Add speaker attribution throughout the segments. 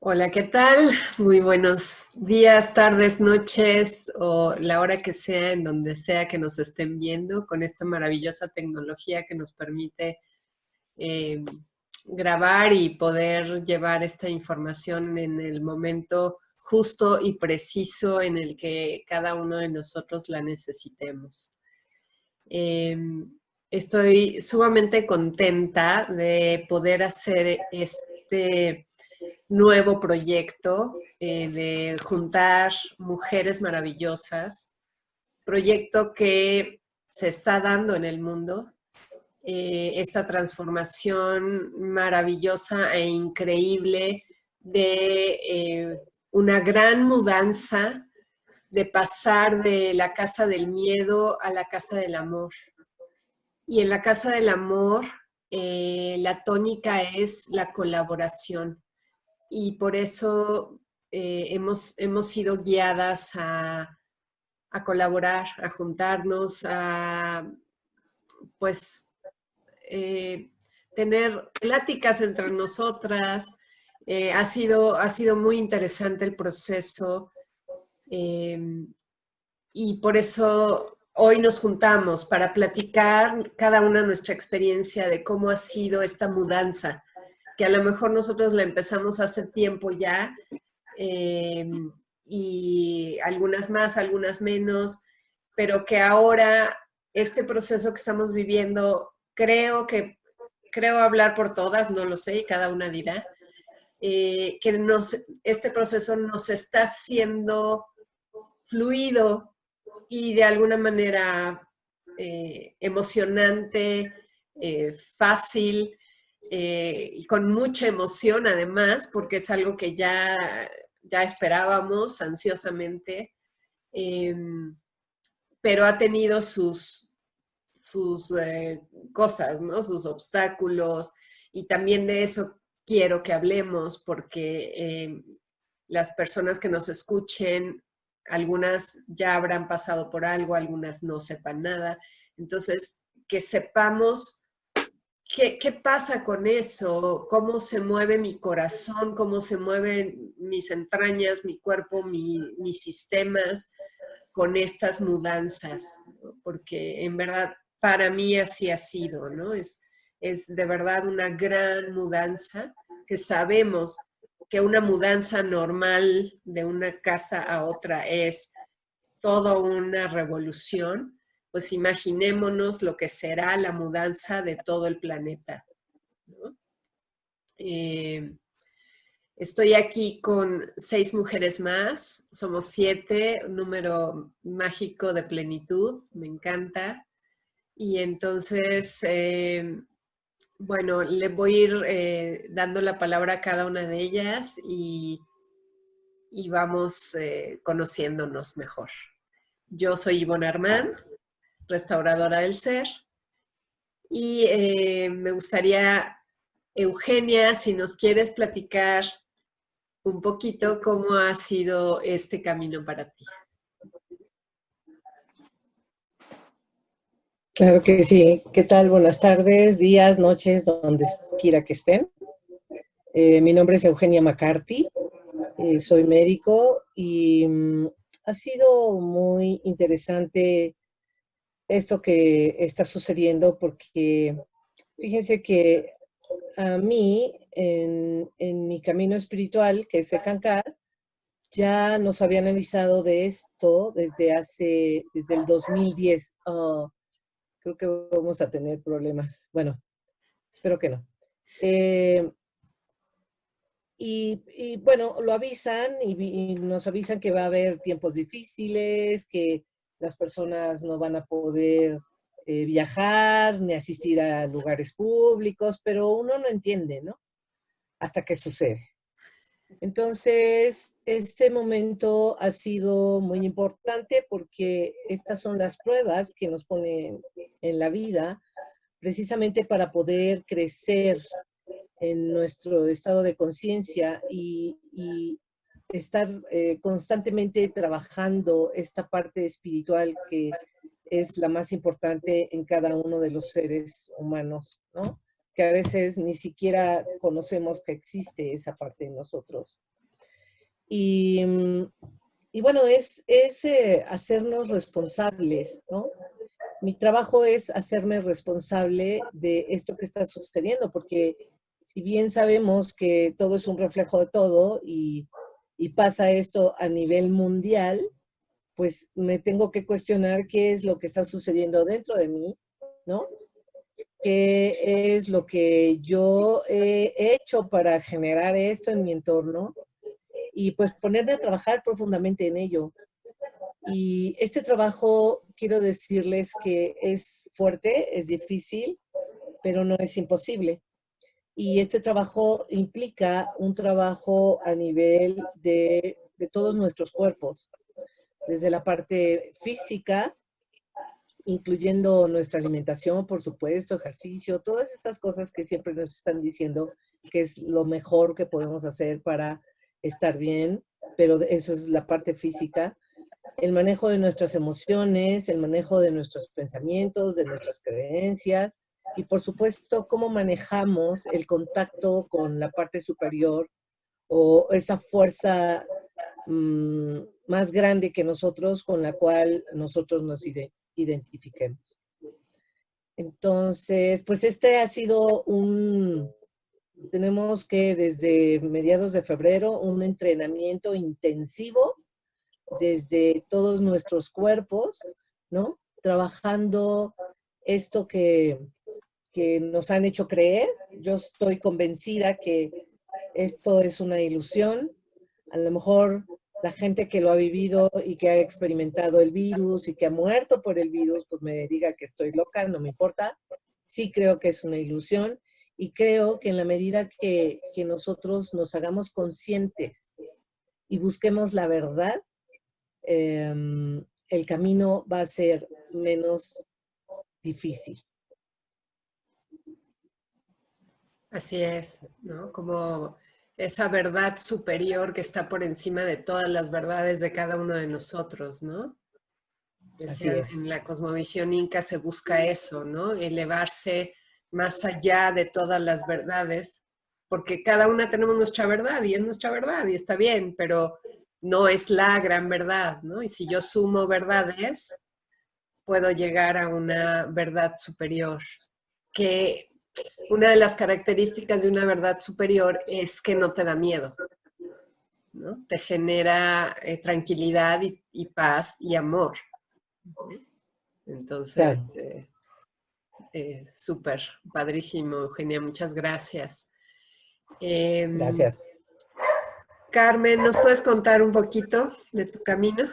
Speaker 1: Hola, ¿qué tal? Muy buenos días, tardes, noches o la hora que sea, en donde sea que nos estén viendo con esta maravillosa tecnología que nos permite eh, grabar y poder llevar esta información en el momento justo y preciso en el que cada uno de nosotros la necesitemos. Eh, Estoy sumamente contenta de poder hacer este nuevo proyecto de juntar mujeres maravillosas, proyecto que se está dando en el mundo, esta transformación maravillosa e increíble de una gran mudanza, de pasar de la casa del miedo a la casa del amor. Y en la casa del amor, la tónica es la colaboración y por eso hemos sido guiadas a colaborar, a juntarnos, a pues tener pláticas entre nosotras. Ha sido muy interesante el proceso eh, y por eso hoy nos juntamos para platicar cada una nuestra experiencia de cómo ha sido esta mudanza, que a lo mejor nosotros la empezamos hace tiempo ya, eh, y algunas más, algunas menos, pero que ahora este proceso que estamos viviendo, creo hablar por todas, no lo sé, y cada una dirá, este proceso nos está haciendo fluido y de alguna manera emocionante, fácil, y con mucha emoción además, porque es algo que ya esperábamos ansiosamente, eh, pero ha tenido sus cosas, ¿no? Sus obstáculos, y también de eso quiero que hablemos, porque las personas que nos escuchen, algunas ya habrán pasado por algo, algunas no sepan nada, entonces que sepamos qué pasa con eso, cómo se mueve mi corazón, cómo se mueven mis entrañas, mi cuerpo, mis sistemas con estas mudanzas, ¿no? Porque en verdad para mí así ha sido, ¿no? Es de verdad una gran mudanza que sabemos que una mudanza normal de una casa a otra es toda una revolución, pues imaginémonos lo que será la mudanza de todo el planeta, ¿no? Eh, Estoy aquí con 6 mujeres más, somos 7, un número mágico de plenitud, me encanta. Y entonces, bueno, le voy a ir dando la palabra a cada una de ellas y vamos conociéndonos mejor. Yo soy Ivonne Armand, restauradora del ser, y me gustaría, Eugenia, si nos quieres platicar un poquito cómo ha sido este camino para ti.
Speaker 2: Claro que sí. ¿Qué tal? Buenas tardes, días, noches, donde quiera que estén. Mi nombre es Eugenia McCarthy, soy médico y ha sido muy interesante esto que está sucediendo porque fíjense que a mí en mi camino espiritual, que es Ekankar, ya nos habían avisado de esto desde el 2010. Creo que vamos a tener problemas. Bueno, espero que no. Y bueno, lo avisan y nos avisan que va a haber tiempos difíciles, que las personas no van a poder viajar ni asistir a lugares públicos, pero uno no entiende, ¿no? Hasta que sucede. Entonces, este momento ha sido muy importante porque estas son las pruebas que nos ponen en la vida precisamente para poder crecer en nuestro estado de conciencia y estar constantemente trabajando esta parte espiritual que es la más importante en cada uno de los seres humanos, ¿no? Que a veces ni siquiera conocemos que existe esa parte de nosotros. Y, y bueno, hacernos responsables, ¿no? Mi trabajo es hacerme responsable de esto que está sucediendo, porque si bien sabemos que todo es un reflejo de todo y pasa esto a nivel mundial, pues me tengo que cuestionar qué es lo que está sucediendo dentro de mí, ¿no? ¿Qué es lo que yo he hecho para generar esto en mi entorno? Y pues ponerme a trabajar profundamente en ello. Y este trabajo, quiero decirles que es fuerte, es difícil, pero no es imposible. Y este trabajo implica un trabajo a nivel de todos nuestros cuerpos, desde la parte física, incluyendo nuestra alimentación, por supuesto, ejercicio, todas estas cosas que siempre nos están diciendo que es lo mejor que podemos hacer para estar bien, pero eso es la parte física. El manejo de nuestras emociones, el manejo de nuestros pensamientos, de nuestras creencias y por supuesto cómo manejamos el contacto con la parte superior o esa fuerza más grande que nosotros con la cual nosotros nos identifiquemos. Entonces, pues este ha sido tenemos que desde mediados de febrero un entrenamiento intensivo desde todos nuestros cuerpos, ¿no? Trabajando esto que nos han hecho creer. Yo estoy convencida que esto es una ilusión. A lo mejor la gente que lo ha vivido y que ha experimentado el virus y que ha muerto por el virus, pues me diga que estoy loca, no me importa. Sí creo que es una ilusión y creo que en la medida que nosotros nos hagamos conscientes y busquemos la verdad, el camino va a ser menos difícil.
Speaker 1: Así es, ¿no? Como esa verdad superior que está por encima de todas las verdades de cada uno de nosotros, ¿no?
Speaker 2: Así
Speaker 1: Decían,
Speaker 2: es.
Speaker 1: en la cosmovisión inca se busca eso, ¿no? Elevarse más allá de todas las verdades, porque cada una tenemos nuestra verdad y es nuestra verdad y está bien, pero no es la gran verdad, ¿no? Y si yo sumo verdades, puedo llegar a una verdad superior, que una de las características de una verdad superior es que no te da miedo, ¿no? Te genera tranquilidad y paz y amor. Entonces,
Speaker 2: Claro.
Speaker 1: súper, padrísimo, Eugenia, muchas gracias. Eh,
Speaker 2: Gracias.
Speaker 1: Carmen, ¿nos puedes contar un poquito de tu camino?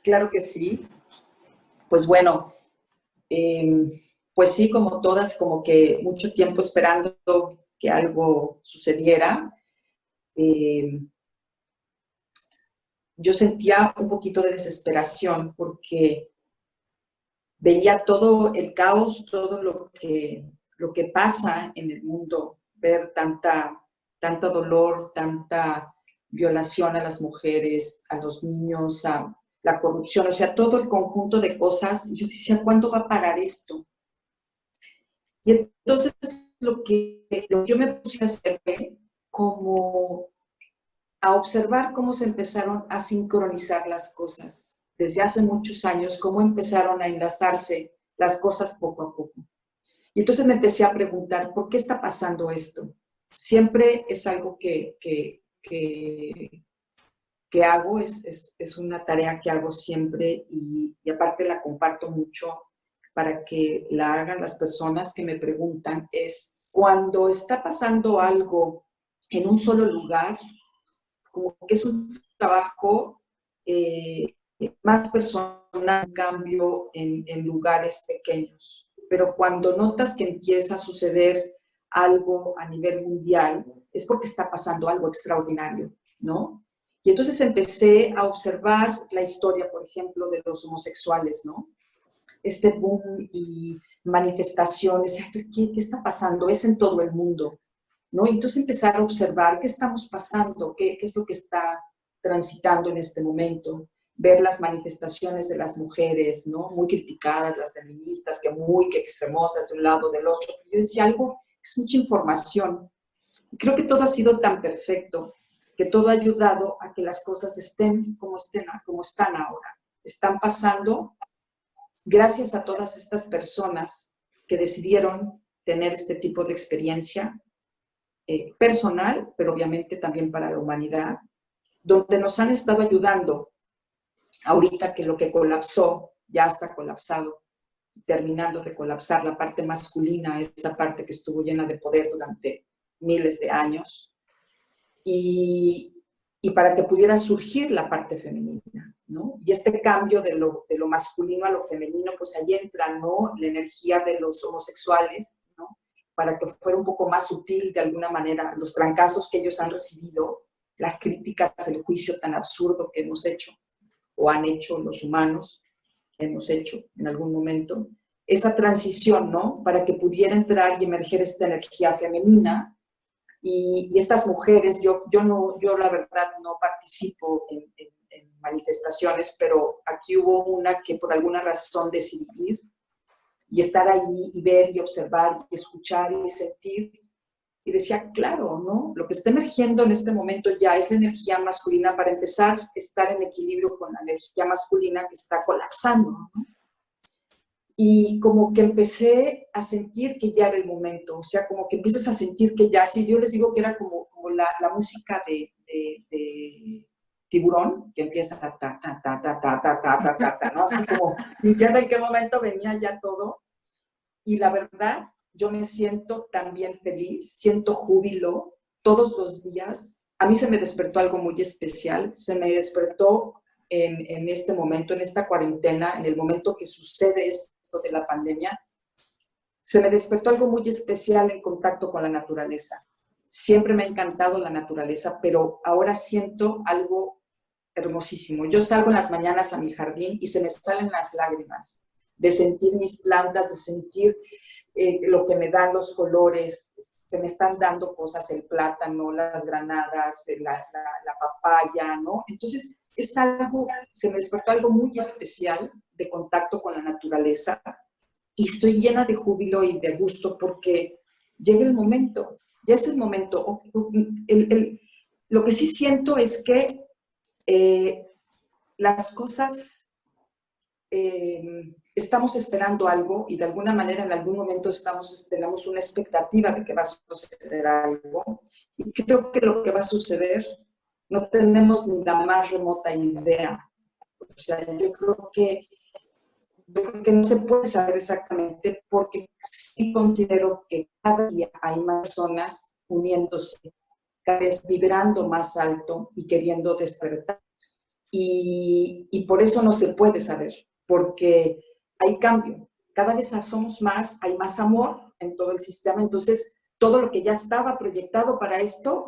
Speaker 3: Claro que sí. Pues bueno, eh, pues sí, como todas, como que mucho tiempo esperando que algo sucediera. Eh, yo sentía un poquito de desesperación porque veía todo el caos, todo lo que pasa en el mundo, ver tanta dolor, tanta violación a las mujeres, a los niños, a la corrupción, o sea, todo el conjunto de cosas. Yo decía, ¿cuándo va a parar esto? Y entonces lo que yo me puse a hacer fue como a observar cómo se empezaron a sincronizar las cosas desde hace muchos años, cómo empezaron a enlazarse las cosas poco a poco. Y entonces me empecé a preguntar, ¿por qué está pasando esto? Siempre es algo que hago, es una tarea que hago siempre y aparte la comparto mucho para que la hagan las personas que me preguntan, es cuando está pasando algo en un solo lugar, como que es un trabajo más personal, un cambio en lugares pequeños. Pero cuando notas que empieza a suceder algo a nivel mundial, es porque está pasando algo extraordinario, ¿no? Y entonces empecé a observar la historia, por ejemplo, de los homosexuales, ¿no? Este boom y manifestaciones, ¿qué está pasando? Es en todo el mundo, ¿no? Y entonces empezar a observar qué estamos pasando, qué es lo que está transitando en este momento, ver las manifestaciones de las mujeres, ¿no? Muy criticadas, las feministas, que extremosas de un lado del otro. Yo decía algo, es mucha información. Creo que todo ha sido tan perfecto que todo ha ayudado a que las cosas estén como están ahora. Están pasando gracias a todas estas personas que decidieron tener este tipo de experiencia personal, pero obviamente también para la humanidad, donde nos han estado ayudando ahorita que lo que colapsó ya está colapsado, terminando de colapsar la parte masculina, esa parte que estuvo llena de poder durante miles de años, y para que pudiera surgir la parte femenina, ¿no? Y este cambio de lo masculino a lo femenino, pues ahí entra, ¿no?, la energía de los homosexuales, ¿no?, para que fuera un poco más sutil de alguna manera los trancazos que ellos han recibido, las críticas, el juicio tan absurdo que hemos hecho o han hecho los humanos, hemos hecho en algún momento, esa transición, ¿no?, para que pudiera entrar y emerger esta energía femenina. Y estas mujeres, yo la verdad no participo en manifestaciones, pero aquí hubo una que por alguna razón decidí ir y estar ahí y ver y observar y escuchar y sentir. Y decía, claro, ¿no? Lo que está emergiendo en este momento ya es la energía masculina para empezar a estar en equilibrio con la energía masculina que está colapsando, ¿no? Y como que empecé a sentir que ya era el momento, o sea, como que empiezas a sentir que ya, sí, yo les digo que era como la música de Tiburón, que empieza ta, ta, ta, ta, ta, ta, ta, ta, ta, ta, ¿no? Así como sintiendo en qué momento venía ya todo. Y la verdad, yo me siento también feliz, siento júbilo todos los días. A mí se me despertó algo muy especial, se me despertó en este momento, en esta cuarentena, en el momento que sucede esto de la pandemia, se me despertó algo muy especial en contacto con la naturaleza. Siempre me ha encantado la naturaleza, pero ahora siento algo hermosísimo. Yo salgo en las mañanas a mi jardín y se me salen las lágrimas de sentir mis plantas, de sentir lo que me dan los colores, se me están dando cosas, el plátano, las granadas, la papaya, ¿no? Entonces, es algo, se me despertó algo muy especial de contacto con la naturaleza y estoy llena de júbilo y de gusto porque llega el momento, ya es el momento. Lo que sí siento es que las cosas, estamos esperando algo y de alguna manera en algún momento tenemos una expectativa de que va a suceder algo y creo que lo que va a suceder no tenemos ni la más remota idea. O sea, yo creo que no se puede saber exactamente porque sí considero que cada día hay más personas uniéndose, cada vez vibrando más alto y queriendo despertar. Y por eso no se puede saber, porque hay cambio. Cada vez somos más, hay más amor en todo el sistema, entonces todo lo que ya estaba proyectado para esto,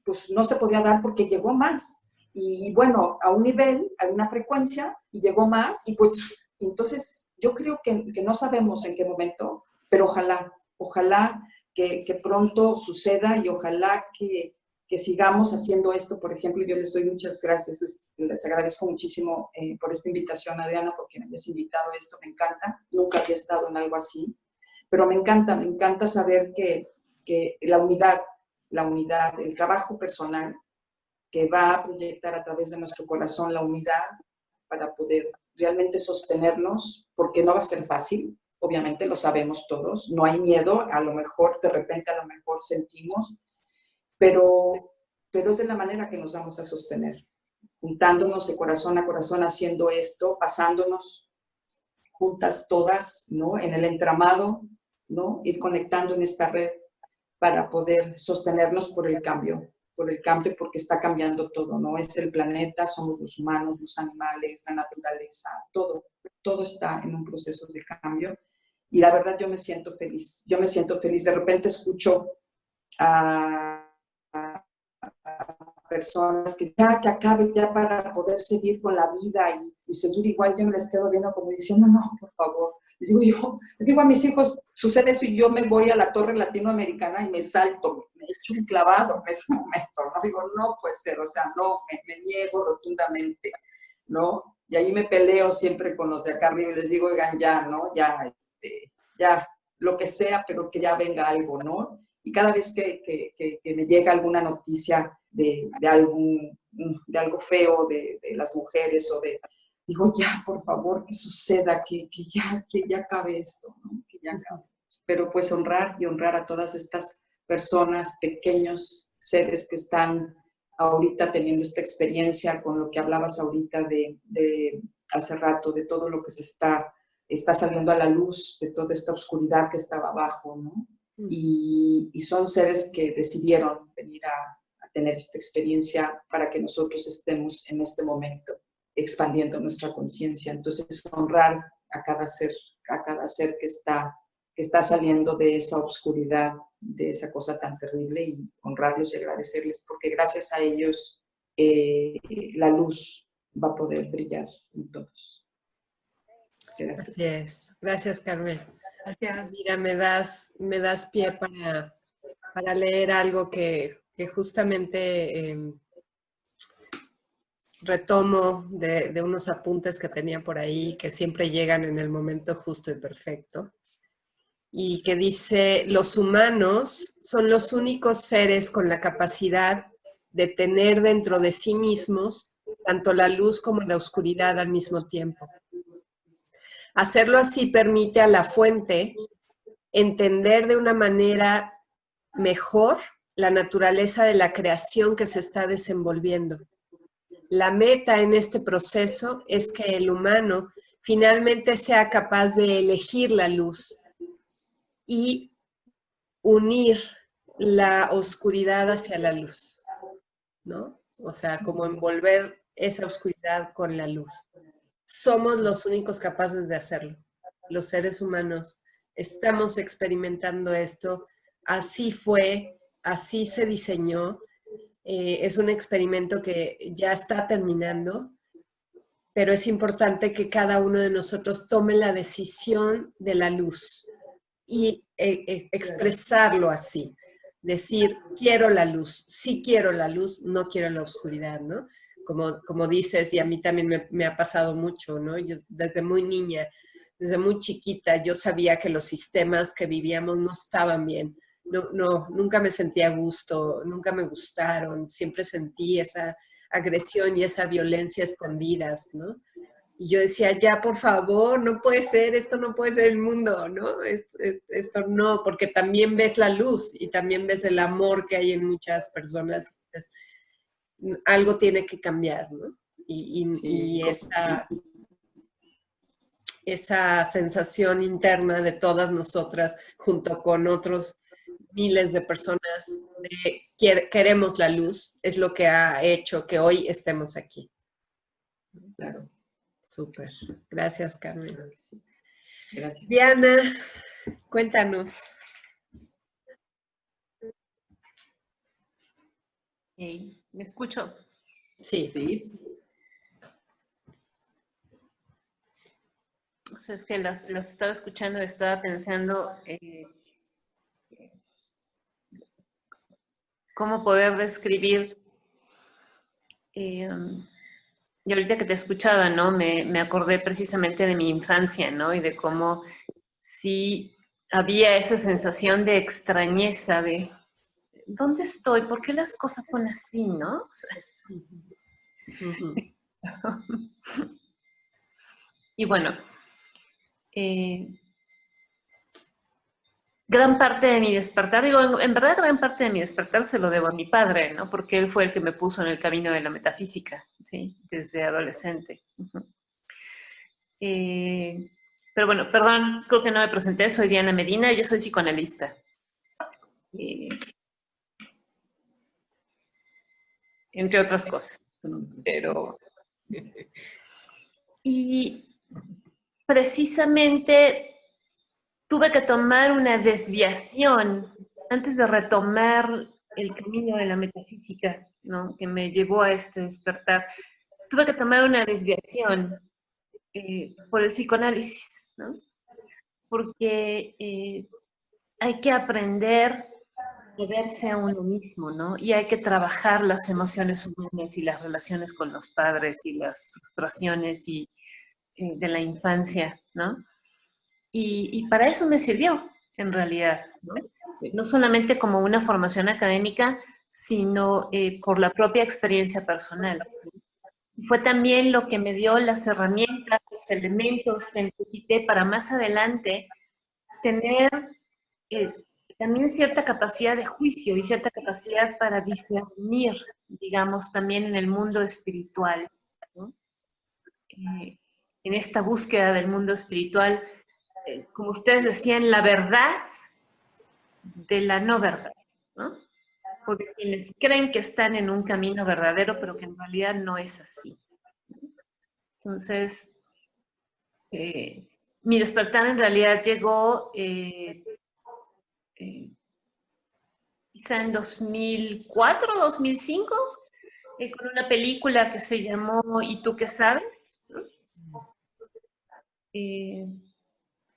Speaker 3: pues no se podía dar porque llegó más. Y bueno, a un nivel, a una frecuencia, y llegó más, y pues entonces yo creo que no sabemos en qué momento, pero ojalá que pronto suceda y ojalá que sigamos haciendo esto. Por ejemplo, yo les doy muchas gracias, les agradezco muchísimo por esta invitación, Adriana, porque me hayas invitado a esto, me encanta, nunca había estado en algo así, pero me encanta saber que la unidad, el trabajo personal que va a proyectar a través de nuestro corazón la unidad para poder realmente sostenernos, porque no va a ser fácil, obviamente lo sabemos todos, no hay miedo, a lo mejor de repente sentimos, pero es de la manera que nos vamos a sostener, juntándonos de corazón a corazón, haciendo esto, pasándonos juntas todas, ¿no?, en el entramado, ¿no?, ir conectando en esta red para poder sostenernos por el cambio, porque está cambiando todo, ¿no? Es el planeta, somos los humanos, los animales, la naturaleza, todo está en un proceso de cambio. Y la verdad yo me siento feliz. De repente escucho a personas que acabe ya para poder seguir con la vida y seguir igual. Yo me les quedo viendo como diciendo, no, por favor. Les digo a mis hijos, sucede eso y yo me voy a la torre latinoamericana y me salto, me echo un clavado en ese momento, ¿no? Digo, no puede ser, o sea, no, me niego rotundamente, ¿no? Y ahí me peleo siempre con los de acá arriba y les digo, oigan, ya, ¿no? Ya, lo que sea, pero que ya venga algo, ¿no? Y cada vez que me llega alguna noticia de algo feo de las mujeres o de, digo, ya, por favor, que suceda, que ya acabe esto, ¿no? Que ya acabe. Pero pues honrar y honrar a todas estas personas, pequeños seres que están ahorita teniendo esta experiencia con lo que hablabas ahorita de hace rato, de todo lo que se está saliendo a la luz, de toda esta oscuridad que estaba abajo, ¿no? Y son seres que decidieron venir a tener esta experiencia para que nosotros estemos en este momento expandiendo nuestra conciencia. Entonces, honrar a cada ser que está saliendo de esa oscuridad, de esa cosa tan terrible, y honrarlos y agradecerles, porque gracias a ellos la luz va a poder brillar en todos. Gracias.
Speaker 1: Así es. Gracias, Carmen.
Speaker 4: Gracias.
Speaker 1: Mira, me das pie para leer algo que justamente retomo de unos apuntes que tenía por ahí, que siempre llegan en el momento justo y perfecto. Y que dice, los humanos son los únicos seres con la capacidad de tener dentro de sí mismos tanto la luz como la oscuridad al mismo tiempo. Hacerlo así permite a la fuente entender de una manera mejor la naturaleza de la creación que se está desenvolviendo. La meta en este proceso es que el humano finalmente sea capaz de elegir la luz y unir la oscuridad hacia la luz, ¿no? O sea, como envolver esa oscuridad con la luz. Somos los únicos capaces de hacerlo. Los seres humanos estamos experimentando esto. Así fue, así se diseñó. Es un experimento que ya está terminando, pero es importante que cada uno de nosotros tome la decisión de la luz y expresarlo así. Decir, quiero la luz, sí quiero la luz, no quiero la oscuridad, ¿no? Como dices, y a mí también me ha pasado mucho, ¿no? Yo desde muy niña, desde muy chiquita, yo sabía que los sistemas que vivíamos no estaban bien. Nunca me sentí a gusto, nunca me gustaron, siempre sentí esa agresión y esa violencia escondidas, ¿no? Y yo decía, ya, por favor, no puede ser, esto no puede ser el mundo, ¿no? Esto no, porque también ves la luz y también ves el amor que hay en muchas personas. Entonces, algo tiene que cambiar, ¿no? Y esa sensación interna de todas nosotras, junto con otros miles de personas, de queremos la luz, es lo que ha hecho que hoy estemos aquí.
Speaker 3: Claro.
Speaker 1: Súper. Gracias, Carmen.
Speaker 3: Gracias.
Speaker 1: Diana, cuéntanos.
Speaker 4: ¿Me escucho?
Speaker 1: Sí.
Speaker 3: Sí.
Speaker 4: O sea, es que las estaba escuchando, estaba pensando cómo poder describir. Y ahorita que te escuchaba, ¿no? Me acordé precisamente de mi infancia, ¿no? Y de cómo sí había esa sensación de extrañeza, de ¿dónde estoy? ¿Por qué las cosas son así, no? O sea, y bueno, gran parte de mi despertar, digo, en verdad gran parte de mi despertar se lo debo a mi padre, ¿no? Porque él fue el que me puso en el camino de la metafísica, ¿sí? Desde adolescente. Pero bueno, perdón, creo que no me presenté, soy Diana Medina, yo soy psicoanalista. Entre otras cosas. Pero... Y precisamente tuve que tomar una desviación antes de retomar el camino de la metafísica, ¿no? Que me llevó a este despertar. Tuve que tomar una desviación por el psicoanálisis, ¿no? Porque hay que aprender a verse a uno mismo, ¿no? Y hay que trabajar las emociones humanas y las relaciones con los padres y las frustraciones y, de la infancia, ¿no? Y para eso me sirvió, en realidad, ¿no? No solamente como una formación académica, sino por la propia experiencia personal. Fue también lo que me dio las herramientas, los elementos que necesité para más adelante tener también cierta capacidad de juicio y cierta capacidad para discernir, digamos, también en el mundo espiritual, ¿no? En esta búsqueda del mundo espiritual, como ustedes decían, la verdad de la no verdad, ¿no? O de quienes creen que están en un camino verdadero, pero que en realidad no es así. Entonces, mi despertar en realidad llegó quizá en 2004, 2005, con una película que se llamó ¿Y tú qué sabes?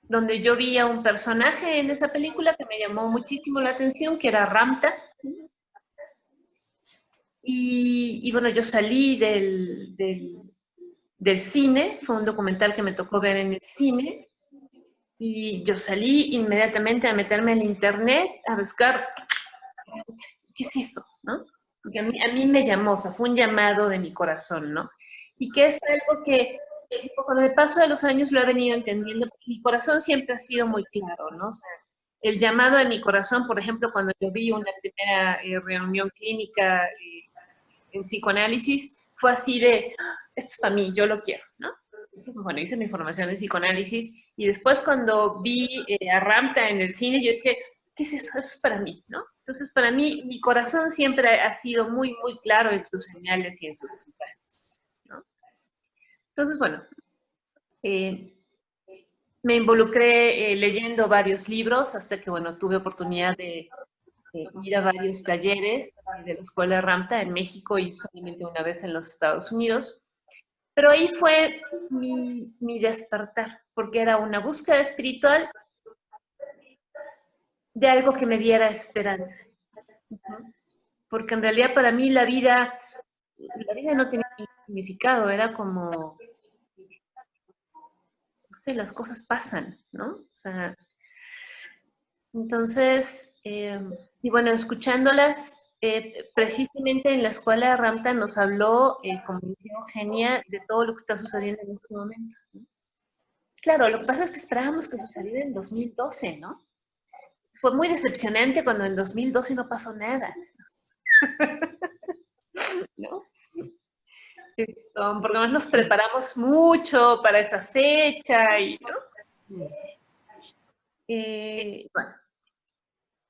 Speaker 4: Donde yo vi a un personaje en esa película que me llamó muchísimo la atención, que era Ramta. Y bueno, yo salí del cine, fue un documental que me tocó ver en el cine, y yo salí inmediatamente a meterme en internet a buscar, ¿qué es eso? ¿No? Porque a mí me llamó, o sea, fue un llamado de mi corazón, ¿no? Y que es algo que con el paso de los años lo he venido entendiendo, porque mi corazón siempre ha sido muy claro, ¿no? O sea, el llamado de mi corazón, por ejemplo, cuando yo vi una primera reunión clínica en psicoanálisis, fue así de, esto es para mí, yo lo quiero, ¿no? Bueno, hice mi formación en psicoanálisis y después cuando vi a Ramta en el cine, yo dije, ¿qué es eso? Eso es para mí, ¿no? Entonces, para mí, mi corazón siempre ha sido muy, muy claro en sus señales y en sus mensajes, ¿no? Entonces, bueno, me involucré leyendo varios libros hasta que, bueno, tuve oportunidad de ir a varios talleres de la Escuela Ramta en México y solamente una vez en los Estados Unidos. Pero ahí fue mi despertar, porque era una búsqueda espiritual de algo que me diera esperanza. Porque en realidad para mí la vida no tenía ningún significado, era como, no sé, las cosas pasan, ¿no? O sea, entonces, y bueno, escuchándolas, precisamente en la escuela de Ramta nos habló, como decía Eugenia, de todo lo que está sucediendo en este momento, ¿no? Claro, lo que pasa es que esperábamos que sucediera en 2012, ¿no? Fue muy decepcionante cuando en 2012 no pasó nada, ¿no? Porque más nos preparamos mucho para esa fecha, y, ¿no? Bueno,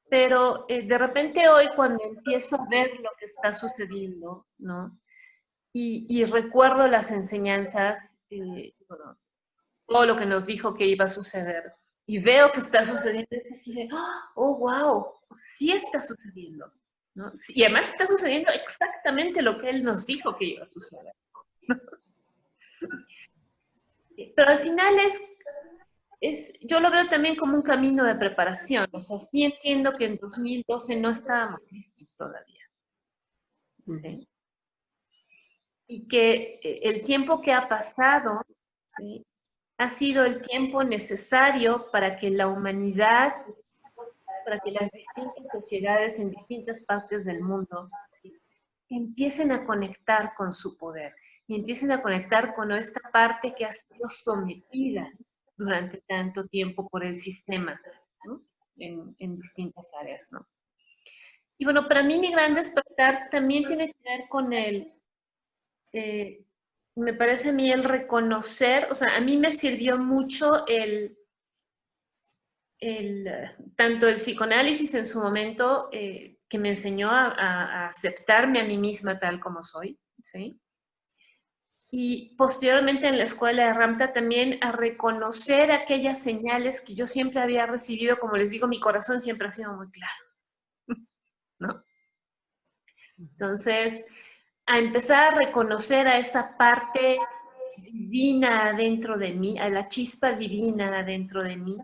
Speaker 4: pero de repente hoy cuando empiezo a ver lo que está sucediendo, ¿no? Y recuerdo las enseñanzas, bueno, todo lo que nos dijo que iba a suceder, y veo que está sucediendo, es así de, oh, wow, sí está sucediendo, ¿no? Y además está sucediendo exactamente lo que él nos dijo que iba a suceder. Pero al final yo lo veo también como un camino de preparación, o sea, sí entiendo que en 2012 no estábamos listos todavía, ¿sí? Y que el tiempo que ha pasado, ¿sí?, ha sido el tiempo necesario para que la humanidad, para que las distintas sociedades en distintas partes del mundo, ¿sí?, empiecen a conectar con su poder y empiecen a conectar con esta parte que ha sido sometida durante tanto tiempo por el sistema, ¿no?, en distintas áreas, ¿no? Y bueno, para mí mi gran despertar también tiene que ver con me parece a mí el reconocer, o sea, a mí me sirvió mucho tanto el psicoanálisis en su momento, que me enseñó a aceptarme a mí misma tal como soy, ¿sí? Y posteriormente en la escuela de Ramta también a reconocer aquellas señales que yo siempre había recibido, como les digo, mi corazón siempre ha sido muy claro, ¿no? Entonces, a empezar a reconocer a esa parte divina dentro de mí, a la chispa divina dentro de mí,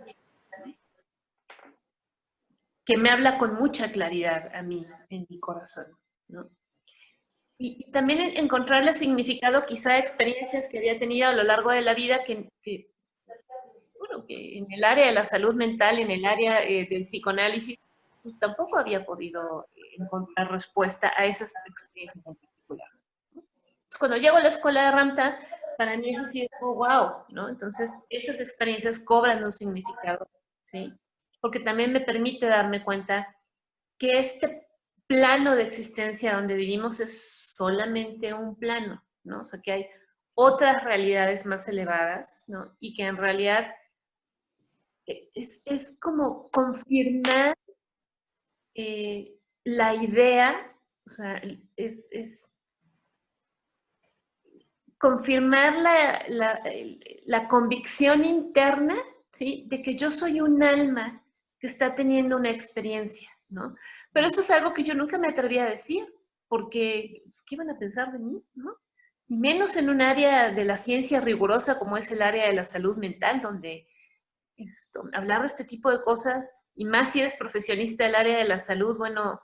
Speaker 4: que me habla con mucha claridad a mí, en mi corazón, ¿no? Y también encontrarle significado quizá a experiencias que había tenido a lo largo de la vida bueno, que en el área de la salud mental, en el área del psicoanálisis, pues, tampoco había podido encontrar respuesta a esas experiencias en particular. Entonces, cuando llego a la escuela de Ramtha, para mí es así, oh, wow, ¿no? Entonces, esas experiencias cobran un significado, ¿sí? Porque también me permite darme cuenta que este plano de existencia donde vivimos es solamente un plano, ¿no? O sea, que hay otras realidades más elevadas, ¿no? Y que en realidad es como confirmar la idea, o sea, es confirmar la convicción interna, ¿sí? De que yo soy un alma que está teniendo una experiencia, ¿no? Pero eso es algo que yo nunca me atreví a decir, porque ¿qué iban a pensar de mí, no? Y menos en un área de la ciencia rigurosa como es el área de la salud mental, donde hablar de este tipo de cosas, y más si eres profesionista del área de la salud, bueno,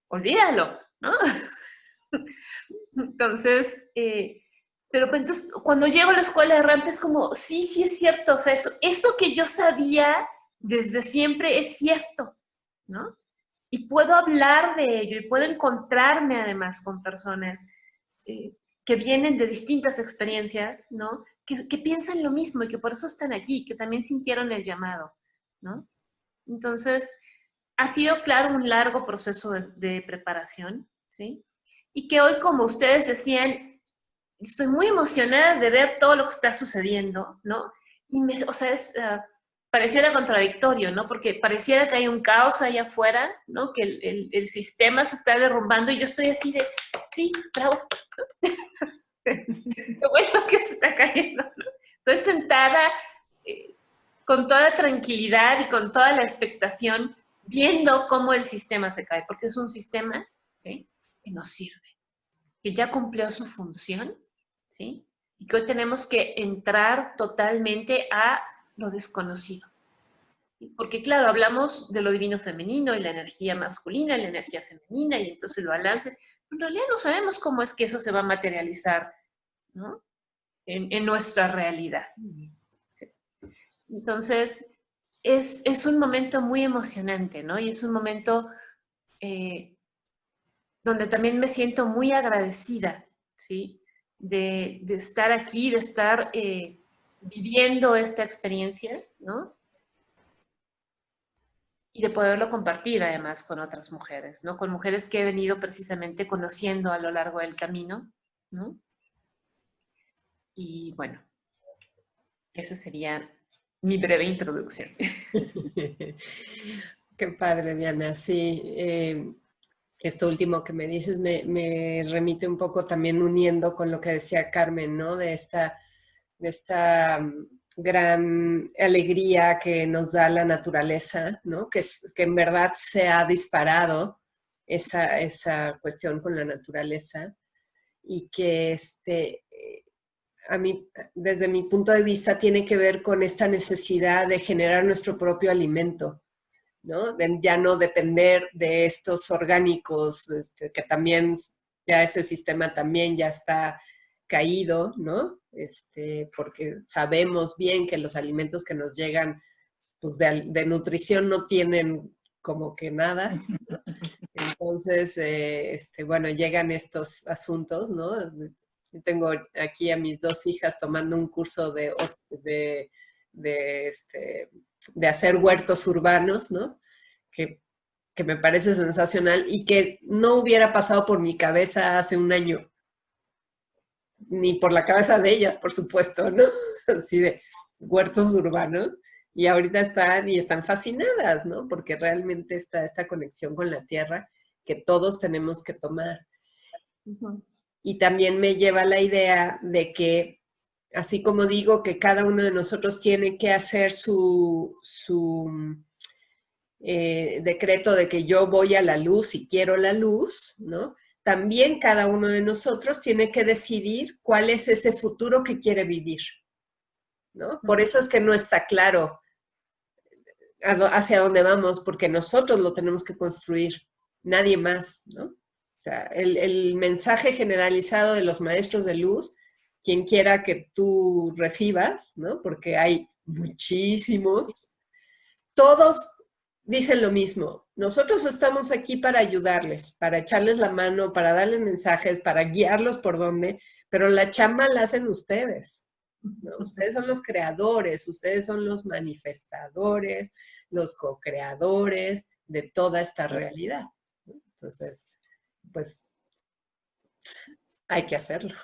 Speaker 4: olvídalo, ¿no? Entonces, pero pues, entonces, cuando llego a la escuela de Ramtha es como, sí, sí es cierto, o sea, eso que yo sabía desde siempre es cierto, ¿no? Y puedo hablar de ello y puedo encontrarme además con personas que vienen de distintas experiencias, ¿no? Que piensan lo mismo y que por eso están aquí, que también sintieron el llamado, ¿no? Entonces, ha sido, claro, un largo proceso de preparación, ¿sí? Y que hoy, como ustedes decían, estoy muy emocionada de ver todo lo que está sucediendo, ¿no? Y o sea, pareciera contradictorio, ¿no? Porque pareciera que hay un caos allá afuera, ¿no? Que el sistema se está derrumbando y yo estoy así de, sí, bravo. Lo bueno que se está cayendo, ¿no? Estoy sentada con toda tranquilidad y con toda la expectación, viendo cómo el sistema se cae, porque es un sistema, ¿sí? Que nos sirve, que ya cumplió su función, ¿sí? Y que hoy tenemos que entrar totalmente a lo desconocido. Porque claro, hablamos de lo divino femenino y la energía masculina y la energía femenina y entonces el balance. En realidad no sabemos cómo es que eso se va a materializar, ¿no? En nuestra realidad. ¿Sí? Entonces, es un momento muy emocionante, ¿no? Y es un momento donde también me siento muy agradecida, ¿sí? De estar aquí, de estar viviendo esta experiencia, ¿no? Y de poderlo compartir además con otras mujeres, ¿no? Con mujeres que he venido precisamente conociendo a lo largo del camino, ¿no? Y bueno, esa sería mi breve introducción.
Speaker 1: Qué padre, Diana. Sí, esto último que me dices me remite un poco también uniendo con lo que decía Carmen, ¿no? De esta gran alegría que nos da la naturaleza, ¿no? Que en verdad se ha disparado esa cuestión con la naturaleza y que a mí, desde mi punto de vista, tiene que ver con esta necesidad de generar nuestro propio alimento, ¿no? De ya no depender de estos orgánicos, que también ya ese sistema también ya está caído, ¿no? Porque sabemos bien que los alimentos que nos llegan, pues de nutrición no tienen como que nada, ¿no? Entonces, bueno, llegan estos asuntos, ¿no? Yo tengo aquí a mis dos hijas tomando un curso de, de hacer huertos urbanos, ¿no? Que me parece sensacional y que no hubiera pasado por mi cabeza hace un año, ni por la cabeza de ellas, por supuesto, ¿no? Así de huertos urbanos. Y ahorita están fascinadas, ¿no? Porque realmente está esta conexión con la tierra que todos tenemos que tomar.
Speaker 4: Uh-huh.
Speaker 1: Y también me lleva la idea de que, así como digo que cada uno de nosotros tiene que hacer su decreto de que yo voy a la luz y quiero la luz, ¿no? También cada uno de nosotros tiene que decidir cuál es ese futuro que quiere vivir, ¿no? Por eso es que no está claro hacia dónde vamos, porque nosotros lo tenemos que construir, nadie más, ¿no? O sea, el mensaje generalizado de los maestros de luz, quien quiera que tú recibas, ¿no? Porque hay muchísimos, todos dicen lo mismo. Nosotros estamos aquí para ayudarles, para echarles la mano, para darles mensajes, para guiarlos por dónde, pero la chamba la hacen ustedes, ¿no? Ustedes son los creadores, ustedes son los manifestadores, los co-creadores de toda esta realidad, ¿no? Entonces, pues, hay que hacerlo.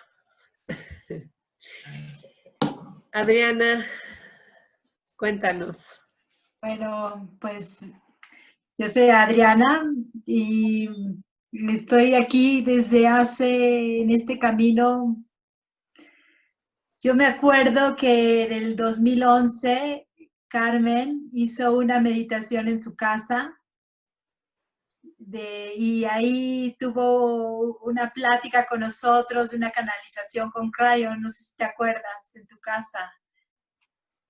Speaker 1: Adriana, cuéntanos.
Speaker 5: Bueno, pues yo soy Adriana y estoy aquí desde en este camino. Yo me acuerdo que en el 2011 Carmen hizo una meditación en su casa y ahí tuvo una plática con nosotros de una canalización con Cryon, no sé si te acuerdas, en tu casa.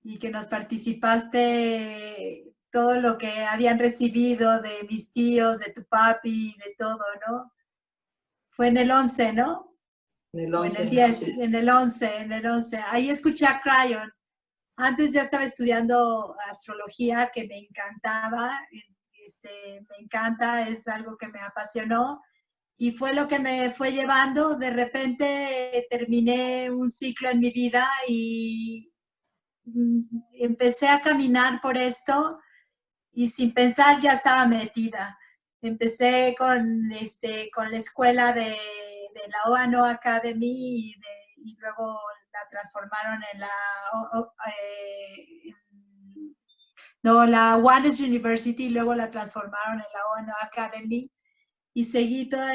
Speaker 5: Y que nos participaste todo lo que habían recibido de mis tíos, de tu papi, de todo, ¿no? Fue en el 11, ¿no?
Speaker 3: En el 11.
Speaker 5: O en el 10, sí. En el 11. Ahí escuché a Cryon. Antes ya estaba estudiando astrología, que me encantaba, me encanta, es algo que me apasionó. Y fue lo que me fue llevando. De repente terminé un ciclo en mi vida y empecé a caminar por esto y sin pensar ya estaba metida. Empecé con la escuela de la OANO Academy y luego la transformaron en la One's University, y luego la transformaron en la OANO Academy y seguí la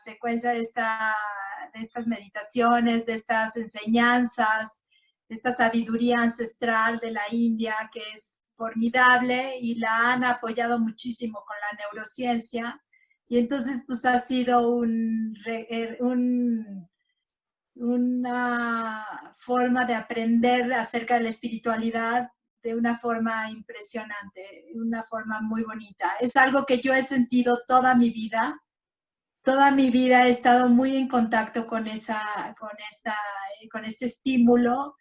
Speaker 5: secuencia de estas meditaciones, de estas enseñanzas, esta sabiduría ancestral de la India, que es formidable y la han apoyado muchísimo con la neurociencia. Y entonces, pues ha sido una forma de aprender acerca de la espiritualidad de una forma impresionante, una forma muy bonita. Es algo que yo he sentido toda mi vida. Toda mi vida he estado muy en contacto con este estímulo.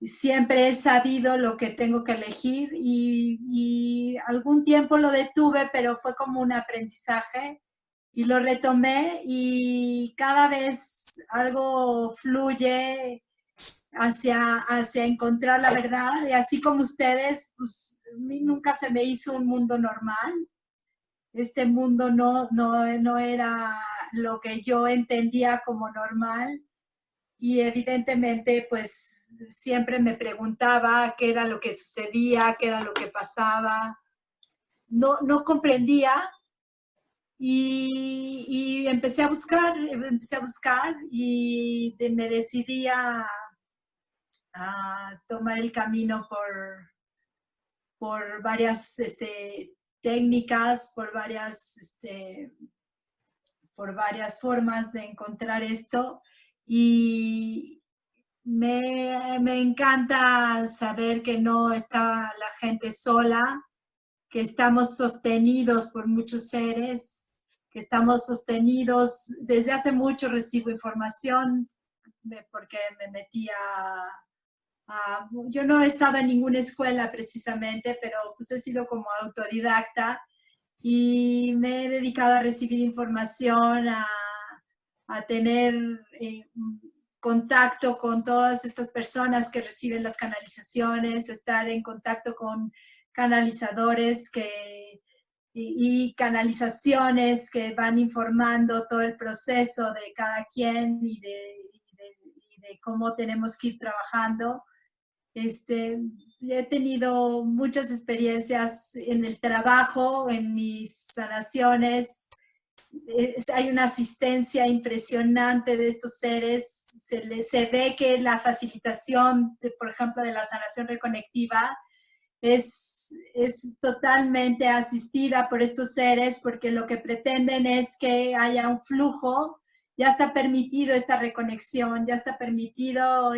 Speaker 5: Siempre he sabido lo que tengo que elegir y algún tiempo lo detuve, pero fue como un aprendizaje y lo retomé y cada vez algo fluye hacia encontrar la verdad. Y así como ustedes, pues a mí nunca se me hizo un mundo normal. Este mundo no era lo que yo entendía como normal. Y evidentemente, pues siempre me preguntaba qué era lo que sucedía, qué era lo que pasaba. No comprendía y empecé a buscar y me decidí a tomar el camino por varias técnicas, por varias formas de encontrar esto. Y me encanta saber que no está la gente sola, que estamos sostenidos por muchos seres, que estamos sostenidos. Desde hace mucho recibo información porque me metí yo no he estado en ninguna escuela precisamente, pero pues he sido como autodidacta y me he dedicado a recibir información, a tener contacto con todas estas personas que reciben las canalizaciones, estar en contacto con canalizadores y canalizaciones que van informando todo el proceso de cada quien y de cómo tenemos que ir trabajando. He tenido muchas experiencias en el trabajo, en mis sanaciones. Hay una asistencia impresionante de estos seres. Se ve que la facilitación, por ejemplo, de la sanación reconectiva es totalmente asistida por estos seres porque lo que pretenden es que haya un flujo. Ya está permitido esta reconexión, ya está permitido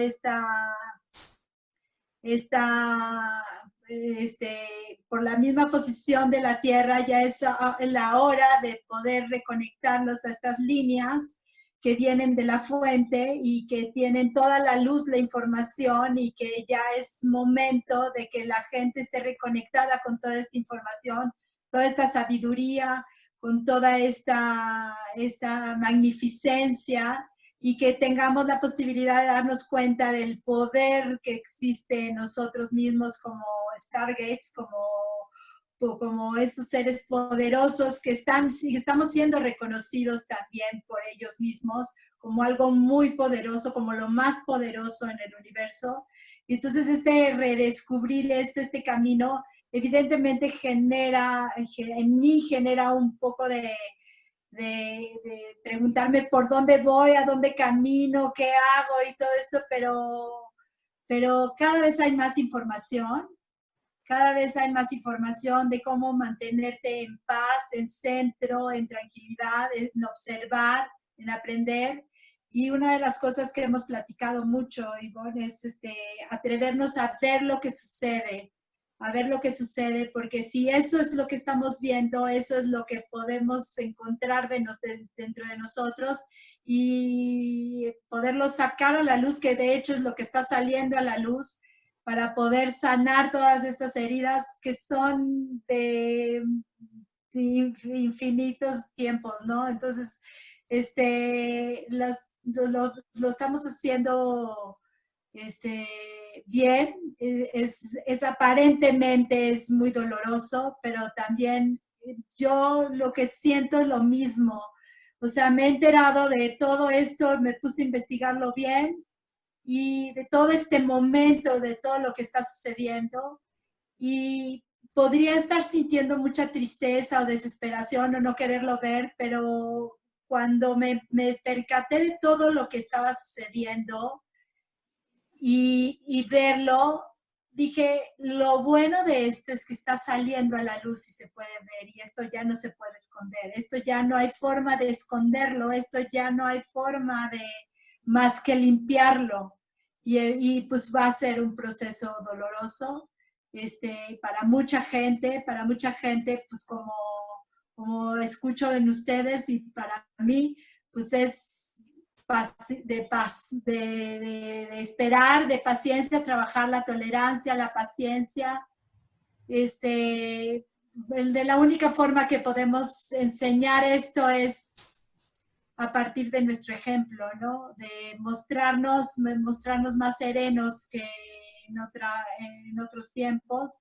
Speaker 5: por la misma posición de la Tierra, ya es la hora de poder reconectarlos a estas líneas que vienen de la fuente y que tienen toda la luz, la información, y que ya es momento de que la gente esté reconectada con toda esta información, toda esta sabiduría, con toda esta magnificencia, y que tengamos la posibilidad de darnos cuenta del poder que existe en nosotros mismos como Stargates, como esos seres poderosos que estamos siendo reconocidos también por ellos mismos como algo muy poderoso, como lo más poderoso en el universo. Y entonces redescubrir este camino, evidentemente en mí genera un poco de preguntarme por dónde voy, a dónde camino, qué hago y todo esto, pero cada vez hay más información. Cada vez hay más información de cómo mantenerte en paz, en centro, en tranquilidad, en observar, en aprender. Y una de las cosas que hemos platicado mucho, Ivonne, es atrevernos a ver lo que sucede, porque si eso es lo que estamos viendo, eso es lo que podemos encontrar dentro de nosotros y poderlo sacar a la luz, que de hecho es lo que está saliendo a la luz, para poder sanar todas estas heridas que son de infinitos tiempos, ¿no? Entonces, lo estamos haciendo bien, aparentemente es muy doloroso, pero también yo lo que siento es lo mismo. O sea, me he enterado de todo esto, me puse a investigarlo bien, y de todo este momento, de todo lo que está sucediendo, y podría estar sintiendo mucha tristeza o desesperación o no quererlo ver, pero cuando me percaté de todo lo que estaba sucediendo y verlo, dije, lo bueno de esto es que está saliendo a la luz y se puede ver, y esto ya no se puede esconder, esto ya no hay forma de esconderlo, esto ya no hay forma de más que limpiarlo. Y pues va a ser un proceso doloroso para mucha gente, pues como escucho en ustedes, y para mí, pues es de esperar, de paciencia, trabajar la tolerancia, la paciencia. De la única forma que podemos enseñar esto es a partir de nuestro ejemplo, ¿no? De mostrarnos más serenos que en otros tiempos,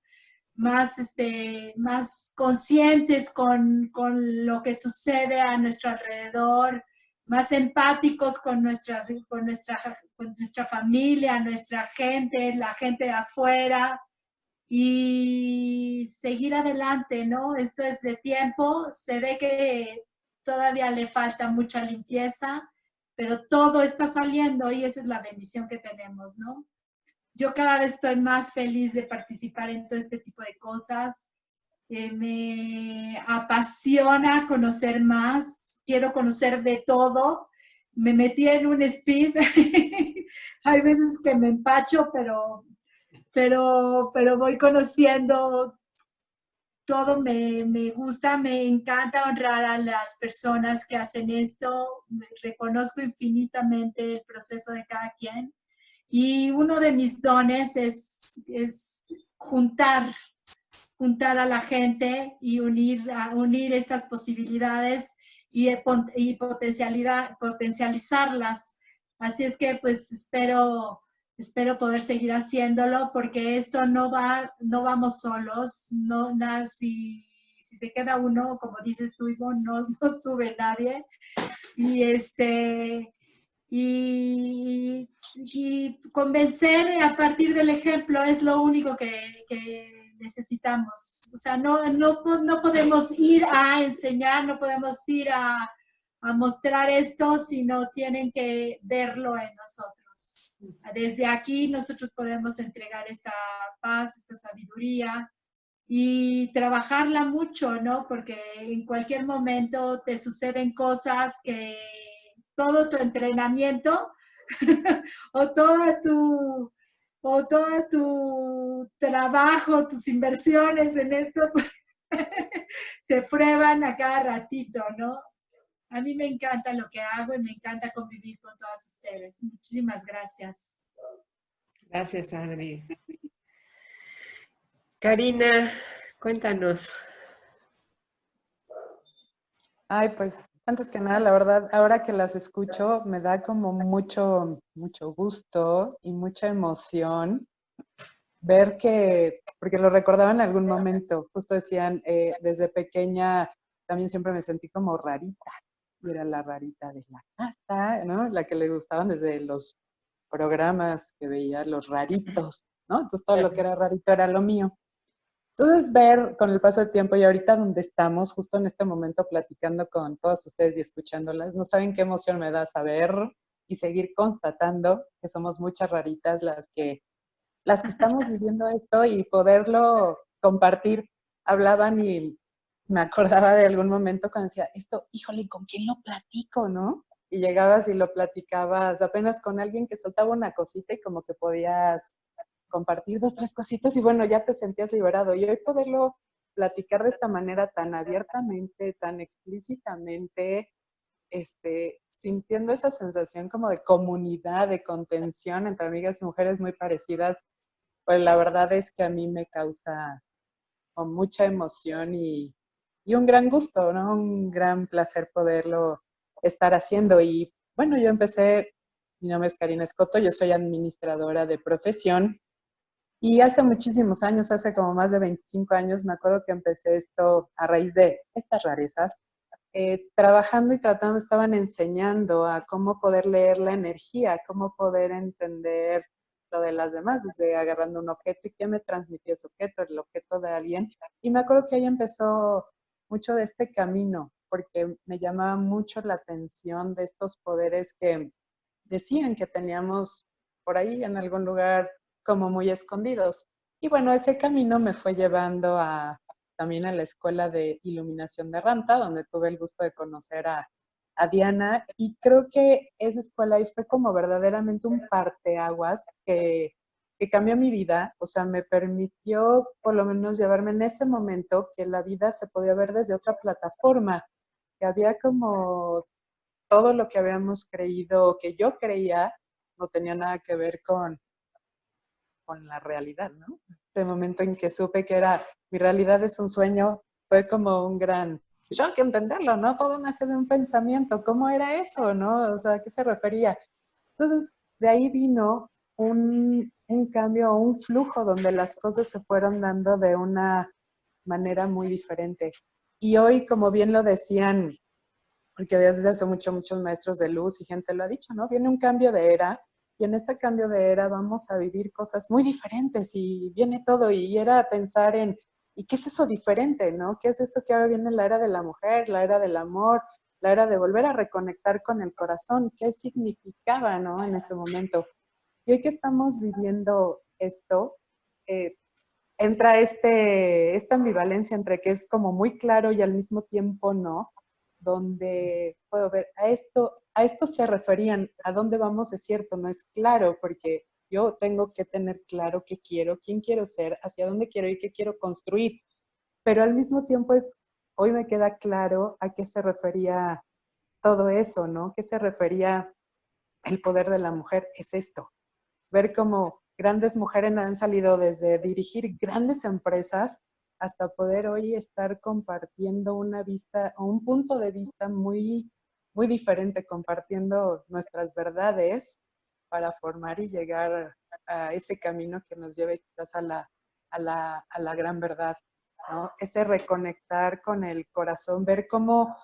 Speaker 5: más conscientes con lo que sucede a nuestro alrededor, más empáticos con nuestra familia, nuestra gente, la gente de afuera, y seguir adelante, ¿no? Esto es de tiempo, se ve que todavía le falta mucha limpieza, pero todo está saliendo y esa es la bendición que tenemos, ¿no? Yo cada vez estoy más feliz de participar en todo este tipo de cosas. Me apasiona conocer más, quiero conocer de todo. Me metí en un speed, hay veces que me empacho, pero voy conociendo todo, me gusta, me encanta honrar a las personas que hacen esto, reconozco infinitamente el proceso de cada quien, y uno de mis dones es juntar a la gente y unir estas posibilidades y potencializarlas. Así es que pues espero poder seguir haciéndolo, porque esto no vamos solos, si se queda uno, como dices tú, Ivonne, no sube nadie. Y convencer a partir del ejemplo es lo único que necesitamos. O sea, no podemos ir a enseñar, no podemos ir a mostrar esto, sino tienen que verlo en nosotros. Desde aquí nosotros podemos entregar esta paz, esta sabiduría, y trabajarla mucho, ¿no? Porque en cualquier momento te suceden cosas que todo tu entrenamiento o todo tu trabajo, tus inversiones en esto te prueban a cada ratito, ¿no? A mí me encanta lo que hago y me encanta convivir con todas ustedes. Muchísimas gracias.
Speaker 1: Gracias, Adri. Karina, cuéntanos.
Speaker 6: Ay, pues antes que nada, la verdad, ahora que las escucho, me da como mucho gusto y mucha emoción ver que, porque lo recordaba en algún momento, justo decían, desde pequeña también siempre me sentí como rarita, y era la rarita de la casa, ¿no? La que le gustaban desde los programas que veía, los raritos, ¿no? Entonces todo lo que era rarito era lo mío. Entonces, ver con el paso del tiempo y ahorita donde estamos, justo en este momento platicando con todas ustedes y escuchándolas, no saben qué emoción me da saber y seguir constatando que somos muchas raritas las que estamos viviendo esto y poderlo compartir. Hablaban y me acordaba de algún momento cuando decía, esto, híjole, ¿con quién lo platico, no? Y llegabas y lo platicabas apenas con alguien que soltaba una cosita y como que podías compartir 2, 3 cositas y bueno, ya te sentías liberado. Y hoy poderlo platicar de esta manera tan abiertamente, tan explícitamente, sintiendo esa sensación como de comunidad, de contención entre amigas y mujeres muy parecidas, pues la verdad es que a mí me causa con mucha emoción y un gran gusto, ¿no? Un gran placer poderlo estar haciendo. Y bueno, yo empecé, mi nombre es Karina Escoto, yo soy administradora de profesión y hace muchísimos años, hace como más de 25 años, me acuerdo que empecé esto a raíz de estas rarezas. Trabajando y tratando, estaban enseñando a cómo poder leer la energía, cómo poder entender lo de las demás, desde agarrando un objeto y qué me transmitía ese objeto, el objeto de alguien. Y me acuerdo que ahí empezó mucho de este camino, porque me llamaba mucho la atención de estos poderes que decían que teníamos por ahí en algún lugar como muy escondidos. Y bueno, ese camino me fue llevando también a la escuela de iluminación de Ramta, donde tuve el gusto de conocer a Diana, y creo que esa escuela ahí fue como verdaderamente un parteaguas que cambió mi vida, o sea, me permitió por lo menos llevarme en ese momento que la vida se podía ver desde otra plataforma, que había como todo lo que habíamos creído, que yo creía, no tenía nada que ver con la realidad, ¿no? Ese momento en que supe que era, mi realidad es un sueño, fue como un gran shock entenderlo, ¿no? Todo nace de un pensamiento, ¿cómo era eso, no? O sea, ¿a qué se refería? Entonces, de ahí vino un cambio, un flujo donde las cosas se fueron dando de una manera muy diferente. Y hoy, como bien lo decían, porque desde hace muchos maestros de luz y gente lo ha dicho, ¿no? Viene un cambio de era y en ese cambio de era vamos a vivir cosas muy diferentes y viene todo y era pensar en, ¿y qué es eso diferente, no? ¿Qué es eso que ahora viene la era de la mujer, la era del amor, la era de volver a reconectar con el corazón? ¿Qué significaba, no? En ese momento. Y hoy que estamos viviendo esto, eh, entra esta ambivalencia entre que es como muy claro y al mismo tiempo no, donde puedo ver, a esto se referían, a dónde vamos es cierto, no es claro, porque yo tengo que tener claro qué quiero, quién quiero ser, hacia dónde quiero ir, qué quiero construir, pero al mismo tiempo hoy me queda claro a qué se refería todo eso, ¿no? ¿Qué se refería el poder de la mujer? Es esto, ver cómo grandes mujeres han salido desde dirigir grandes empresas hasta poder hoy estar compartiendo una vista o un punto de vista muy, muy diferente, compartiendo nuestras verdades para formar y llegar a ese camino que nos lleve quizás a la gran verdad, ¿no? Ese reconectar con el corazón, ver cómo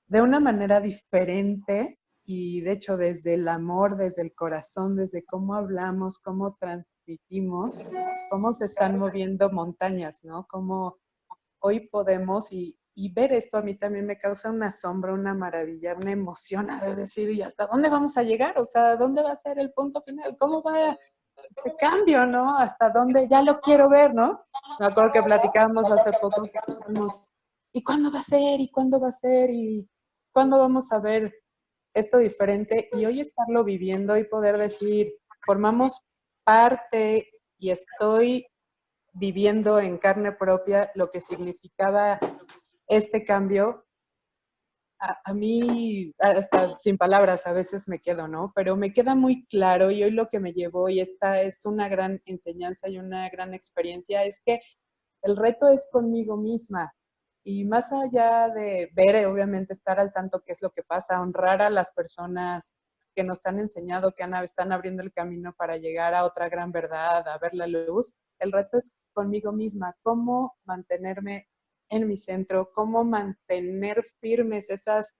Speaker 6: de una manera diferente y de hecho desde el amor, desde el corazón, desde cómo hablamos, cómo transmitimos, cómo se están moviendo montañas, ¿no? Cómo hoy podemos y ver esto a mí también me causa una asombro, una maravilla, una emoción a ver, decir, ¿y hasta dónde vamos a llegar? O sea, ¿dónde va a ser el punto final? ¿Cómo va este cambio, no? ¿Hasta dónde? Ya lo quiero ver, ¿no? Me acuerdo que platicábamos hace poco que dijimos, ¿y cuándo va a ser? ¿Y cuándo va a ser? ¿Y cuándo vamos a ver esto diferente? Y hoy estarlo viviendo y poder decir, formamos parte y estoy viviendo en carne propia lo que significaba este cambio, a mí, hasta sin palabras, a veces me quedo, ¿no? Pero me queda muy claro y hoy lo que me llevó, y esta es una gran enseñanza y una gran experiencia, es que el reto es conmigo misma. Y más allá de ver, obviamente, estar al tanto qué es lo que pasa, honrar a las personas que nos han enseñado, que están abriendo el camino para llegar a otra gran verdad, a ver la luz, el reto es conmigo misma, cómo mantenerme en mi centro, cómo mantener firmes esas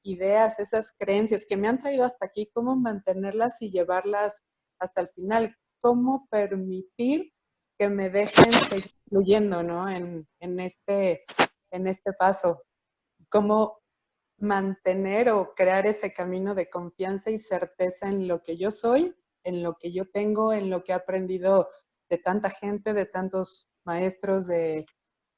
Speaker 6: ideas, esas creencias que me han traído hasta aquí, cómo mantenerlas y llevarlas hasta el final, cómo permitir que me dejen seguir fluyendo, ¿no? En este paso, cómo mantener o crear ese camino de confianza y certeza en lo que yo soy, en lo que yo tengo, en lo que he aprendido de tanta gente, de tantos maestros de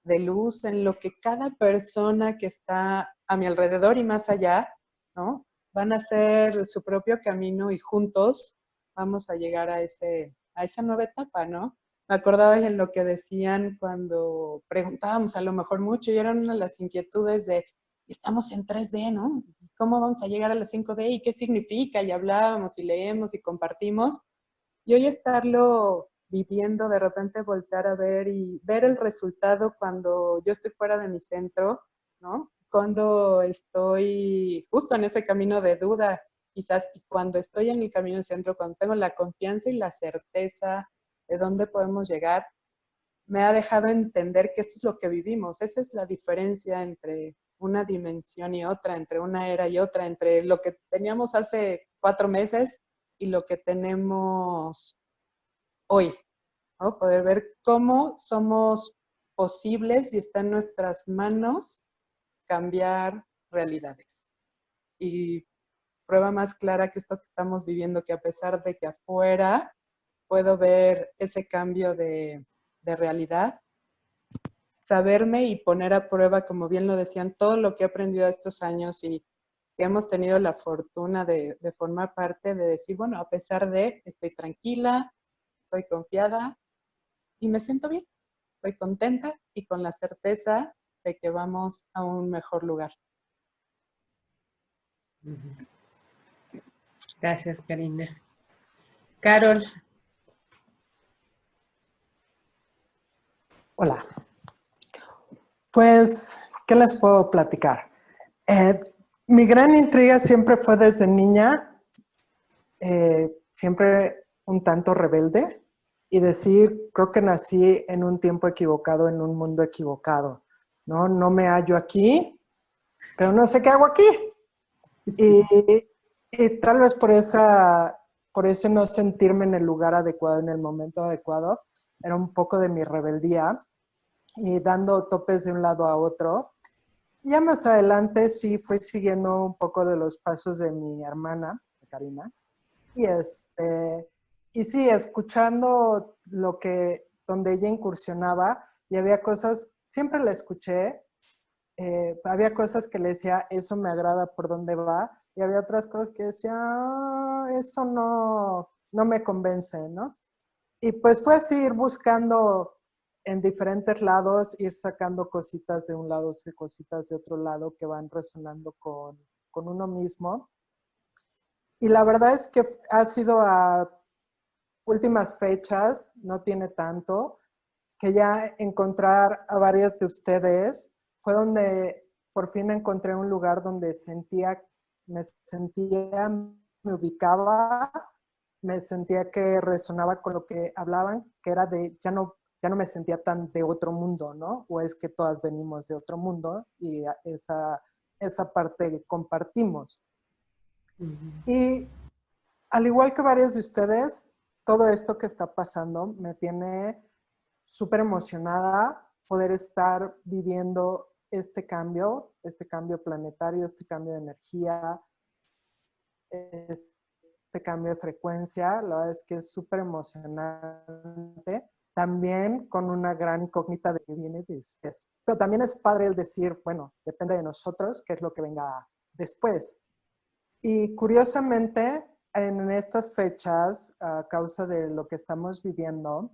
Speaker 6: luz, en lo que cada persona que está a mi alrededor y más allá, ¿no? Van a hacer su propio camino y juntos vamos a llegar a esa nueva etapa, ¿no? Me acordaba en lo que decían cuando preguntábamos a lo mejor mucho y eran una de las inquietudes de, estamos en 3D, ¿no? ¿Cómo vamos a llegar a la 5D y qué significa? Y hablábamos y leemos y compartimos. Y hoy estarlo viviendo, de repente voltear a ver y ver el resultado cuando yo estoy fuera de mi centro, ¿no? Cuando estoy justo en ese camino de duda, quizás, y cuando estoy en el camino del centro, cuando tengo la confianza y la certeza de dónde podemos llegar, me ha dejado entender que esto es lo que vivimos. Esa es la diferencia entre una dimensión y otra, entre una era y otra, entre lo que teníamos hace 4 meses y lo que tenemos hoy, ¿no? Poder ver cómo somos posibles y está en nuestras manos cambiar realidades. Y prueba más clara que esto que estamos viviendo, que a pesar de que afuera puedo ver ese cambio de realidad, saberme y poner a prueba, como bien lo decían, todo lo que he aprendido estos años y que hemos tenido la fortuna de formar parte, de decir, bueno, a pesar de, estoy tranquila, estoy confiada y me siento bien, estoy contenta y con la certeza de que vamos a un mejor lugar.
Speaker 1: Gracias, Karina. Carol.
Speaker 7: Hola. Pues, ¿qué les puedo platicar? Mi gran intriga siempre fue desde niña, siempre un tanto rebelde, y decir, creo que nací en un tiempo equivocado, en un mundo equivocado, ¿no? No me hallo aquí, pero no sé qué hago aquí. Y tal vez por ese no sentirme en el lugar adecuado, en el momento adecuado, era un poco de mi rebeldía, y dando topes de un lado a otro. Ya más adelante sí fui siguiendo un poco de los pasos de mi hermana, Karina, y sí, escuchando donde ella incursionaba, y había cosas, siempre la escuché, había cosas que le decía, eso me agrada por dónde va, y había otras cosas que decía, eso no me convence, ¿no? Y pues fue así, ir buscando en diferentes lados, ir sacando cositas de un lado, cositas de otro lado que van resonando con uno mismo. Y la verdad es que ha sido a últimas fechas, no tiene tanto, que ya encontrar a varias de ustedes fue donde por fin encontré un lugar donde me ubicaba, me sentía que resonaba con lo que hablaban, que era de, ya no me sentía tan de otro mundo, ¿no? O es que todas venimos de otro mundo y esa parte compartimos. Y al igual que varios de ustedes, todo esto que está pasando me tiene súper emocionada poder estar viviendo este cambio planetario, este cambio de energía, este cambio de frecuencia. La verdad es que es súper emocionante. También con una gran incógnita de que viene después. Pero también es padre el decir, bueno, depende de nosotros qué es lo que venga después. Y curiosamente, en estas fechas, a causa de lo que estamos viviendo,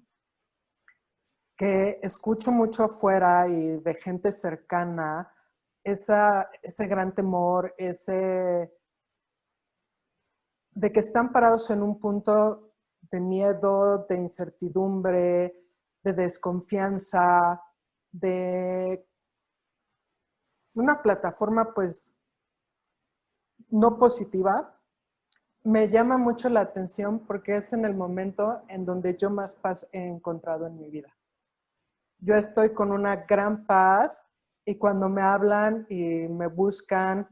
Speaker 7: que escucho mucho afuera y de gente cercana, ese gran temor, de que están parados en un punto de miedo, de incertidumbre, de desconfianza, de una plataforma pues no positiva, me llama mucho la atención porque es en el momento en donde yo más paz he encontrado en mi vida. Yo estoy con una gran paz y cuando me hablan y me buscan,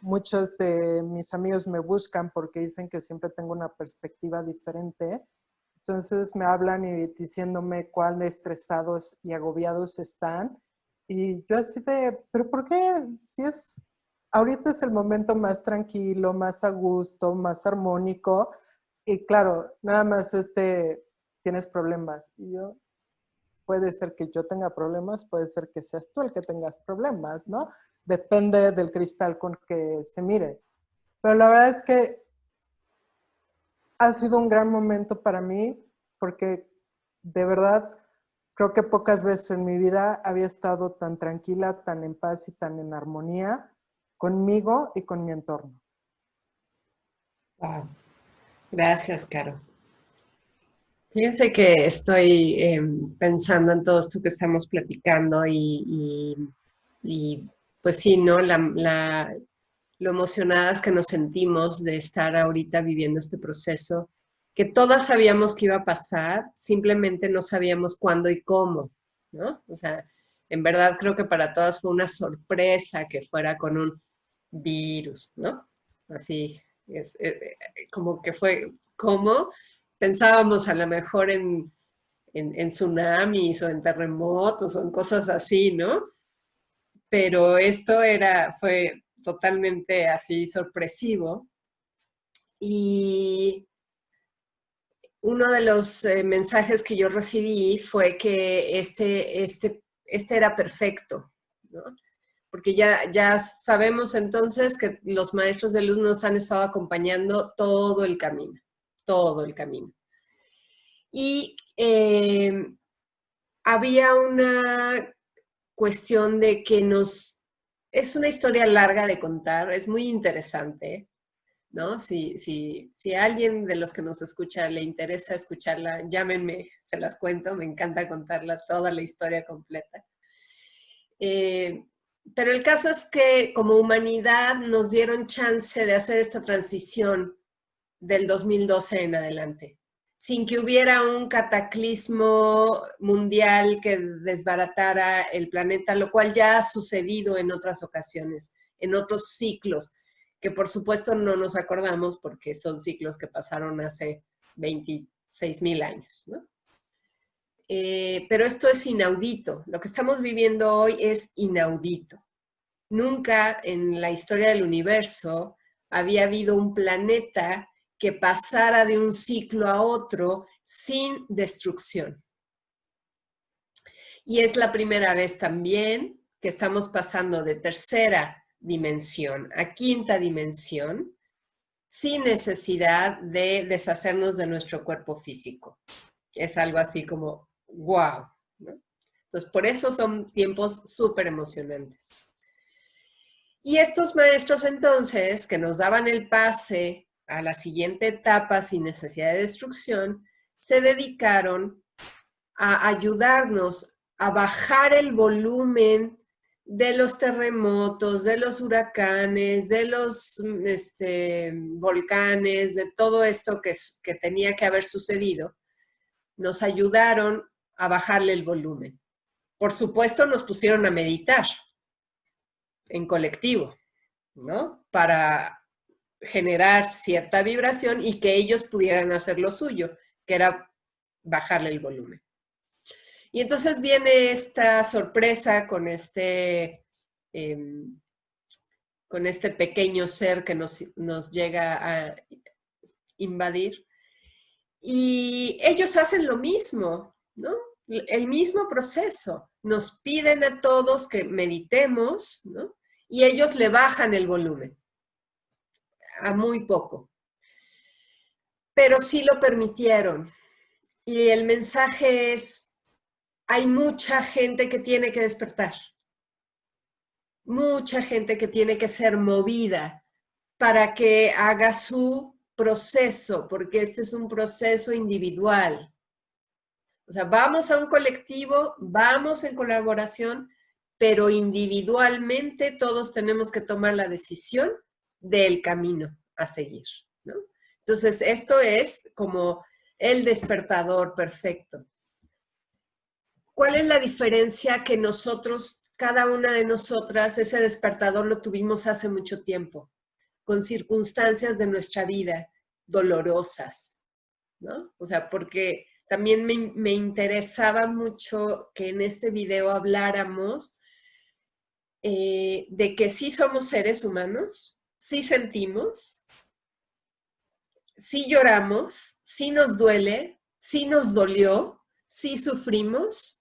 Speaker 7: muchos de mis amigos me buscan porque dicen que siempre tengo una perspectiva diferente. Entonces me hablan y diciéndome cuán estresados y agobiados están. Y yo así de, ¿pero por qué? Si ahorita es el momento más tranquilo, más a gusto, más armónico. Y claro, nada más tienes problemas. Y yo, puede ser que yo tenga problemas, puede ser que seas tú el que tengas problemas, ¿no? Depende del cristal con que se mire. Pero la verdad es que ha sido un gran momento para mí porque de verdad creo que pocas veces en mi vida había estado tan tranquila, tan en paz y tan en armonía conmigo y con mi entorno.
Speaker 1: Wow. Gracias, Caro. Fíjense que estoy pensando en todo esto que estamos platicando y pues sí, ¿no? Lo emocionadas que nos sentimos de estar ahorita viviendo este proceso, que todas sabíamos que iba a pasar, simplemente no sabíamos cuándo y cómo, ¿no? O sea, en verdad creo que para todas fue una sorpresa que fuera con un virus, ¿no? Así, como que fue, ¿cómo? Pensábamos a lo mejor en tsunamis o en terremotos o en cosas así, ¿no? Pero esto fue totalmente así sorpresivo. Y uno de los mensajes que yo recibí fue que este era perfecto, ¿no? Porque ya sabemos entonces que los maestros de luz nos han estado acompañando todo el camino, todo el camino. Y había una cuestión de que es una historia larga de contar, es muy interesante, ¿no? Si a alguien de los que nos escucha le interesa escucharla, llámenme, se las cuento, me encanta contarla toda la historia completa. Pero el caso es que como humanidad nos dieron chance de hacer esta transición del 2012 en adelante, sin que hubiera un cataclismo mundial que desbaratara el planeta, lo cual ya ha sucedido en otras ocasiones, en otros ciclos, que por supuesto no nos acordamos porque son ciclos que pasaron hace 26,000 años, ¿no? Pero esto es inaudito. Lo que estamos viviendo hoy es inaudito. Nunca en la historia del universo había habido un planeta que pasara de un ciclo a otro sin destrucción. Y es la primera vez también que estamos pasando de tercera dimensión a quinta dimensión sin necesidad de deshacernos de nuestro cuerpo físico. Es algo así como, wow, ¿no? Entonces, por eso son tiempos súper emocionantes. Y estos maestros entonces, que nos daban el pase a la siguiente etapa sin necesidad de destrucción, se dedicaron a ayudarnos a bajar el volumen de los terremotos, de los huracanes, de los volcanes, de todo esto que tenía que haber sucedido. Nos ayudaron a bajarle el volumen. Por supuesto, nos pusieron a meditar en colectivo, ¿no? Para generar cierta vibración y que ellos pudieran hacer lo suyo, que era bajarle el volumen. Y entonces viene esta sorpresa con este pequeño ser que nos llega a invadir. Y ellos hacen lo mismo, ¿no? El mismo proceso. Nos piden a todos que meditemos, ¿no? Y ellos le bajan el volumen a muy poco. Pero sí lo permitieron. Y el mensaje es, hay mucha gente que tiene que despertar. Mucha gente que tiene que ser movida para que haga su proceso, porque este es un proceso individual. O sea, vamos a un colectivo, vamos en colaboración, pero individualmente todos tenemos que tomar la decisión del camino a seguir, ¿no? Entonces, esto es como el despertador perfecto. ¿Cuál es la diferencia que nosotros, cada una de nosotras, ese despertador lo tuvimos hace mucho tiempo, con circunstancias de nuestra vida dolorosas, ¿no? O sea, porque también me interesaba mucho que en este video habláramos de que sí somos seres humanos, sí sentimos, sí lloramos, sí nos duele, sí nos dolió, sí sufrimos,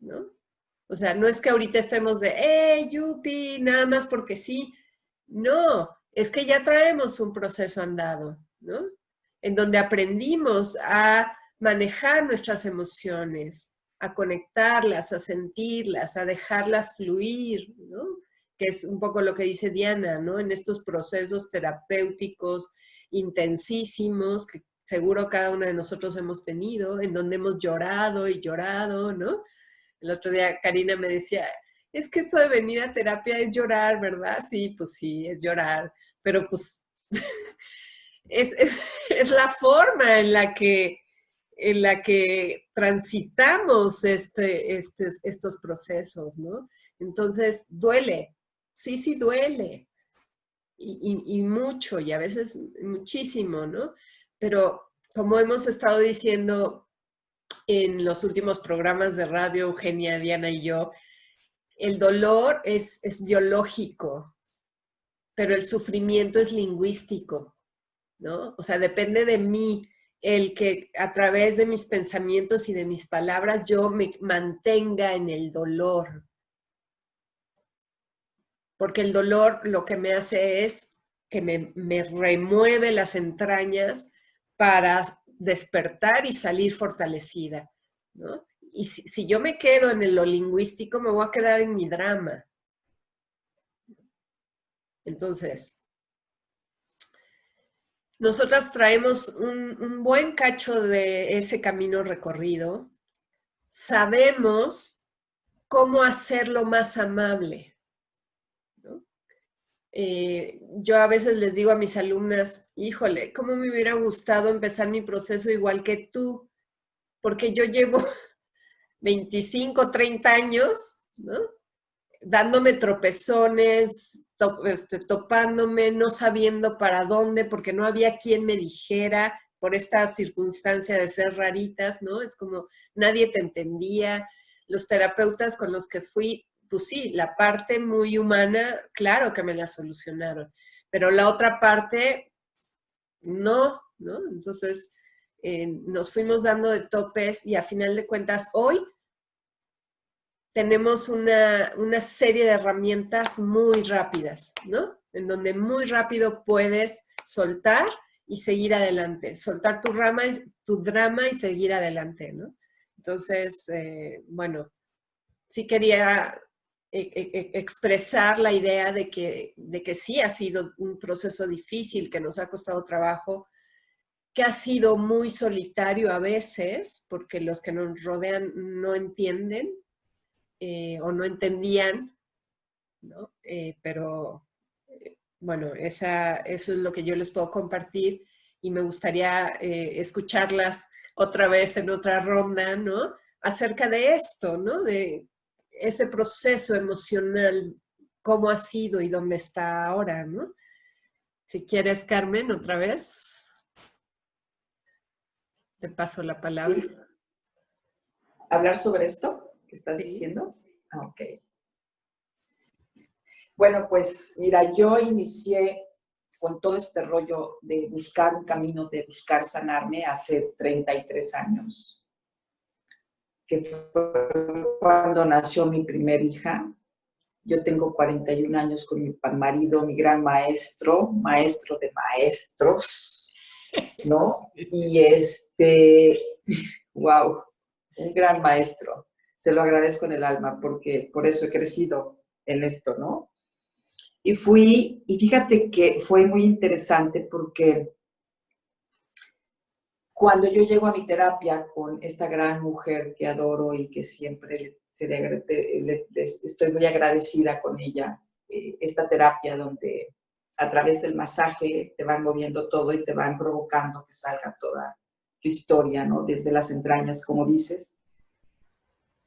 Speaker 1: ¿no? O sea, no es que ahorita estemos de, yupi, nada más porque sí. No, es que ya traemos un proceso andado, ¿no? En donde aprendimos a manejar nuestras emociones, a conectarlas, a sentirlas, a dejarlas fluir, ¿no? Que es un poco lo que dice Diana, ¿no? En estos procesos terapéuticos intensísimos que seguro cada una de nosotros hemos tenido, en donde hemos llorado y llorado, ¿no? El otro día Karina me decía, es que esto de venir a terapia es llorar, ¿verdad? Sí, pues sí, es llorar, pero pues es la forma en la que transitamos estos procesos, ¿no? Entonces, duele, sí duele, y mucho, y a veces muchísimo, ¿no? Pero como hemos estado diciendo en los últimos programas de radio, Eugenia, Diana y yo, el dolor es biológico, pero el sufrimiento es lingüístico, ¿no? O sea, depende de mí el que a través de mis pensamientos y de mis palabras yo me mantenga en el dolor. Porque el dolor lo que me hace es que me remueve las entrañas para despertar y salir fortalecida, ¿no? Y si yo me quedo en lo lingüístico, me voy a quedar en mi drama. Entonces, nosotras traemos un buen cacho de ese camino recorrido. Sabemos cómo hacerlo más amable, ¿no? Yo a veces les digo a mis alumnas, híjole, ¿cómo me hubiera gustado empezar mi proceso igual que tú? Porque yo llevo 25, 30 años, ¿no? Dándome tropezones, topándome, no sabiendo para dónde, porque no había quien me dijera por esta circunstancia de ser raritas, ¿no? Es como nadie te entendía. Los terapeutas con los que fui, pues sí, la parte muy humana, claro que me la solucionaron, pero la otra parte, no, ¿no? Entonces, nos fuimos dando de topes y a final de cuentas, hoy tenemos una serie de herramientas muy rápidas, ¿no? En donde muy rápido puedes soltar y seguir adelante, soltar tu drama y seguir adelante, ¿no? Entonces, bueno, sí quería expresar la idea de que sí ha sido un proceso difícil, que nos ha costado trabajo, que ha sido muy solitario a veces, porque los que nos rodean no entienden, o no entendían, ¿no? Pero bueno, eso es lo que yo les puedo compartir y me gustaría escucharlas otra vez en otra ronda, ¿no? Acerca de esto, ¿no? De ese proceso emocional, cómo ha sido y dónde está ahora, ¿no? Si quieres, Carmen, otra vez, te paso la palabra.
Speaker 3: Sí. ¿Hablar sobre esto que estás diciendo? Ok. Bueno, pues mira, yo inicié con todo este rollo de buscar un camino, de buscar sanarme hace 33 años, que fue cuando nació mi primer hija. Yo tengo 41 años con mi marido, mi gran maestro, maestro de maestros, ¿no? Y wow, un gran maestro. Se lo agradezco en el alma porque por eso he crecido en esto, ¿no? Y fíjate que fue muy interesante porque cuando yo llego a mi terapia con esta gran mujer que adoro y que siempre estoy muy agradecida con ella, esta terapia donde a través del masaje te van moviendo todo y te van provocando que salga toda tu historia, ¿no? Desde las entrañas, como dices.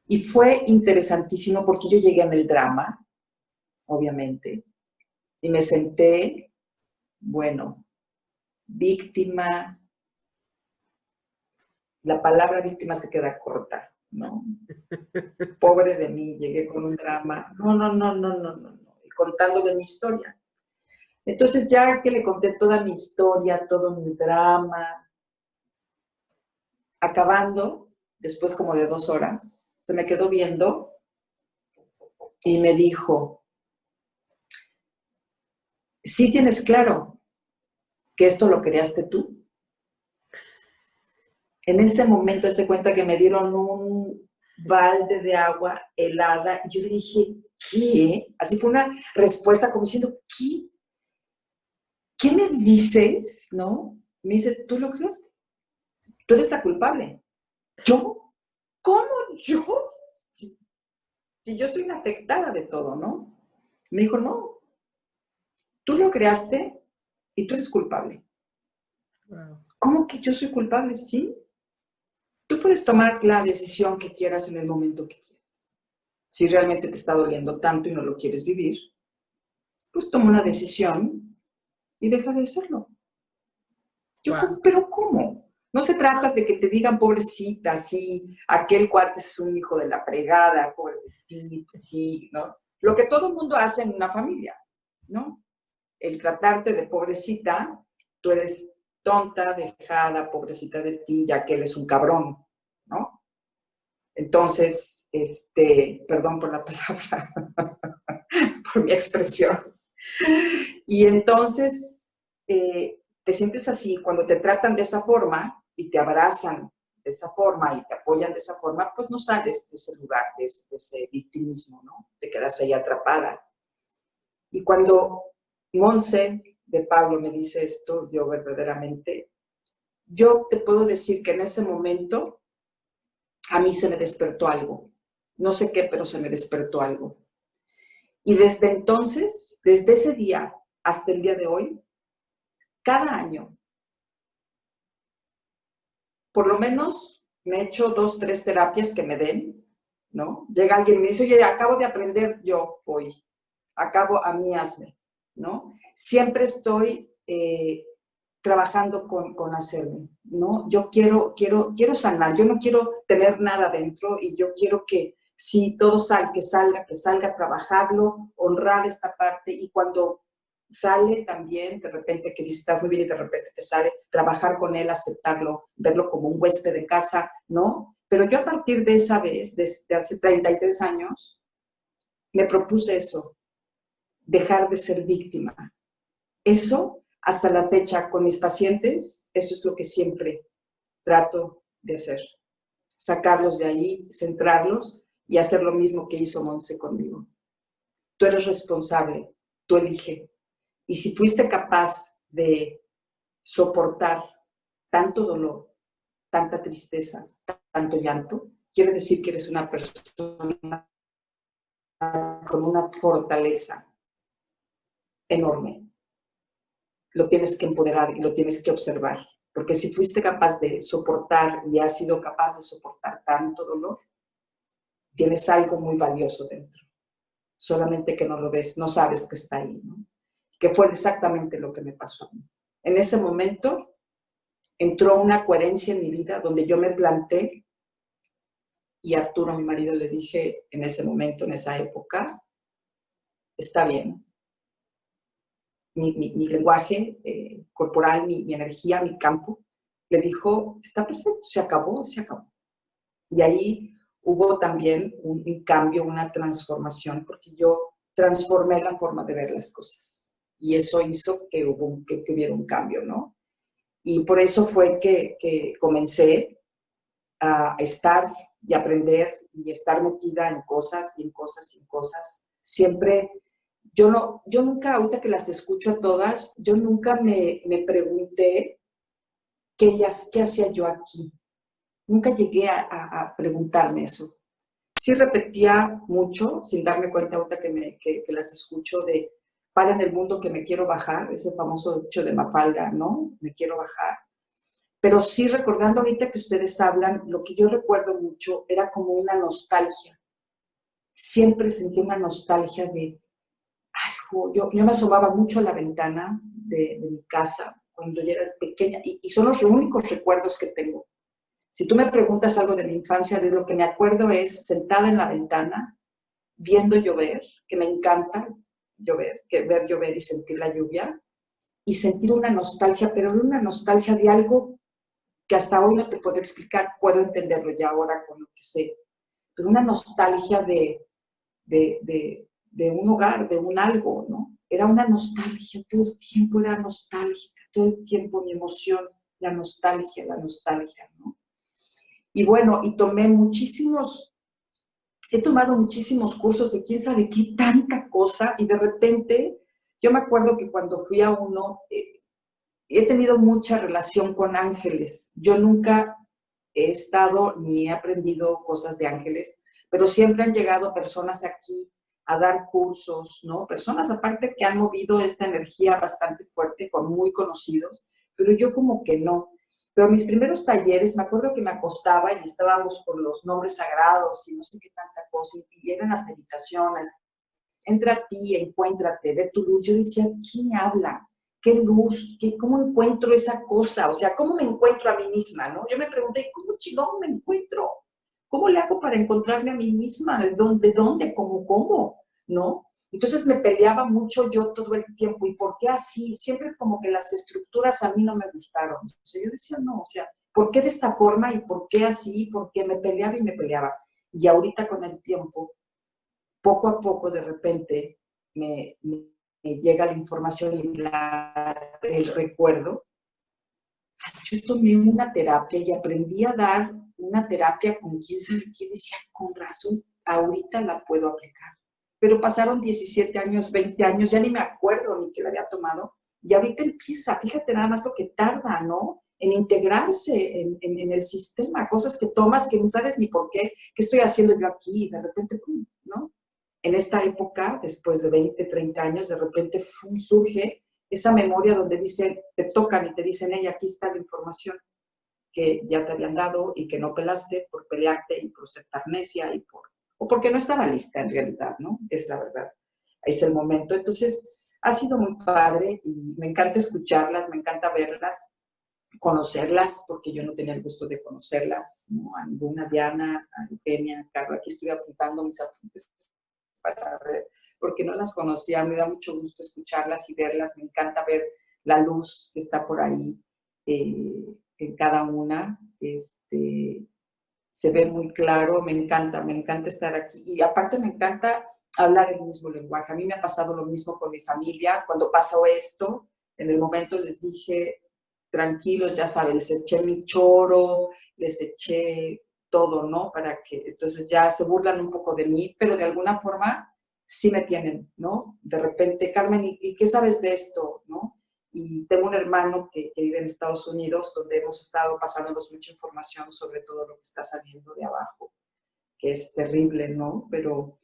Speaker 3: Y fue interesantísimo porque yo llegué en el drama, obviamente, y me senté, bueno, víctima. La palabra víctima se queda corta, ¿no? Pobre de mí, llegué con un drama. No. Y contándole mi historia. Entonces, ya que le conté toda mi historia, todo mi drama, acabando, después como de 2 horas, se me quedó viendo y me dijo, ¿sí tienes claro que esto lo creaste tú? En ese momento se cuenta que me dieron un balde de agua helada y yo dije, ¿qué? Así fue una respuesta como diciendo, ¿qué? ¿Qué me dices? ¿No? Me dice, tú lo creaste. Tú eres la culpable. ¿Yo? ¿Cómo yo? Si yo soy una afectada de todo, ¿no? Me dijo, no. Tú lo creaste y tú eres culpable.
Speaker 1: Wow.
Speaker 3: ¿Cómo que yo soy culpable? Sí. Tú puedes tomar la decisión que quieras en el momento que quieras. Si realmente te está doliendo tanto y no lo quieres vivir, pues toma una decisión y deja de hacerlo. Yo,
Speaker 1: Wow.
Speaker 3: ¿pero cómo? No se trata de que te digan, pobrecita, sí, aquel cuate es un hijo de la fregada, pobre de ti, sí, ¿no? Lo que todo el mundo hace en una familia, ¿no? El tratarte de pobrecita, tú eres tonta, dejada, pobrecita de ti, ya que él es un cabrón, ¿no? Entonces, perdón por la palabra, por mi expresión. Y entonces, te sientes así, cuando te tratan de esa forma y te abrazan de esa forma y te apoyan de esa forma, pues no sales de ese lugar, de ese victimismo, ¿no? Te quedas ahí atrapada. Y cuando Monse de Pablo me dice esto, yo verdaderamente, yo te puedo decir que en ese momento a mí se me despertó algo. No sé qué, pero se me despertó algo. Y desde entonces, desde ese día hasta el día de hoy, cada año, por lo menos me he hecho 2, 3 terapias que me den, ¿no? Llega alguien y me dice, oye, acabo de aprender yo hoy, a mí hazme, ¿no? Siempre estoy trabajando con hacerme, ¿no? Yo quiero sanar, yo no quiero tener nada dentro y yo quiero que si todo que salga, trabajarlo, honrar esta parte y cuando sale también, de repente que dices, estás muy bien y de repente te sale, trabajar con él, aceptarlo, verlo como un huésped de casa, ¿no? Pero yo a partir de esa vez, desde hace 33 años, me propuse eso, dejar de ser víctima. Eso, hasta la fecha, con mis pacientes, eso es lo que siempre trato de hacer. Sacarlos de ahí, centrarlos y hacer lo mismo que hizo Monse conmigo. Tú eres responsable, tú elige. Y si fuiste capaz de soportar tanto dolor, tanta tristeza, tanto llanto, quiere decir que eres una persona con una fortaleza enorme. Lo tienes que empoderar y lo tienes que observar. Porque si fuiste capaz de soportar y has sido capaz de soportar tanto dolor, tienes algo muy valioso dentro. Solamente que no lo ves, no sabes que está ahí, ¿no? Que fue exactamente lo que me pasó a mí. En ese momento entró una coherencia en mi vida donde yo me planté y a Arturo, mi marido, le dije en ese momento, en esa época, está bien. Mi lenguaje corporal, mi energía, mi campo, le dijo, está perfecto, se acabó. Y ahí hubo también un cambio, una transformación, porque yo transformé la forma de ver las cosas. Y eso hizo que hubiera un cambio, ¿no? Y por eso fue que comencé a estar y aprender y estar metida en cosas y en cosas y en cosas. Siempre, yo nunca, ahorita que las escucho a todas, yo nunca me pregunté qué hacía yo aquí. Nunca llegué a preguntarme eso. Sí repetía mucho, sin darme cuenta ahorita que las escucho, de para en el mundo que me quiero bajar, ese famoso dicho de Mafalda, ¿no? Me quiero bajar. Pero sí, recordando ahorita que ustedes hablan, lo que yo recuerdo mucho era como una nostalgia. Siempre sentí una nostalgia de algo. Yo me asomaba mucho a la ventana de mi casa cuando yo era pequeña y son los únicos recuerdos que tengo. Si tú me preguntas algo de mi infancia, de lo que me acuerdo es sentada en la ventana, viendo llover, que me encanta llover, ver llover y sentir la lluvia, y sentir una nostalgia, pero no una nostalgia de algo que hasta hoy no te puedo explicar, puedo entenderlo ya ahora con lo que sé, pero una nostalgia de un hogar, de un algo, ¿no? Era una nostalgia, todo el tiempo era nostálgica, todo el tiempo mi emoción, la nostalgia, ¿no? Y bueno, he tomado muchísimos cursos de quién sabe qué, tanta cosa, y de repente, yo me acuerdo que cuando fui a uno, he tenido mucha relación con ángeles. Yo nunca he estado ni he aprendido cosas de ángeles, pero siempre han llegado personas aquí a dar cursos, ¿no? Personas aparte que han movido esta energía bastante fuerte con muy conocidos, pero yo como que no. Pero mis primeros talleres, me acuerdo que me acostaba y estábamos con los nombres sagrados y no sé qué tanta cosa, y eran las meditaciones. Entra a ti, encuéntrate, ve tu luz. Yo decía, ¿quién me habla? ¿Qué luz? ¿Cómo encuentro esa cosa? O sea, ¿cómo me encuentro a mí misma? ¿No? Yo me pregunté, ¿cómo chingón me encuentro? ¿Cómo le hago para encontrarme a mí misma? ¿De dónde? ¿Cómo? ¿No? Entonces me peleaba mucho yo todo el tiempo. ¿Y por qué así? Siempre como que las estructuras a mí no me gustaron. O sea, yo decía, no, o sea, ¿por qué de esta forma y por qué así? Porque me peleaba y me peleaba. Y ahorita con el tiempo, poco a poco, de repente, me llega la información y el recuerdo. Yo tomé una terapia y aprendí a dar una terapia con quién sabe qué, decía, con razón, ahorita la puedo aplicar. Pero pasaron 17 años, 20 años, ya ni me acuerdo ni que la había tomado, y ahorita empieza, fíjate nada más lo que tarda, ¿no? En integrarse en el sistema, cosas que tomas que no sabes ni por qué estoy haciendo yo aquí, y de repente, ¡pum!, ¿no? En esta época, después de 20, 30 años, de repente surge esa memoria donde dicen, te tocan y te dicen, hey, aquí está la información que ya te habían dado y que no pelaste por pelearte y por ser tan necia o porque no estaba lista en realidad, ¿no? Es la verdad. Es el momento. Entonces, ha sido muy padre y me encanta escucharlas, me encanta verlas, conocerlas, porque yo no tenía el gusto de conocerlas, ¿no? A ninguna, Diana, a Eugenia, a Carla. Aquí estoy apuntando mis apuntes para ver, porque no las conocía. Me da mucho gusto escucharlas y verlas. Me encanta ver la luz que está por ahí en cada una. Se ve muy claro. Me encanta estar aquí. Y aparte me encanta hablar el mismo lenguaje. A mí me ha pasado lo mismo con mi familia. Cuando pasó esto, en el momento les dije, tranquilos, ya saben, les eché mi choro, les eché todo, ¿no? Para que, entonces ya se burlan un poco de mí, pero de alguna forma sí me tienen, ¿no? De repente, Carmen, ¿y qué sabes de esto, no? Y tengo un hermano que vive en Estados Unidos, donde hemos estado pasándonos mucha información sobre todo lo que está saliendo de abajo, que es terrible, ¿no? Pero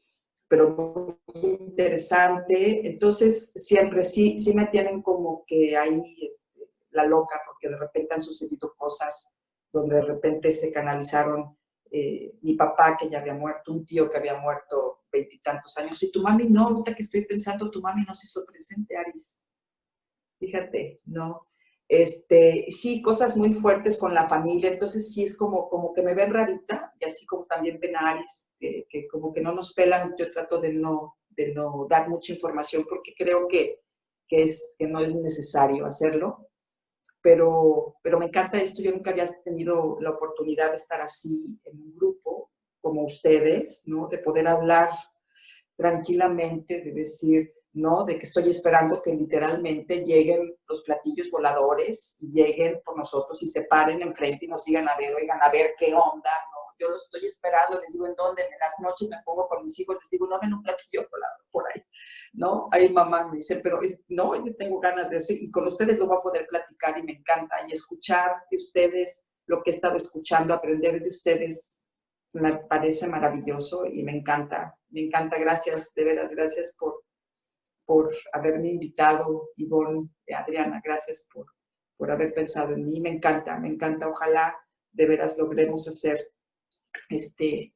Speaker 3: muy interesante. Entonces, siempre sí me tienen como que ahí la loca, porque de repente han sucedido cosas donde de repente se canalizaron mi papá, que ya había muerto, un tío que había muerto 20 y tantos años, y tu mami no, ahorita que estoy pensando, tu mami no se hizo presente, Aris. Fíjate, ¿no? Sí, cosas muy fuertes con la familia, entonces sí es como que me ven rarita, y así como también ven a Aris, que como que no nos pelan. Yo trato de no dar mucha información porque creo que no es necesario hacerlo, pero me encanta esto. Yo nunca había tenido la oportunidad de estar así en un grupo como ustedes, ¿no? De poder hablar tranquilamente, de decir, ¿no? De que estoy esperando que literalmente lleguen los platillos voladores y lleguen por nosotros y se paren enfrente y nos digan, a ver, oigan, a ver qué onda, ¿no? yo los estoy esperando, les digo en dónde, en las noches me pongo con mis hijos, les digo, no ven un platillo por ahí, ¿no? Ahí mamá me dice, pero no, yo tengo ganas de eso y con ustedes lo voy a poder platicar y me encanta. Y escuchar de ustedes lo que he estado escuchando, aprender de ustedes, me parece maravilloso y me encanta, gracias, de veras, gracias por haberme invitado, Ivonne, Adriana, gracias por haber pensado en mí, me encanta, ojalá de veras logremos hacer este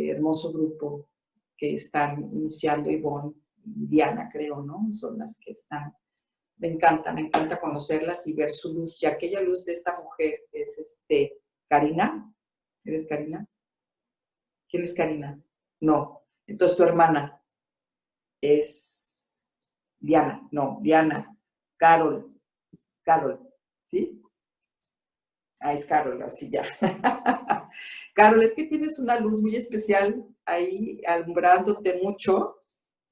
Speaker 3: hermoso grupo que están iniciando Ivonne y Diana, creo, ¿no? Son las que están. Me encanta conocerlas y ver su luz. Y aquella luz de esta mujer es Karina. ¿Eres Karina? ¿Quién es Karina? No. Entonces tu hermana es Diana. No, Diana. Carol, ¿sí? Ah, es Carol, así ya. Carol, es que tienes una luz muy especial ahí alumbrándote mucho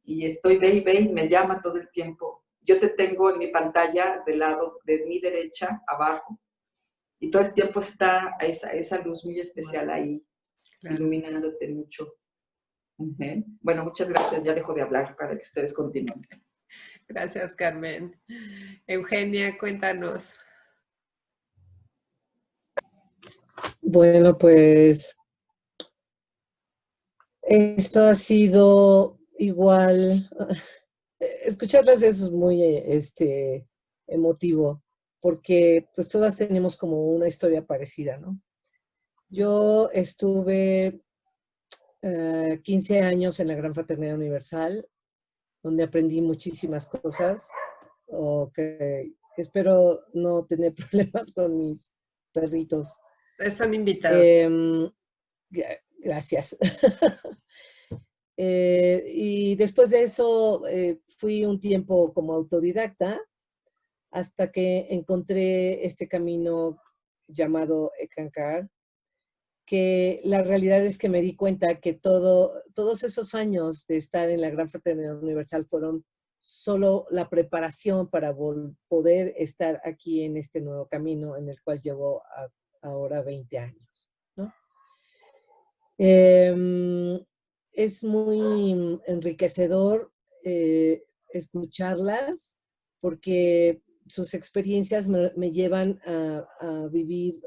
Speaker 3: y ve y me llama todo el tiempo. Yo te tengo en mi pantalla del lado de mi derecha, abajo, y todo el tiempo está esa luz muy especial ahí, claro, iluminándote mucho. Bueno, muchas gracias. Ya dejo de hablar para que ustedes continúen.
Speaker 1: Gracias, Carmen. Eugenia, cuéntanos.
Speaker 2: Bueno, pues esto ha sido igual. Escucharlas es muy emotivo, porque pues todas tenemos como una historia parecida, ¿no? Yo estuve 15 años en la Gran Fraternidad Universal, donde aprendí muchísimas cosas, que espero no tener problemas con mis perritos.
Speaker 1: Son invitados.
Speaker 2: Gracias. Y después de eso fui un tiempo como autodidacta hasta que encontré este camino llamado Ekankar, que la realidad es que me di cuenta que todos esos años de estar en la Gran Fraternidad Universal fueron solo la preparación para poder estar aquí en este nuevo camino en el cual llevo ahora 20 años, ¿no? Es muy enriquecedor escucharlas porque sus experiencias me llevan a vivir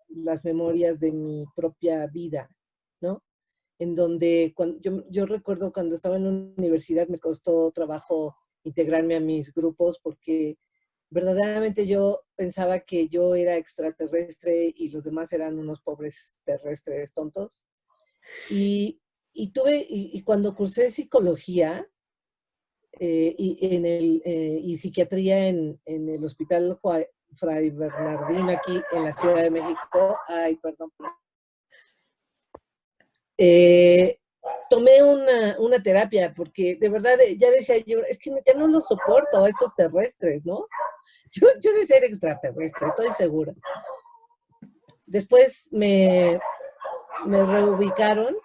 Speaker 2: las memorias de mi propia vida, ¿no? En donde yo recuerdo cuando estaba en la universidad me costó trabajo integrarme a mis grupos porque verdaderamente yo pensaba que yo era extraterrestre y los demás eran unos pobres terrestres tontos. Y cuando cursé psicología y psiquiatría en el Hospital Fray Bernardino aquí en la Ciudad de México, tomé una terapia porque de verdad ya decía yo, es que ya no los soporto a estos terrestres, ¿no? Yo de ser extraterrestre, estoy segura. Después me reubicaron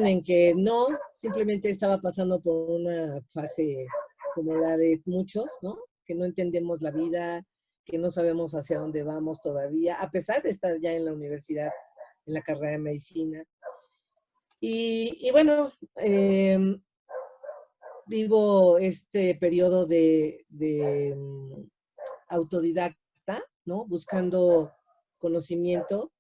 Speaker 2: en que no, simplemente estaba pasando por una fase como la de muchos, ¿no? Que no entendemos la vida, que no sabemos hacia dónde vamos todavía, a pesar de estar ya en la universidad, en la carrera de medicina. Y bueno, vivo este periodo de autodidacta, ¿no? Buscando conocimiento.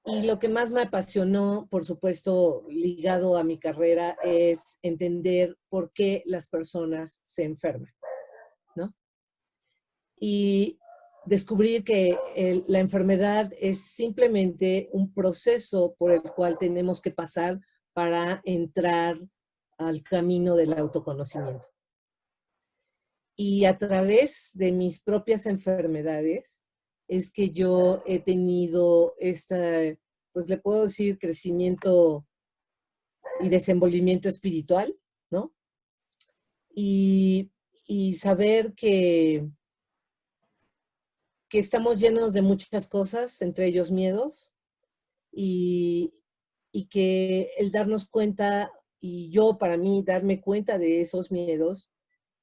Speaker 2: Y lo que más me apasionó, por supuesto, ligado a mi carrera, es entender por qué las personas se enferman, ¿no? Y descubrir que la enfermedad es simplemente un proceso por el cual tenemos que pasar para entrar al camino del autoconocimiento. Y a través de mis propias enfermedades es que yo he tenido pues le puedo decir, crecimiento y desenvolvimiento espiritual, ¿no? Y saber que estamos llenos de muchas cosas, entre ellos miedos, y que el darnos cuenta, y yo para mí darme cuenta de esos miedos,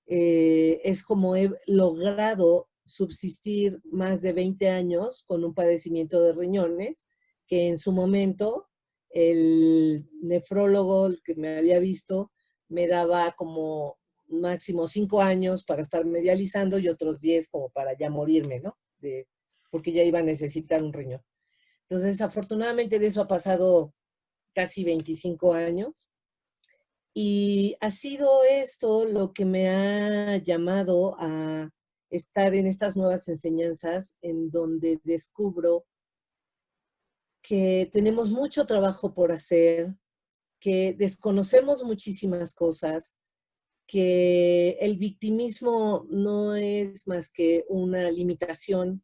Speaker 2: es como he logrado subsistir más de 20 años con un padecimiento de riñones, que en su momento el nefrólogo que me había visto me daba como máximo 5 años para estarme dializando y otros 10 como para ya morirme, ¿no? Porque ya iba a necesitar un riñón. Entonces, afortunadamente de eso ha pasado casi 25 años. Y ha sido esto lo que me ha llamado a estar en estas nuevas enseñanzas en donde descubro que tenemos mucho trabajo por hacer, que desconocemos muchísimas cosas, que el victimismo no es más que una limitación,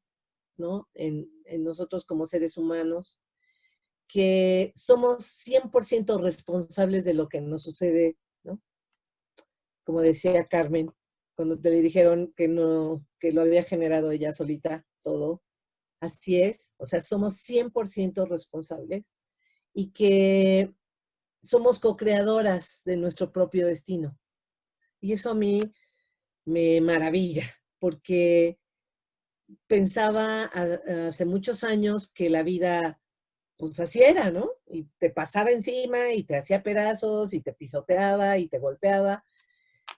Speaker 2: ¿no? en nosotros como seres humanos, que somos 100% responsables de lo que nos sucede, ¿no? Como decía Carmen, cuando te le dijeron que no, que lo había generado ella solita todo. Así es, o sea, somos 100% responsables y que somos co-creadoras de nuestro propio destino. Y eso a mí me maravilla, porque pensaba hace muchos años que la vida, pues así era, ¿no? Y te pasaba encima y te hacía pedazos y te pisoteaba y te golpeaba.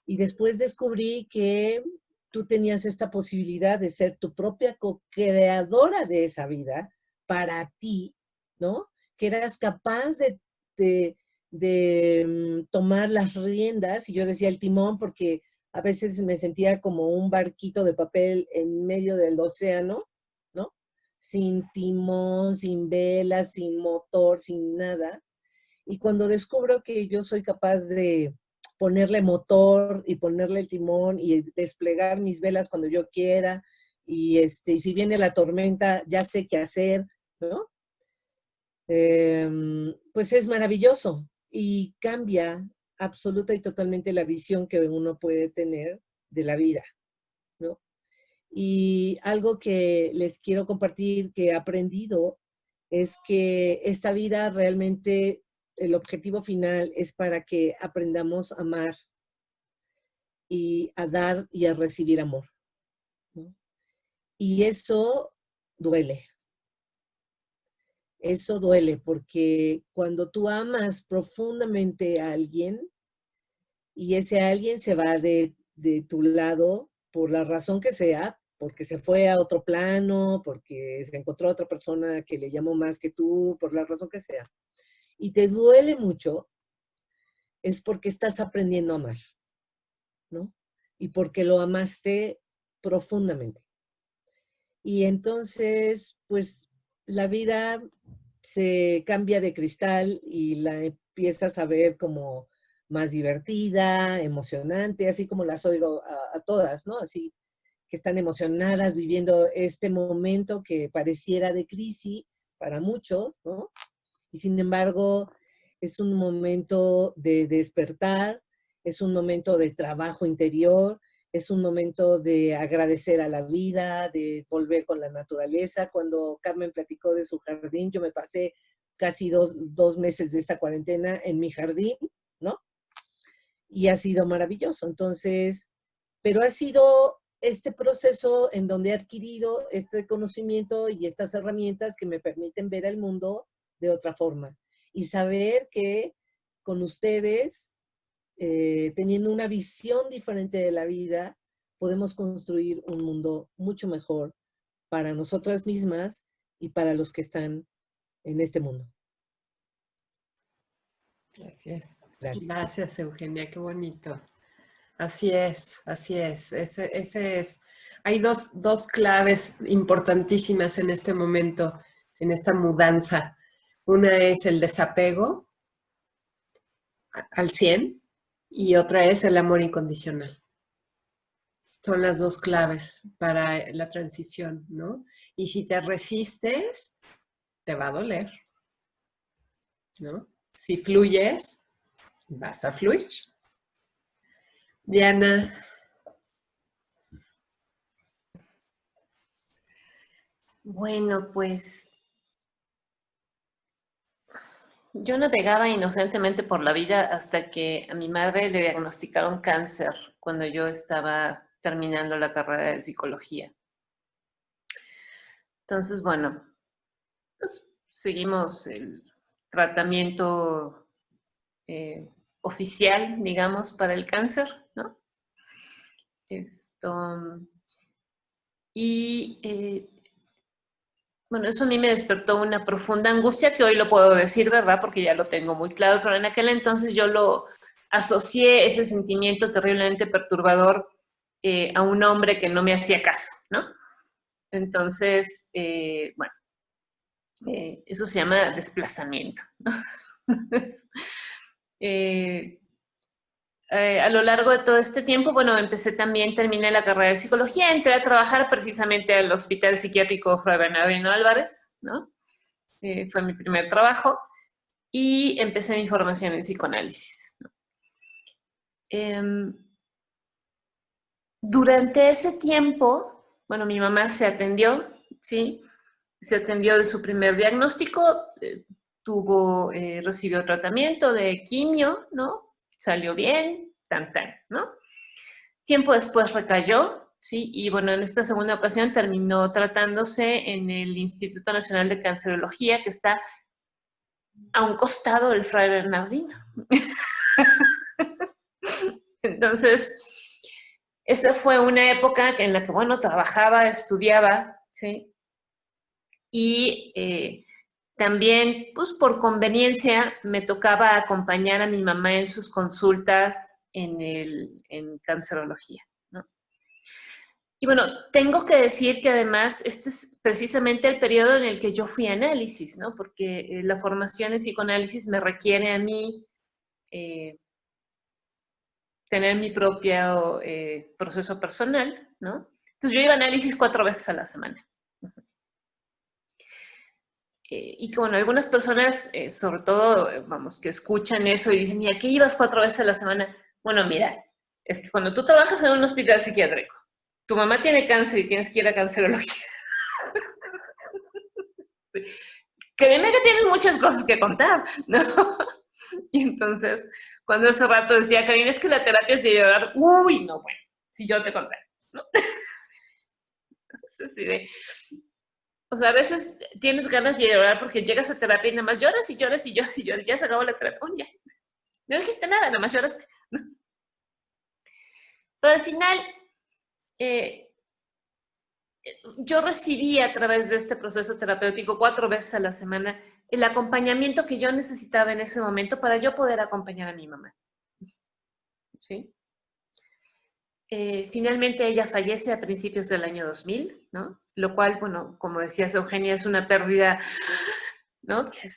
Speaker 2: Y después descubrí que tú tenías esta posibilidad de ser tu propia co-creadora de esa vida para ti, ¿no? Que eras capaz de tomar las riendas, y yo decía el timón porque a veces me sentía como un barquito de papel en medio del océano, ¿no? Sin timón, sin velas, sin motor, sin nada. Y cuando descubro que yo soy capaz de ponerle motor y ponerle el timón y desplegar mis velas cuando yo quiera, y si viene la tormenta, ya sé qué hacer, ¿no? Pues es maravilloso y cambia absoluta y totalmente la visión que uno puede tener de la vida, ¿no? Y algo que les quiero compartir que he aprendido es que esta vida realmente, el objetivo final es para que aprendamos a amar y a dar y a recibir amor, ¿no? Y eso duele. Eso duele porque cuando tú amas profundamente a alguien y ese alguien se va de tu lado por la razón que sea, porque se fue a otro plano, porque se encontró otra persona que le llamó más que tú, por la razón que sea, y te duele mucho, es porque estás aprendiendo a amar, ¿no? Y porque lo amaste profundamente. Y entonces, pues, la vida se cambia de cristal y la empiezas a ver como más divertida, emocionante, así como las oigo a todas, ¿no? Así que están emocionadas viviendo este momento que pareciera de crisis para muchos, ¿no? Y sin embargo, es un momento de despertar, es un momento de trabajo interior, es un momento de agradecer a la vida, de volver con la naturaleza. Cuando Carmen platicó de su jardín, yo me pasé casi dos meses de esta cuarentena en mi jardín, ¿no? Y ha sido maravilloso. Entonces, pero ha sido este proceso en donde he adquirido este conocimiento y estas herramientas que me permiten ver el mundo de otra forma y saber que con ustedes, teniendo una visión diferente de la vida, podemos construir un mundo mucho mejor para nosotras mismas y para los que están en este mundo.
Speaker 1: Así es.
Speaker 2: Gracias.
Speaker 1: Gracias, Eugenia, qué bonito. Así es, así es. Ese es. Hay dos claves importantísimas en este momento, en esta mudanza. Una es el desapego al 100 y otra es el amor incondicional. Son las dos claves para la transición, ¿no? Y si te resistes, te va a doler, ¿no? Si fluyes, vas a fluir. Diana.
Speaker 4: Bueno, pues yo navegaba inocentemente por la vida hasta que a mi madre le diagnosticaron cáncer cuando yo estaba terminando la carrera de psicología. Entonces, bueno, pues seguimos el tratamiento oficial, digamos, para el cáncer, ¿no? Bueno, eso a mí me despertó una profunda angustia que hoy lo puedo decir, ¿verdad? Porque ya lo tengo muy claro, pero en aquel entonces yo lo asocié, ese sentimiento terriblemente perturbador, a un hombre que no me hacía caso, ¿no? Entonces, bueno, eso se llama desplazamiento, ¿no? A lo largo de todo este tiempo, bueno, terminé la carrera de psicología, entré a trabajar precisamente al Hospital Psiquiátrico Fray Bernardino Álvarez, ¿no? Fue mi primer trabajo y empecé mi formación en psicoanálisis, ¿no? Durante ese tiempo, bueno, mi mamá se atendió, ¿sí? Se atendió de su primer diagnóstico, recibió tratamiento de quimio, ¿no? Salió bien, ¿no? Tiempo después recayó, ¿sí? Y bueno, en esta segunda ocasión terminó tratándose en el Instituto Nacional de Cancerología, que está a un costado del Fray Bernardino. Entonces, esa fue una época en la que, bueno, trabajaba, estudiaba, ¿sí? Y también, pues por conveniencia, me tocaba acompañar a mi mamá en sus consultas en cancerología, ¿no? Y bueno, tengo que decir que además este es precisamente el periodo en el que yo fui a análisis, ¿no? Porque la formación en psicoanálisis me requiere a mí tener mi propio proceso personal, ¿no? Entonces yo iba a análisis 4 veces a la semana. Y que, bueno, algunas personas, sobre todo, vamos, que escuchan eso y dicen, ¿y a qué ibas 4 veces a la semana? Bueno, mira, es que cuando tú trabajas en un hospital psiquiátrico, tu mamá tiene cáncer y tienes que ir a cancerología. Créeme que tienes muchas cosas que contar, ¿no? Y entonces, cuando hace rato decía, Karina, es que la terapia es de llorar, uy, no, bueno, si yo te contara, ¿no? Entonces, sí, o sea, a veces tienes ganas de llorar porque llegas a terapia y nada más lloras y lloras y lloras y lloras, ya se acabó la terapia, ya, no dijiste nada, nada más lloraste, ¿no? Pero al final, yo recibí a través de este proceso terapéutico 4 veces a la semana el acompañamiento que yo necesitaba en ese momento para yo poder acompañar a mi mamá, ¿sí? Finalmente ella fallece a principios del año 2000, ¿no? Lo cual, bueno, como decías, Eugenia, es una pérdida, ¿no? Que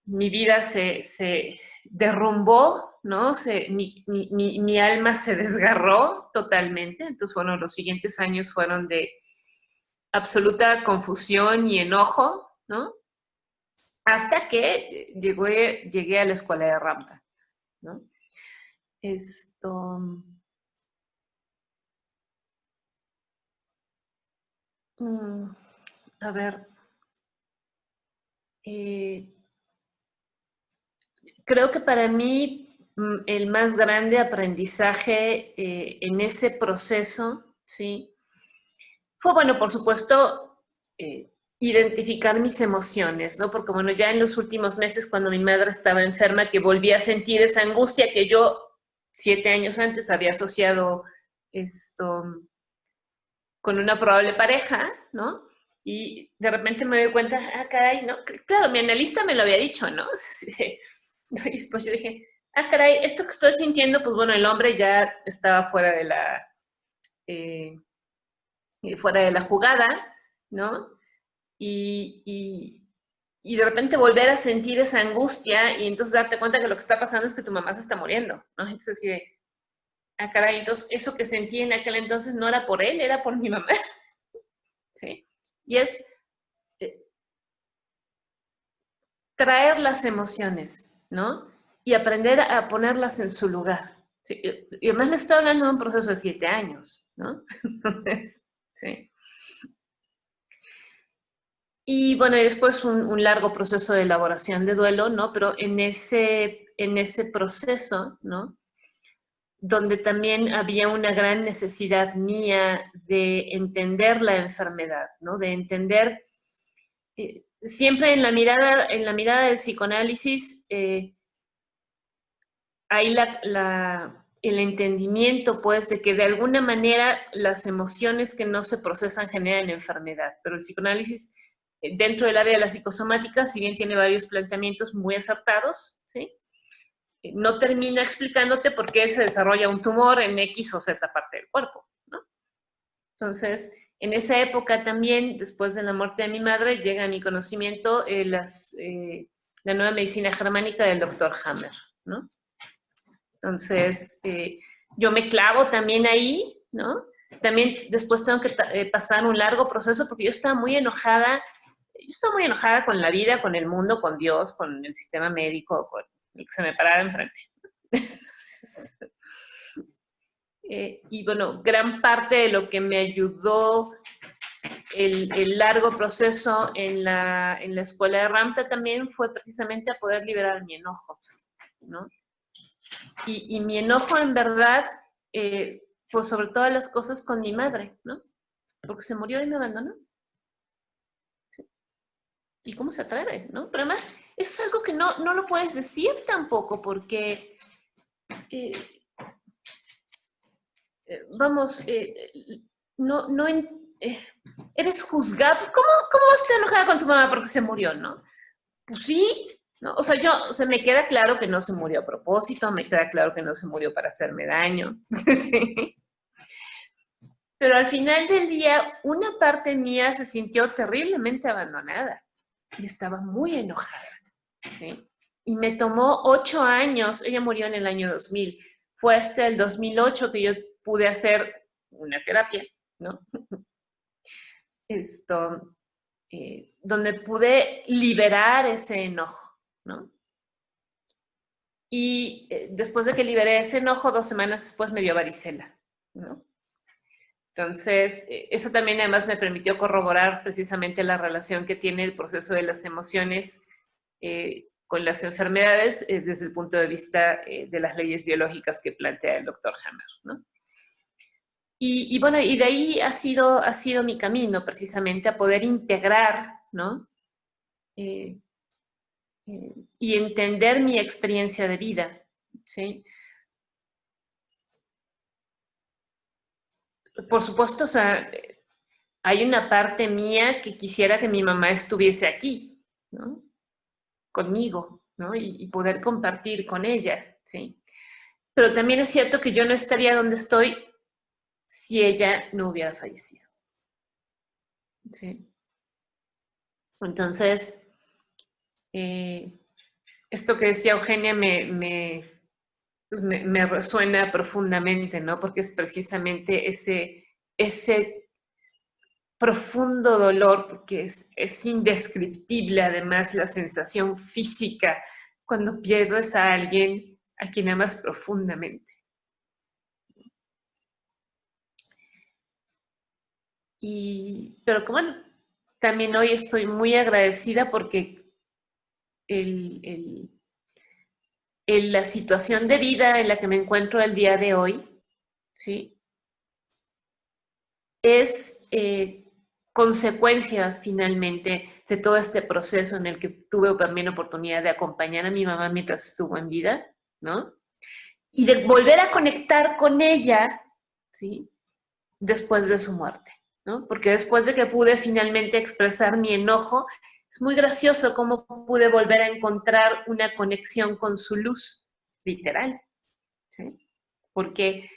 Speaker 4: mi vida se derrumbó, ¿no? Mi alma se desgarró totalmente. Entonces, bueno, los siguientes años fueron de absoluta confusión y enojo, ¿no? Hasta que llegué a la escuela de Ramta, ¿no? A ver, creo que para mí el más grande aprendizaje en ese proceso, ¿sí? Fue, bueno, por supuesto, identificar mis emociones, ¿no? Porque, bueno, ya en los últimos meses, cuando mi madre estaba enferma, que volví a sentir esa angustia que yo 7 años antes había asociado con una probable pareja, ¿no? Y de repente me doy cuenta, caray, ¿no? Claro, mi analista me lo había dicho, ¿no? Y después yo dije, caray, esto que estoy sintiendo, pues bueno, el hombre ya estaba fuera de la jugada, ¿no? Y de repente volver a sentir esa angustia y entonces darte cuenta que lo que está pasando es que tu mamá se está muriendo, ¿no? Entonces así de, caray, entonces eso que sentí en aquel entonces no era por él, era por mi mamá, ¿sí? Y es traer las emociones, ¿no? Y aprender a ponerlas en su lugar. ¿Sí? Y además le estoy hablando de un proceso de 7 años, ¿no? Entonces, sí. Y bueno, y después un largo proceso de elaboración de duelo, ¿no? Pero en ese proceso, ¿no? donde también había una gran necesidad mía de entender la enfermedad, ¿no? De entender, siempre en la mirada del psicoanálisis, hay el entendimiento, pues, de que de alguna manera las emociones que no se procesan generan enfermedad, pero el psicoanálisis, dentro del área de la psicosomática, si bien tiene varios planteamientos muy acertados, ¿sí?, no termina explicándote por qué se desarrolla un tumor en X o Z parte del cuerpo, ¿no? Entonces, en esa época también, después de la muerte de mi madre, llega a mi conocimiento la nueva medicina germánica del doctor Hammer, ¿no? Entonces, yo me clavo también ahí, ¿no? También después tengo que pasar un largo proceso porque yo estaba muy enojada con la vida, con el mundo, con Dios, con el sistema médico, con el que se me parara enfrente. Y bueno, gran parte de lo que me ayudó el largo proceso en la escuela de Ramtha también fue precisamente a poder liberar mi enojo, ¿no? Y mi enojo en verdad, por sobre todas las cosas, con mi madre, ¿no? Porque se murió y me abandonó. ¿Y cómo se atreve, no? Pero además, eso es algo que no lo puedes decir tampoco, porque, vamos, eres juzgado. ¿Cómo vas a estar enojada con tu mamá porque se murió, no? Pues sí, ¿no? O sea, me queda claro que no se murió a propósito, me queda claro que no se murió para hacerme daño, sí. Pero al final del día, una parte mía se sintió terriblemente abandonada y estaba muy enojada, ¿sí? Y me tomó 8 años, ella murió en el año 2000, fue hasta el 2008 que yo pude hacer una terapia, ¿no? Donde pude liberar ese enojo, ¿no? Y después de que liberé ese enojo, 2 semanas después me dio varicela, ¿no? Entonces, eso también además me permitió corroborar precisamente la relación que tiene el proceso de las emociones con las enfermedades desde el punto de vista de las leyes biológicas que plantea el doctor Hammer, ¿no? Y bueno, y de ahí ha sido mi camino precisamente a poder integrar, ¿no? Y entender mi experiencia de vida, ¿sí? Por supuesto, o sea, hay una parte mía que quisiera que mi mamá estuviese aquí, ¿no? Conmigo, ¿no? Y poder compartir con ella, ¿sí? Pero también es cierto que yo no estaría donde estoy si ella no hubiera fallecido, ¿sí? Entonces, esto que decía Eugenia me resuena profundamente, ¿no? Porque es precisamente ese profundo dolor, porque es indescriptible además la sensación física cuando pierdes a alguien a quien amas profundamente. Pero que bueno, también hoy estoy muy agradecida porque la situación de vida en la que me encuentro el día de hoy, ¿sí?, es consecuencia finalmente de todo este proceso en el que tuve también oportunidad de acompañar a mi mamá mientras estuvo en vida, ¿no? Y de volver a conectar con ella, ¿sí?, después de su muerte, ¿no? Porque después de que pude finalmente expresar mi enojo, es muy gracioso cómo pude volver a encontrar una conexión con su luz, literal, ¿sí? Porque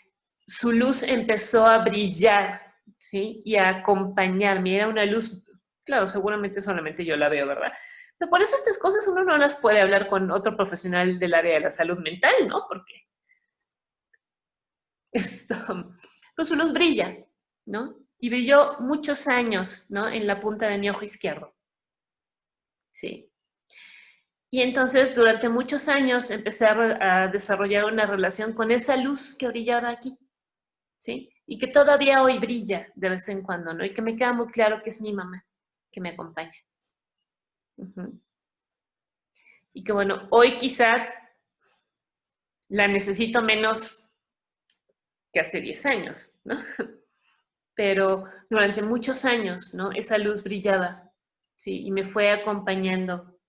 Speaker 4: su luz empezó a brillar, ¿sí?, y a acompañarme. Era una luz, claro, seguramente solamente yo la veo, ¿verdad? Pero por eso estas cosas uno no las puede hablar con otro profesional del área de la salud mental, ¿no? Porque pero su luz brilla, ¿no? Y brilló muchos años, ¿no?, en la punta de mi ojo izquierdo. Sí. Y entonces, durante muchos años, empecé a desarrollar una relación con esa luz que brillaba aquí, ¿sí? Y que todavía hoy brilla de vez en cuando, ¿no? Y que me queda muy claro que es mi mamá que me acompaña. Y que bueno, hoy quizá la necesito menos que hace 10 años, ¿no? Pero durante muchos años, ¿no? Esa luz brillaba, ¿sí? Y me fue acompañando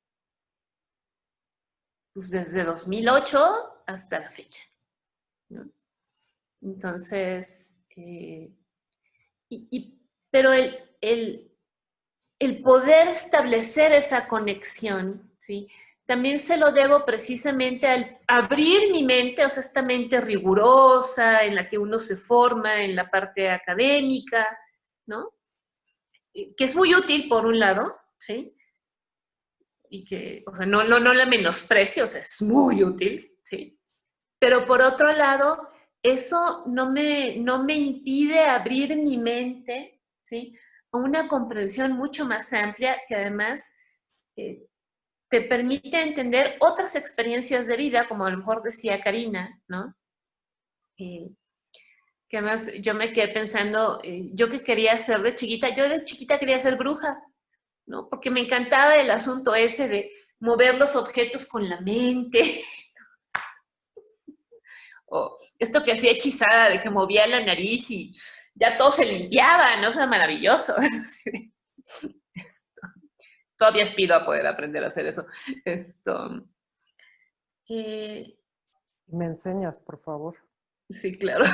Speaker 4: pues, desde 2008 hasta la fecha, ¿no? Entonces, pero el poder establecer esa conexión, ¿sí? También se lo debo precisamente al abrir mi mente, o sea, esta mente rigurosa en la que uno se forma en la parte académica, ¿no? Que es muy útil por un lado, ¿sí? Y que, o sea, no la menosprecio, o sea, es muy útil, ¿sí? Pero por otro lado, eso no me impide abrir mi mente, ¿sí? A una comprensión mucho más amplia que además te permite entender otras experiencias de vida, como a lo mejor decía Karina, ¿no? Que además yo me quedé pensando, yo qué quería ser de chiquita, yo de chiquita quería ser bruja, ¿no? Porque me encantaba el asunto ese de mover los objetos con la mente, o esto que hacía hechizada, de que movía la nariz y ya todo se limpiaba, ¿no? O sea, maravilloso. Todavía aspiro a poder aprender a hacer eso.
Speaker 7: Me enseñas, por favor.
Speaker 4: Sí, claro.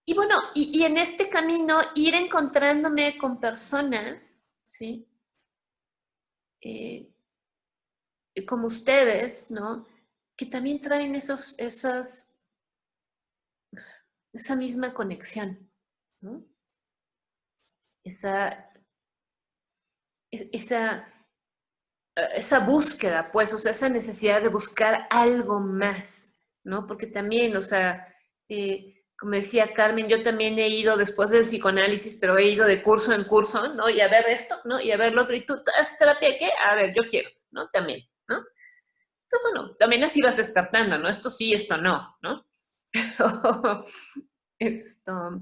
Speaker 4: Y bueno, y en este camino ir encontrándome con personas, ¿sí? Como ustedes, ¿no? Que también traen esa misma conexión, ¿no? Esa búsqueda, pues, o sea, esa necesidad de buscar algo más, ¿no? Porque también, o sea, como decía Carmen, yo también he ido después del psicoanálisis, pero he ido de curso en curso, ¿no? Y a ver esto, ¿no? Y a ver lo otro, ¿y tú haces terapia de qué? A ver, yo quiero, ¿no? También, ¿no? Entonces, bueno, también así vas descartando, ¿no? Esto sí, esto no, ¿no? esto,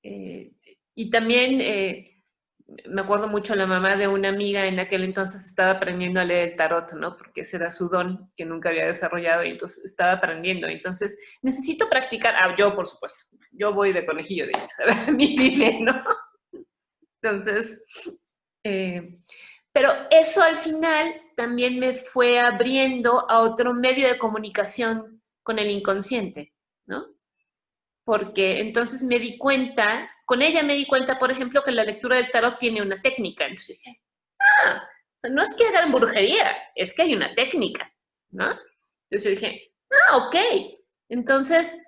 Speaker 4: y también me acuerdo mucho la mamá de una amiga en aquel entonces estaba aprendiendo a leer el tarot, ¿no? Porque ese era su don que nunca había desarrollado y entonces estaba aprendiendo. Entonces, necesito practicar. Ah, yo, por supuesto. Yo voy de conejillo de Indias, mi dinero, ¿no? Entonces, pero eso al final también me fue abriendo a otro medio de comunicación con el inconsciente, ¿no? Porque entonces me di cuenta, con ella me di cuenta, por ejemplo, que la lectura del tarot tiene una técnica. Entonces dije, o sea, no es que hagan brujería, es que hay una técnica, ¿no? Entonces yo dije, ok. Entonces,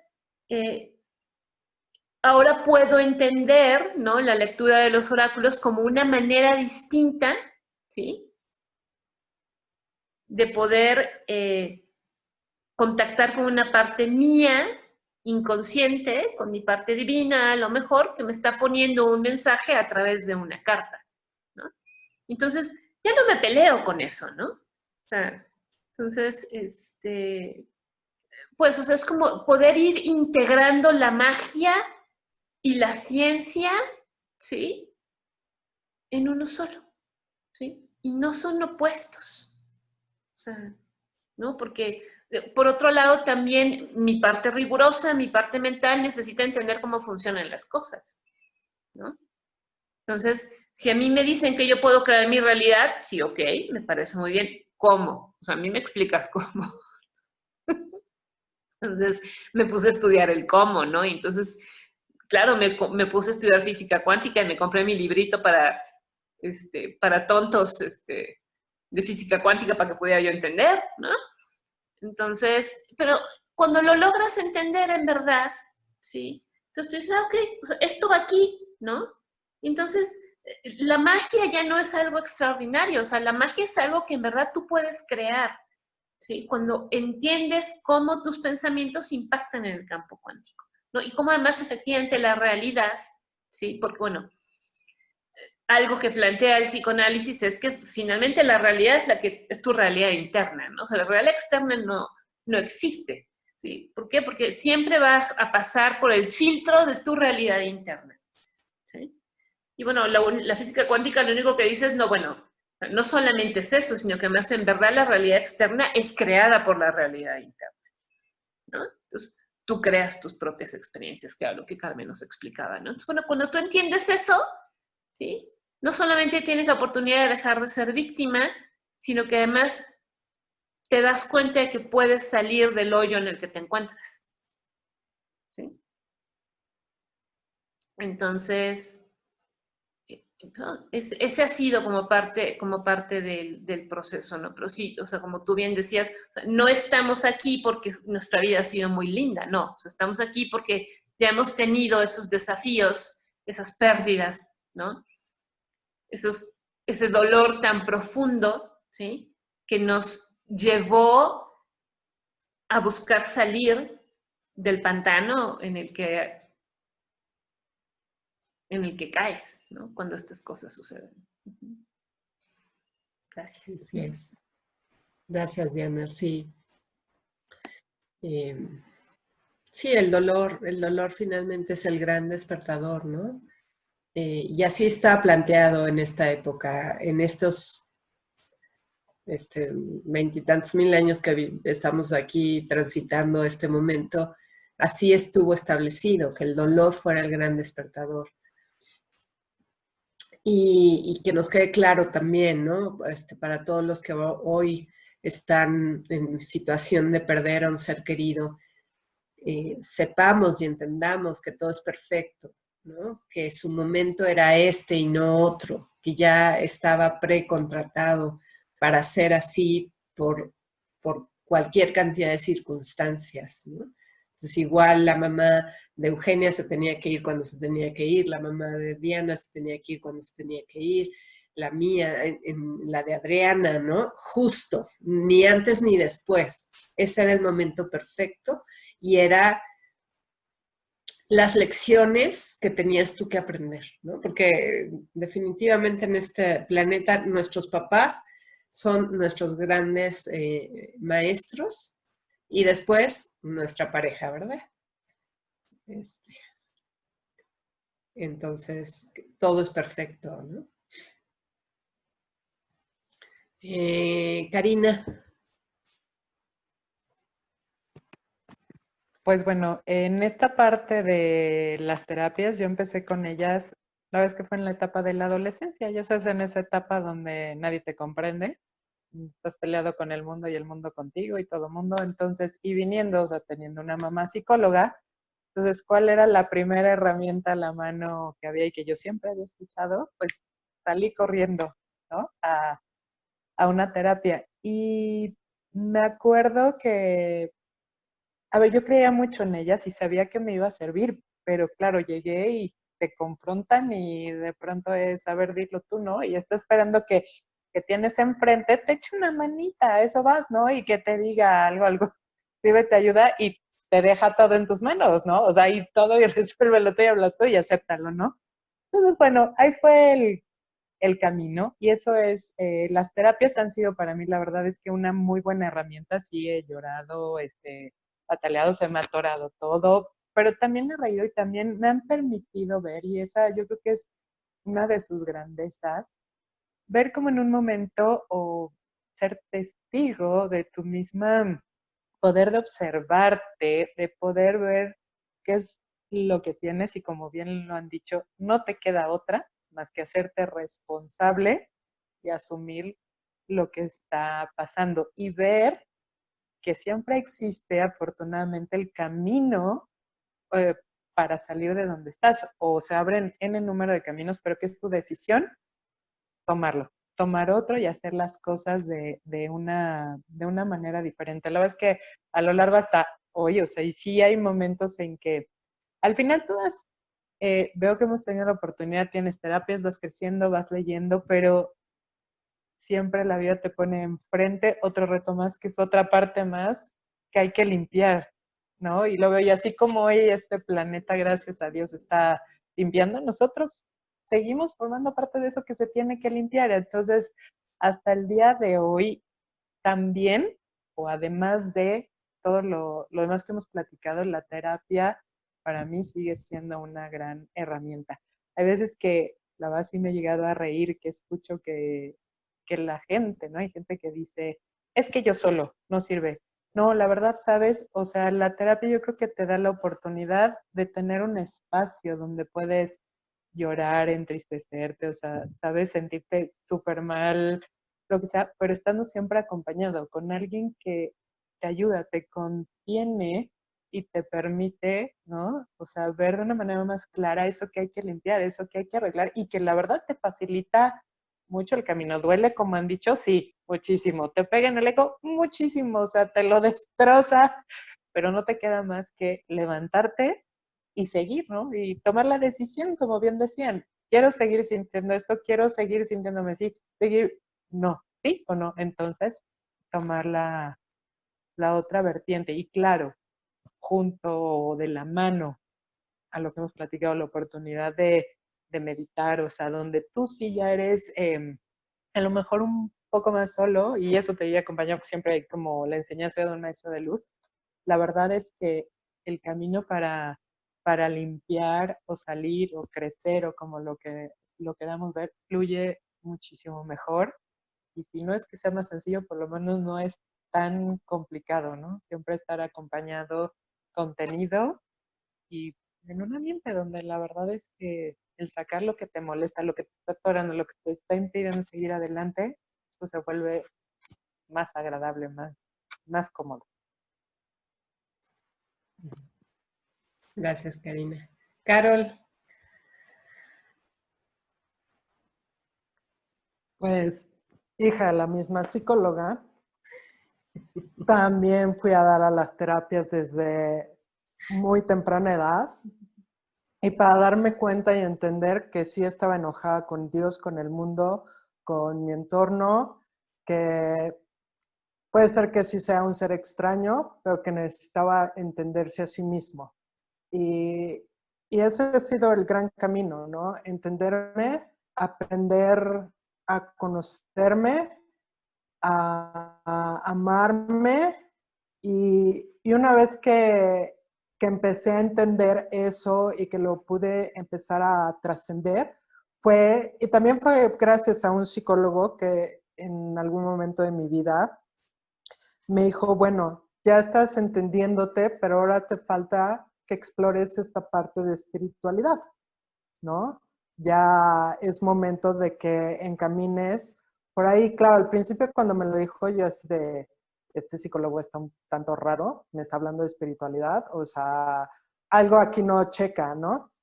Speaker 4: ahora puedo entender, ¿no? La lectura de los oráculos como una manera distinta, ¿sí? De poder contactar con una parte mía inconsciente, con mi parte divina, a lo mejor, que me está poniendo un mensaje a través de una carta, ¿no? Entonces, ya no me peleo con eso, ¿no? O sea, entonces, pues, o sea, es como poder ir integrando la magia y la ciencia, ¿sí? En uno solo, ¿sí? Y no son opuestos, o sea, ¿no? Porque por otro lado, también mi parte rigurosa, mi parte mental necesita entender cómo funcionan las cosas, ¿no? Entonces, si a mí me dicen que yo puedo crear mi realidad, sí, ok, me parece muy bien. ¿Cómo? O sea, a mí me explicas cómo. Entonces, me puse a estudiar el cómo, ¿no? Y entonces, claro, me puse a estudiar física cuántica y me compré mi librito para tontos, de física cuántica para que pudiera yo entender, ¿no? Entonces, pero cuando lo logras entender en verdad, ¿sí? Entonces tú dices, ok, o sea, esto va aquí, ¿no? Entonces, la magia ya no es algo extraordinario, o sea, la magia es algo que en verdad tú puedes crear, ¿sí? Cuando entiendes cómo tus pensamientos impactan en el campo cuántico, ¿no? Y cómo además efectivamente la realidad, ¿sí? Porque, bueno, algo que plantea el psicoanálisis es que finalmente la realidad es la que es tu realidad interna, ¿no? O sea, la realidad externa no existe, ¿sí? ¿Por qué? Porque siempre vas a pasar por el filtro de tu realidad interna, ¿sí? Y bueno, la física cuántica lo único que dice es, no, bueno, No solamente es eso, sino que además en verdad la realidad externa es creada por la realidad interna, ¿no? Entonces, tú creas tus propias experiencias, que era lo que Carmen nos explicaba, ¿no? Entonces, bueno, cuando tú entiendes eso, ¿sí? No solamente tienes la oportunidad de dejar de ser víctima, sino que además te das cuenta de que puedes salir del hoyo en el que te encuentras, ¿sí? Entonces, ¿no? Ese ha sido como parte del proceso, ¿no? Pero sí, o sea, como tú bien decías, o sea, no estamos aquí porque nuestra vida ha sido muy linda, no. O sea, estamos aquí porque ya hemos tenido esos desafíos, esas pérdidas, ¿no? Ese dolor tan profundo, ¿sí? Que nos llevó a buscar salir del pantano en el que caes, ¿no? Cuando estas cosas suceden. Gracias.
Speaker 1: Así es. Gracias, Diana. Sí. Sí, el dolor finalmente es el gran despertador, ¿no? Y así está planteado en esta época, en estos veintitantos mil años que estamos aquí transitando este momento, así estuvo establecido, que el dolor fuera el gran despertador. Y que nos quede claro también, ¿no? Para todos los que hoy están en situación de perder a un ser querido, sepamos y entendamos que todo es perfecto, ¿no? Que su momento era este y no otro, que ya estaba precontratado para ser así por cualquier cantidad de circunstancias, ¿no? Entonces igual la mamá de Eugenia se tenía que ir cuando se tenía que ir, la mamá de Diana se tenía que ir cuando se tenía que ir, la mía, la de Adriana, ¿no? Justo, ni antes ni después. Ese era el momento perfecto y era las lecciones que tenías tú que aprender, ¿no? Porque definitivamente en este planeta nuestros papás son nuestros grandes maestros y después nuestra pareja, ¿verdad? Entonces, todo es perfecto, ¿no? Karina.
Speaker 6: Pues bueno, en esta parte de las terapias, yo empecé con ellas, la vez que fue en la etapa de la adolescencia, ya sabes, en esa etapa donde nadie te comprende, estás peleado con el mundo y el mundo contigo y todo mundo, entonces, y viniendo, o sea, teniendo una mamá psicóloga, entonces, ¿cuál era la primera herramienta a la mano que había y que yo siempre había escuchado? Pues salí corriendo, ¿no? A una terapia. Y me acuerdo que, a ver, yo creía mucho en ellas y sabía que me iba a servir, pero claro, llegué y te confrontan y de pronto es, a ver, dilo tú, ¿no? Y está esperando que tienes enfrente, te eche una manita, a eso vas, ¿no? Y que te diga algo, sirve, te ayuda y te deja todo en tus manos, ¿no? O sea, y todo y resuélvelo tú y habla tú y acéptalo, ¿no? Entonces, bueno, ahí fue el camino y eso es, las terapias han sido para mí, la verdad es que una muy buena herramienta, sí he llorado, pataleado, se me ha atorado todo, pero también he reído y también me han permitido ver, y esa yo creo que es una de sus grandezas, ver como en un momento o ser testigo de tu misma poder de observarte, de poder ver qué es lo que tienes y como bien lo han dicho, no te queda otra más que hacerte responsable y asumir lo que está pasando y ver que siempre existe afortunadamente el camino eh, para salir de donde estás o se abren n número de caminos, pero que es tu decisión tomarlo, tomar otro y hacer las cosas de una manera diferente. La verdad es que a lo largo hasta hoy, o sea, y sí hay momentos en que al final todas, veo que hemos tenido la oportunidad, tienes terapias, vas creciendo, vas leyendo, pero siempre la vida te pone enfrente otro reto más, que es otra parte más que hay que limpiar, ¿no? Y lo veo, y así como hoy este planeta, gracias a Dios, está limpiando, nosotros seguimos formando parte de eso que se tiene que limpiar. Entonces, hasta el día de hoy, también, o además de todo lo demás que hemos platicado, la terapia para mí sigue siendo una gran herramienta. Hay veces que la verdad sí me he llegado a reír, que escucho que que la gente, ¿no? Hay gente que dice, es que yo solo, no sirve. No, la verdad, ¿sabes? O sea, la terapia yo creo que te da la oportunidad de tener un espacio donde puedes llorar, entristecerte, o sea, ¿sabes? Sentirte súper mal, lo que sea, pero estando siempre acompañado con alguien que te ayuda, te contiene y te permite, ¿no? O sea, ver de una manera más clara eso que hay que limpiar, eso que hay que arreglar y que la verdad te facilita mucho el camino. ¿Duele, como han dicho? Sí, muchísimo. ¿Te pega en el ego? Muchísimo. O sea, te lo destroza, pero no te queda más que levantarte y seguir, ¿no? Y tomar la decisión, como bien decían. Quiero seguir sintiendo esto, quiero seguir sintiéndome así, seguir, no, ¿sí o no? Entonces, tomar la otra vertiente. Y claro, junto de la mano a lo que hemos platicado, la oportunidad de meditar, o sea, donde tú sí ya eres a lo mejor un poco más solo, y eso te diría acompañado siempre hay como la enseñanza de un maestro de luz. La verdad es que el camino para limpiar o salir o crecer o como lo queramos ver, fluye muchísimo mejor. Y si no es que sea más sencillo, por lo menos no es tan complicado, ¿no? Siempre estar acompañado, contenido y en un ambiente donde la verdad es que el sacar lo que te molesta, lo que te está atorando, lo que te está impidiendo seguir adelante, pues se vuelve más agradable, más cómodo.
Speaker 1: Gracias, Karina. Carol.
Speaker 7: Pues, hija de la misma psicóloga, también fui a dar a las terapias desde muy temprana edad y para darme cuenta y entender que sí estaba enojada con Dios, con el mundo, con mi entorno, que puede ser que sí sea un ser extraño, pero que necesitaba entenderse a sí mismo. Y, y ese ha sido el gran camino, ¿no? Entenderme, aprender a conocerme, a amarme y una vez que empecé a entender eso y que lo pude empezar a trascender, y también fue gracias a un psicólogo que en algún momento de mi vida me dijo, bueno, ya estás entendiéndote, pero ahora te falta que explores esta parte de espiritualidad, ¿no? Ya es momento de que encamines por ahí. Claro, al principio cuando me lo dijo, yo así de, este psicólogo está un tanto raro, me está hablando de espiritualidad, o sea, algo aquí no checa, ¿no?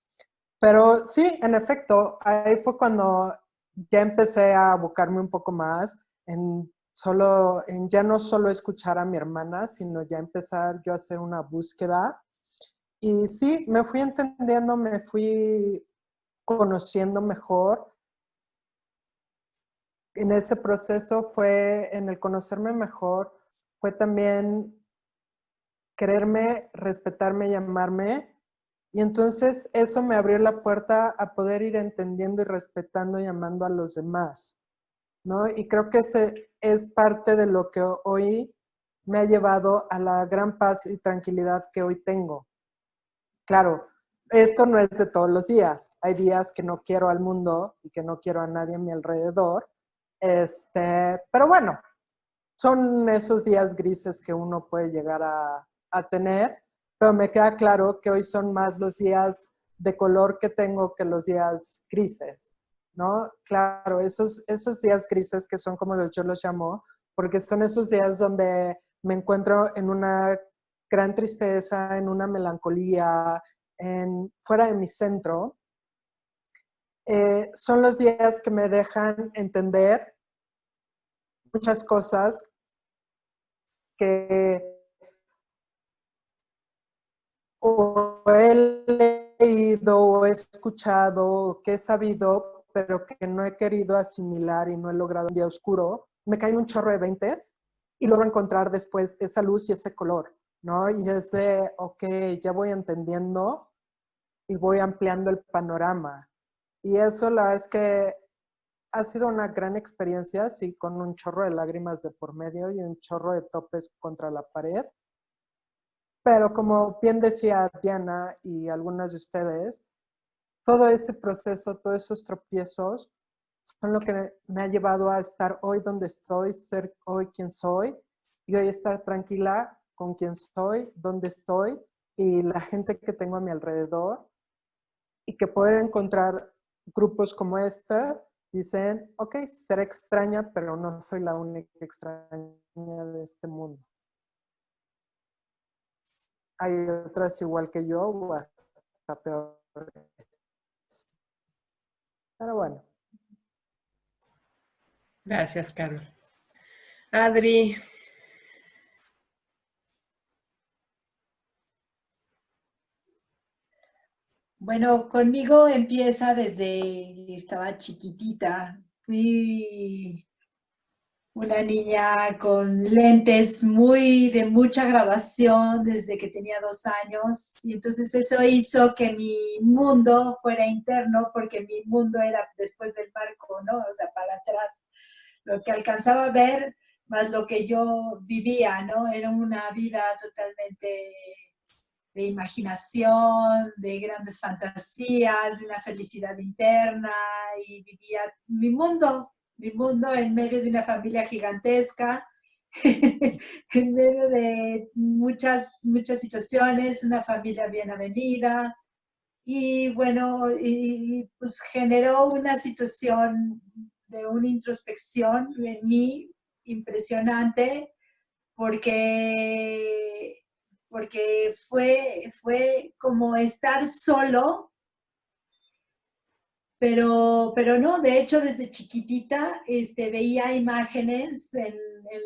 Speaker 7: Pero sí, en efecto, ahí fue cuando ya empecé a abocarme un poco más en ya no solo escuchar a mi hermana, sino ya empezar yo a hacer una búsqueda. Y sí, me fui entendiendo, me fui conociendo mejor. En ese proceso en el conocerme mejor, fue también quererme, respetarme y amarme. Y entonces eso me abrió la puerta a poder ir entendiendo y respetando y amando a los demás, ¿no? Y creo que ese es parte de lo que hoy me ha llevado a la gran paz y tranquilidad que hoy tengo. Claro, esto no es de todos los días. Hay días que no quiero al mundo y que no quiero a nadie a mi alrededor. Pero bueno, son esos días grises que uno puede llegar a tener, pero me queda claro que hoy son más los días de color que tengo que los días grises, ¿no? Claro, esos días grises que son como yo los llamo, porque son esos días donde me encuentro en una gran tristeza, en una melancolía, fuera de mi centro, son los días que me dejan entender muchas cosas que o he leído o he escuchado, que he sabido, pero que no he querido asimilar y no he logrado un día oscuro, me caen un chorro de veintes y logro encontrar después esa luz y ese color, ¿no? Y ese, ok, ya voy entendiendo y voy ampliando el panorama. Y eso la verdad es que ha sido una gran experiencia, sí, con un chorro de lágrimas de por medio y un chorro de topes contra la pared. Pero como bien decía Diana y algunas de ustedes, todo ese proceso, todos esos tropiezos son lo que me ha llevado a estar hoy donde estoy, ser hoy quien soy, y hoy estar tranquila con quien soy, donde estoy, y la gente que tengo a mi alrededor, y que poder encontrar grupos como este, dicen, ok, seré extraña, pero no soy la única extraña de este mundo. Hay otras igual que yo, o hasta peor. Pero bueno.
Speaker 1: Gracias, Carol. Adri.
Speaker 5: Bueno, conmigo empieza desde que estaba chiquitita. Fui una niña con lentes de mucha graduación desde que tenía 2 años. Y entonces eso hizo que mi mundo fuera interno, porque mi mundo era después del marco, ¿no? O sea, para atrás. Lo que alcanzaba a ver más lo que yo vivía, ¿no? Era una vida totalmente de imaginación, de grandes fantasías, de una felicidad interna, y vivía mi mundo en medio de una familia gigantesca, en medio de muchas situaciones, una familia bien avenida, y bueno, y pues generó una situación de una introspección en mí impresionante, porque fue como estar solo, pero no, de hecho desde chiquitita veía imágenes en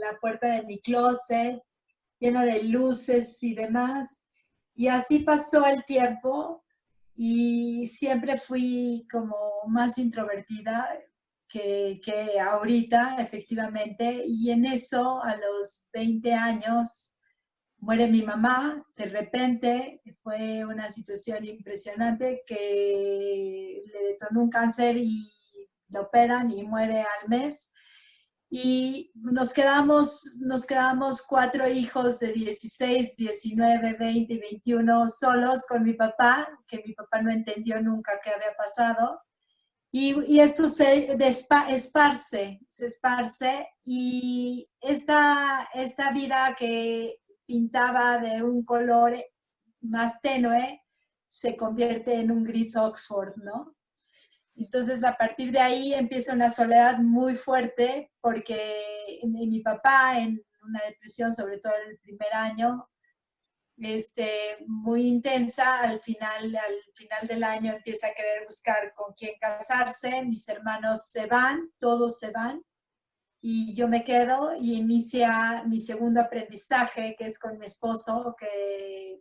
Speaker 5: la puerta de mi closet, llena de luces y demás, y así pasó el tiempo, y siempre fui como más introvertida que ahorita, efectivamente, y en eso, a los 20 años, muere mi mamá, de repente. Fue una situación impresionante, que le detonó un cáncer y la operan y muere al mes. Y nos quedamos 4 hijos de 16, 19, 20 y 21 solos con mi papá, que mi papá no entendió nunca qué había pasado. Y esto se esparce, y esta vida que pintaba de un color más tenue se convierte en un gris Oxford, ¿no? Entonces, a partir de ahí empieza una soledad muy fuerte, porque mi papá, en una depresión, sobre todo en el primer año, muy intensa, al final del año empieza a querer buscar con quién casarse, mis hermanos se van, todos se van, y yo me quedo, y inicia mi segundo aprendizaje, que es con mi esposo, que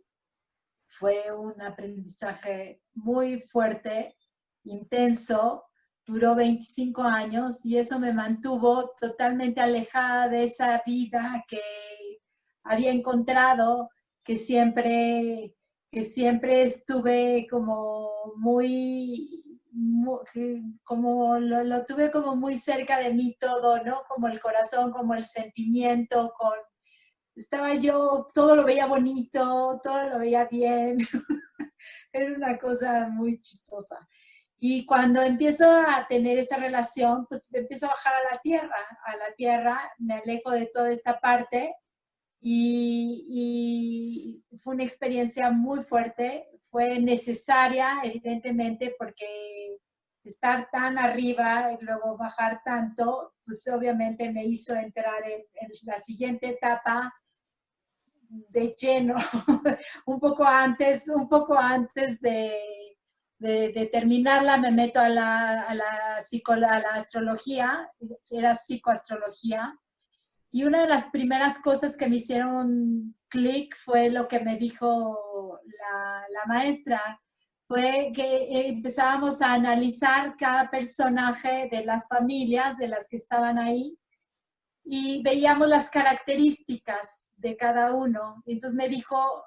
Speaker 5: fue un aprendizaje muy fuerte, intenso, duró 25 años, y eso me mantuvo totalmente alejada de esa vida que había encontrado, que siempre, estuve como como lo tuve como muy cerca de mí todo, ¿no? Como el corazón, como el sentimiento, estaba yo, todo lo veía bonito, todo lo veía bien. Era una cosa muy chistosa. Y cuando empiezo a tener esta relación, pues empiezo a bajar a la tierra, me alejo de toda esta parte, y fue una experiencia muy fuerte, fue necesaria, evidentemente, porque estar tan arriba y luego bajar tanto, pues obviamente me hizo entrar en la siguiente etapa de lleno, un poco antes de terminarla, me meto a la astrología, era psicoastrología, y una de las primeras cosas que me hicieron clic fue lo que me dijo la maestra, fue que empezábamos a analizar cada personaje de las familias de las que estaban ahí, y veíamos las características de cada uno. Entonces me dijo,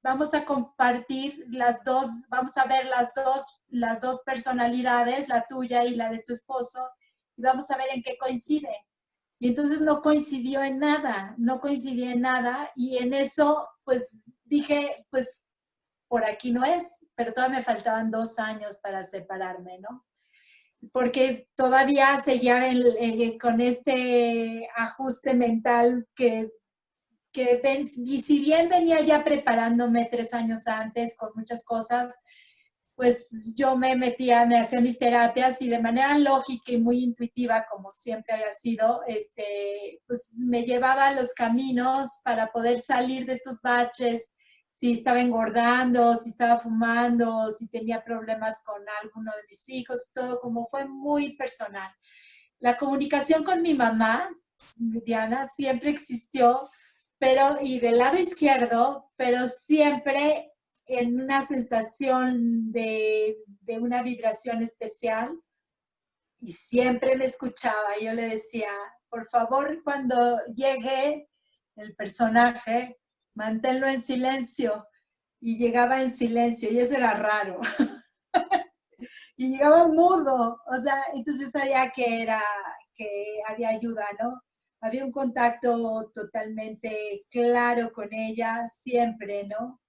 Speaker 5: vamos a compartir vamos a ver las dos personalidades, la tuya y la de tu esposo, y vamos a ver en qué coincide. Y entonces no coincidía en nada, y en eso pues dije, pues por aquí no es, pero todavía me faltaban 2 años para separarme, ¿no? porque todavía seguía con este ajuste mental y si bien venía ya preparándome 3 años antes con muchas cosas, pues yo me hacía mis terapias y de manera lógica y muy intuitiva, como siempre había sido, pues me llevaba a los caminos para poder salir de estos baches, si estaba engordando, si estaba fumando, si tenía problemas con alguno de mis hijos, todo como fue muy personal. La comunicación con mi mamá, Diana, siempre existió, pero, y del lado izquierdo, pero siempre en una sensación de una vibración especial, y siempre me escuchaba. Yo le decía, por favor, cuando llegue el personaje, manténlo en silencio. Y llegaba en silencio, y eso era raro. Y llegaba mudo, o sea, entonces yo sabía que había ayuda, ¿no? Había un contacto totalmente claro con ella, siempre, ¿no?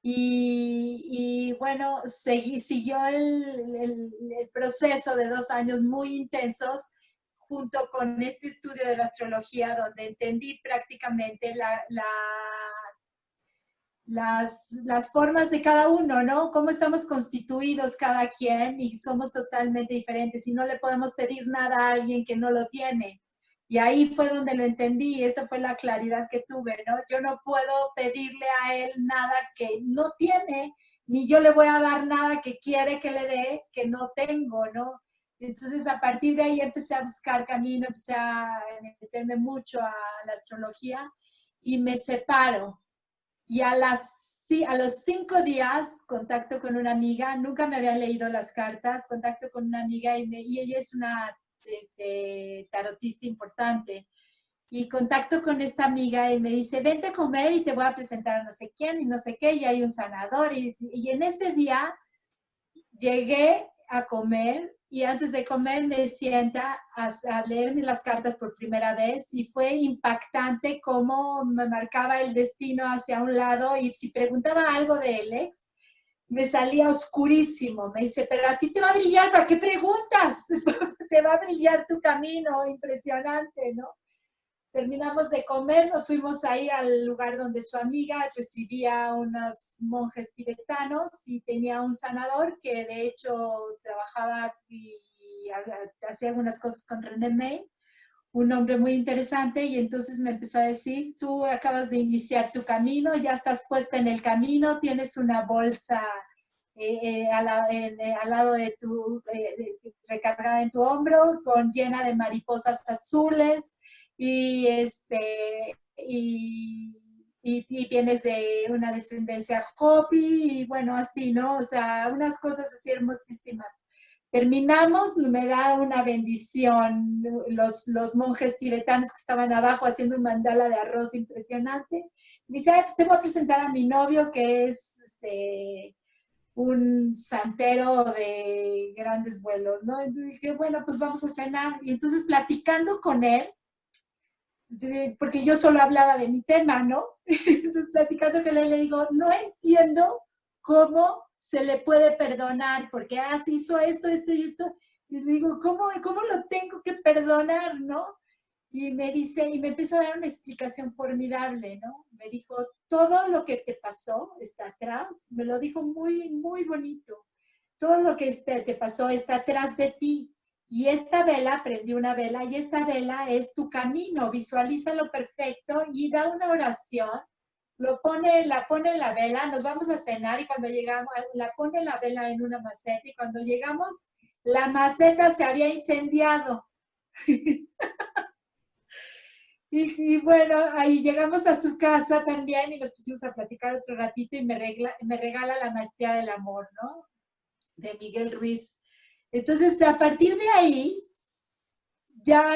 Speaker 5: Y bueno, siguió el proceso de 2 años muy intensos junto con este estudio de la astrología, donde entendí prácticamente las formas de cada uno, ¿no? Cómo estamos constituidos cada quien y somos totalmente diferentes y no le podemos pedir nada a alguien que no lo tiene. Y ahí fue donde lo entendí, esa fue la claridad que tuve, ¿no? Yo no puedo pedirle a él nada que no tiene, ni yo le voy a dar nada que quiere que le dé, que no tengo, ¿no? Entonces, a partir de ahí empecé a buscar camino, empecé a meterme mucho a la astrología y me separo. Y a los 5 días, contacto con una amiga, nunca me había leído las cartas, contacto con una amiga y ella es una tarotista importante. Y contacto con esta amiga y me dice, vente a comer y te voy a presentar a no sé quién y no sé qué, y hay un sanador. Y en ese día llegué a comer y antes de comer me sienta a leerme las cartas por primera vez y fue impactante cómo me marcaba el destino hacia un lado y si preguntaba algo de Alex, me salía oscurísimo. Me dice, pero a ti te va a brillar, ¿para qué preguntas? Te va a brillar tu camino, impresionante, ¿no? Terminamos de comer, nos fuimos ahí al lugar donde su amiga recibía unos monjes tibetanos y tenía un sanador que de hecho trabajaba y hacía algunas cosas con René May, un hombre muy interesante, y entonces me empezó a decir, tú acabas de iniciar tu camino, ya estás puesta en el camino, tienes una bolsa al lado de recargada en tu hombro, llena de mariposas azules, y, y vienes de una descendencia Hopi, y bueno, así, ¿no? O sea, unas cosas así hermosísimas. Terminamos, me da una bendición los monjes tibetanos que estaban abajo haciendo un mandala de arroz impresionante. Me dice, pues te voy a presentar a mi novio que es un santero de grandes vuelos, ¿no? Entonces dije, bueno, pues vamos a cenar. Y entonces platicando con él, porque yo solo hablaba de mi tema, ¿no? Entonces platicando con él le digo, no entiendo cómo se le puede perdonar, porque se hizo esto, esto y esto. Y le digo, ¿cómo lo tengo que perdonar, no? Y me dice, y me empieza a dar una explicación formidable, ¿no? Me dijo, todo lo que te pasó está atrás, me lo dijo muy, muy bonito. Todo lo que te pasó está atrás de ti. Y esta vela, prendí una vela, y esta vela es tu camino, visualízalo perfecto y da una oración, la pone en la vela, nos vamos a cenar y cuando llegamos, la pone la vela en una maceta y cuando llegamos, la maceta se había incendiado. Y bueno, ahí llegamos a su casa también y nos pusimos a platicar otro ratito y me regala La Maestría del Amor, ¿no? De Miguel Ruiz. Entonces, a partir de ahí, ya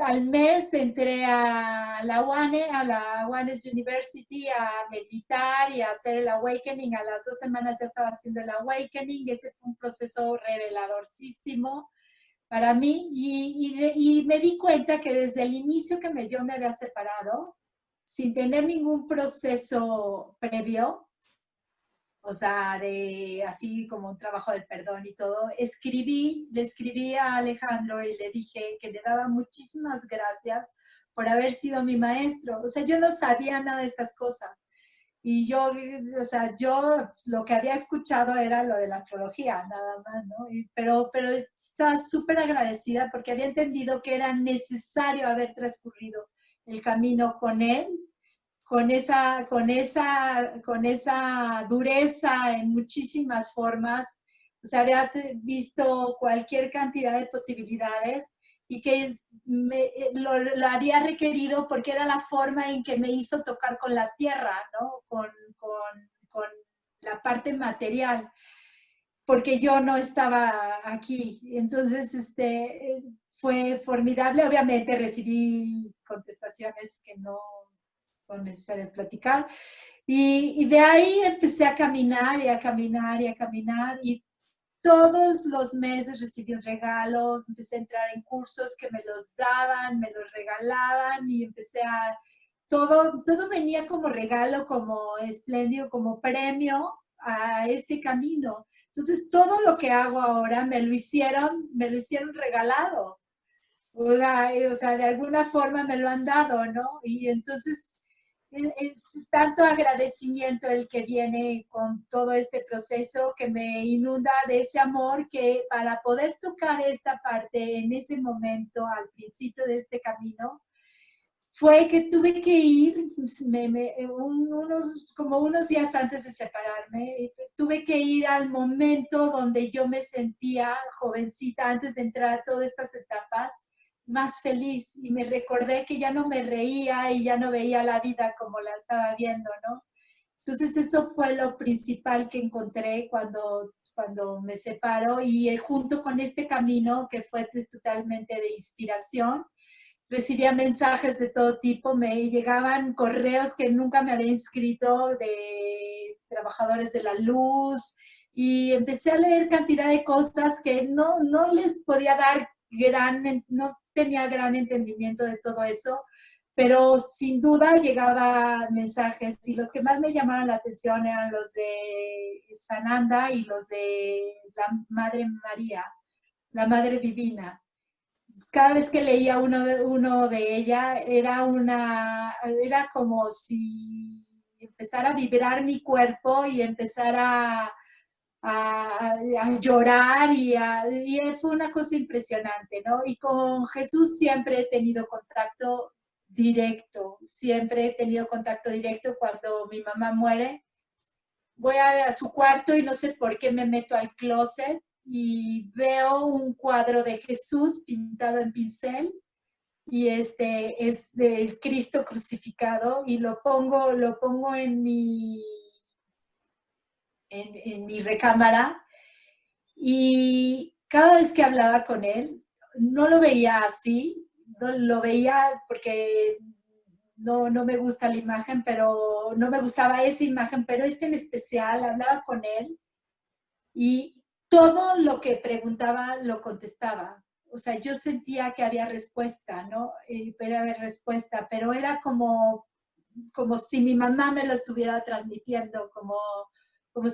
Speaker 5: al mes entré a la Oanes University a meditar y a hacer el awakening. A las 2 semanas ya estaba haciendo el awakening. Ese fue un proceso reveladorcísimo para mí y me di cuenta que desde el inicio que yo me había separado, sin tener ningún proceso previo, o sea, de así como un trabajo del perdón y todo, le escribí a Alejandro y le dije que le daba muchísimas gracias por haber sido mi maestro. O sea, yo no sabía nada de estas cosas. Y yo, o sea, yo lo que había escuchado era lo de la astrología, nada más, ¿no? Pero estaba súper agradecida porque había entendido que era necesario haber transcurrido el camino con él, con esa dureza en muchísimas formas. O sea, había visto cualquier cantidad de posibilidades y que lo había requerido porque era la forma en que me hizo tocar con la tierra, ¿no? Con la parte material, porque yo no estaba aquí. Entonces, fue formidable. Obviamente recibí contestaciones que no son necesarias platicar. Y de ahí empecé a caminar y a caminar y a caminar y todos los meses recibí un regalo, empecé a entrar en cursos que me los daban, me los regalaban y empecé a... Todo venía como regalo, como espléndido, como premio a este camino. Entonces, todo lo que hago ahora me lo hicieron regalado. O sea, de alguna forma me lo han dado, ¿no? Y entonces es tanto agradecimiento el que viene con todo este proceso que me inunda de ese amor que para poder tocar esta parte en ese momento, al principio de este camino, fue que tuve que ir, como unos días antes de separarme, tuve que ir al momento donde yo me sentía jovencita, antes de entrar a todas estas etapas, más feliz. Y me recordé que ya no me reía y ya no veía la vida como la estaba viendo, ¿no? Entonces eso fue lo principal que encontré cuando me separo y junto con este camino que fue totalmente de inspiración, recibía mensajes de todo tipo, me llegaban correos que nunca me había inscrito de trabajadores de la luz y empecé a leer cantidad de cosas que no les podía dar no tenía gran entendimiento de todo eso, pero sin duda llegaba mensajes y los que más me llamaban la atención eran los de Sananda y los de la Madre María, la Madre Divina. Cada vez que leía uno de ella era como si empezara a vibrar mi cuerpo y empezara a llorar y fue una cosa impresionante, ¿no? Y con Jesús siempre he tenido contacto directo, siempre he tenido contacto directo. Cuando mi mamá muere, voy a su cuarto y no sé por qué me meto al closet y veo un cuadro de Jesús pintado en pincel y es el Cristo crucificado y lo pongo en mi recámara y cada vez que hablaba con él no lo veía así, no lo veía porque no me gusta la imagen, pero no me gustaba esa imagen, pero en especial hablaba con él y todo lo que preguntaba lo contestaba. O sea, yo sentía que había respuesta, ¿no? Pero había respuesta, pero era como si mi mamá me lo estuviera transmitiendo, como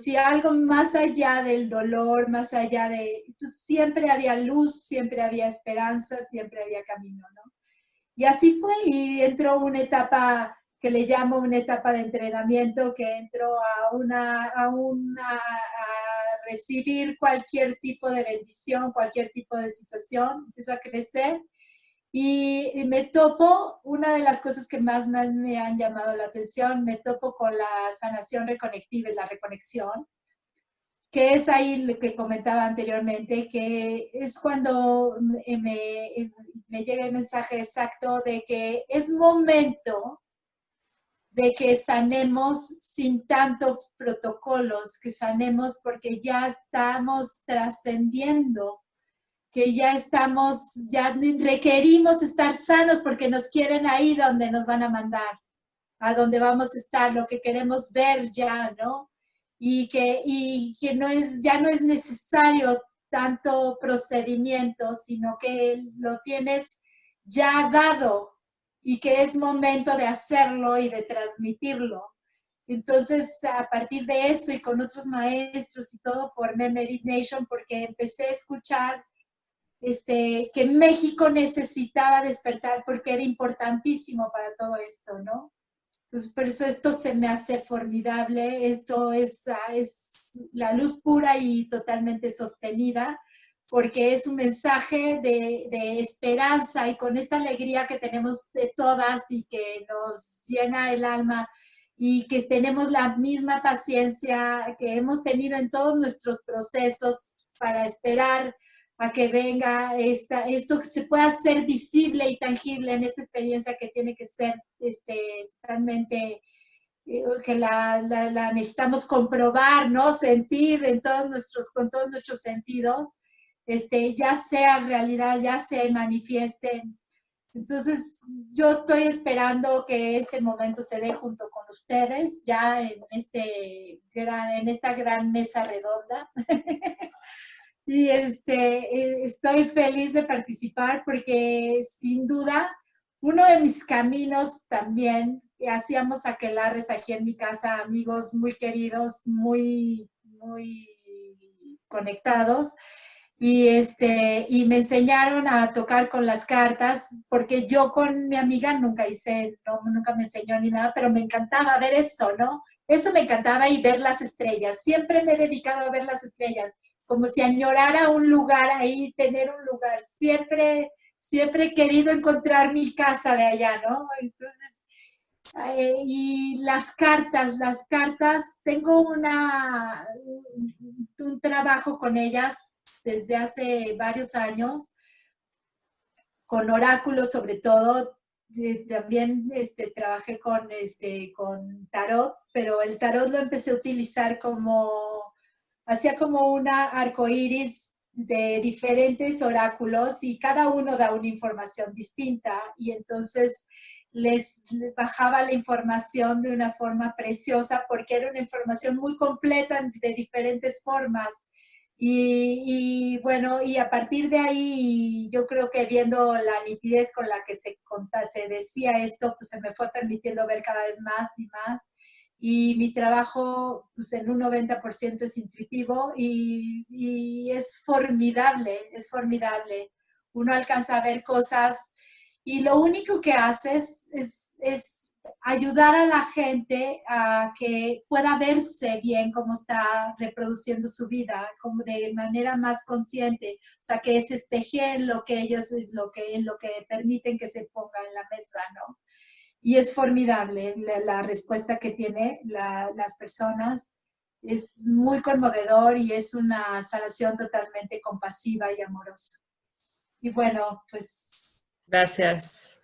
Speaker 5: si algo más allá del dolor, más allá de... Entonces, siempre había luz, siempre había esperanza, siempre había camino, ¿no? Y así fue, y entró una etapa que le llamo una etapa de entrenamiento, que entró a recibir cualquier tipo de bendición, cualquier tipo de situación, empezó a crecer. Y me topo, una de las cosas que más me han llamado la atención, me topo con la sanación reconectiva y la reconexión, que es ahí lo que comentaba anteriormente, que es cuando me llega el mensaje exacto de que es momento de que sanemos sin tantos protocolos, que sanemos porque ya estamos trascendiendo, que ya requerimos estar sanos porque nos quieren ahí donde nos van a mandar, a donde vamos a estar, lo que queremos ver ya, ¿no? Y que ya no es necesario tanto procedimiento, sino que lo tienes ya dado y que es momento de hacerlo y de transmitirlo. Entonces, a partir de eso y con otros maestros y todo, formé Medination porque empecé a escuchar que México necesitaba despertar porque era importantísimo para todo esto, ¿no? Entonces, por eso esto se me hace formidable, esto es la luz pura y totalmente sostenida, porque es un mensaje de esperanza y con esta alegría que tenemos de todas y que nos llena el alma y que tenemos la misma paciencia que hemos tenido en todos nuestros procesos para esperar a que venga esto que se pueda hacer visible y tangible en esta experiencia que tiene que ser totalmente, que la necesitamos comprobar, ¿no? Sentir con todos nuestros sentidos, ya sea realidad, ya se manifieste. Entonces, yo estoy esperando que este momento se dé junto con ustedes, ya en esta gran mesa redonda. Y estoy feliz de participar porque sin duda uno de mis caminos también, hacíamos aquelarres aquí en mi casa, amigos muy queridos, muy, muy conectados, y me enseñaron a tocar con las cartas, porque yo con mi amiga nunca nunca me enseñó ni nada, pero me encantaba ver eso, ¿no? Eso me encantaba y ver las estrellas. Siempre me he dedicado a ver las estrellas, como si añorara un lugar ahí, tener un lugar. Siempre he querido encontrar mi casa de allá, ¿no? Entonces, y las cartas, tengo un trabajo con ellas desde hace varios años, con oráculos sobre todo. También trabajé con tarot, pero el tarot lo empecé a utilizar hacía como una arcoíris de diferentes oráculos y cada uno da una información distinta y entonces les bajaba la información de una forma preciosa porque era una información muy completa de diferentes formas. Y bueno, y a partir de ahí, yo creo que viendo la nitidez con la que se decía esto, pues se me fue permitiendo ver cada vez más y más. Y mi trabajo, pues en un 90% es intuitivo y es formidable, es formidable. Uno alcanza a ver cosas y lo único que haces es ayudar a la gente a que pueda verse bien cómo está reproduciendo su vida, como de manera más consciente, o sea, que se espejeen en lo que ellos, en lo que permiten que se ponga en la mesa, ¿no? Y es formidable la respuesta que tienen las personas, es muy conmovedor y es una sanación totalmente compasiva y amorosa. Y bueno, pues...
Speaker 1: Gracias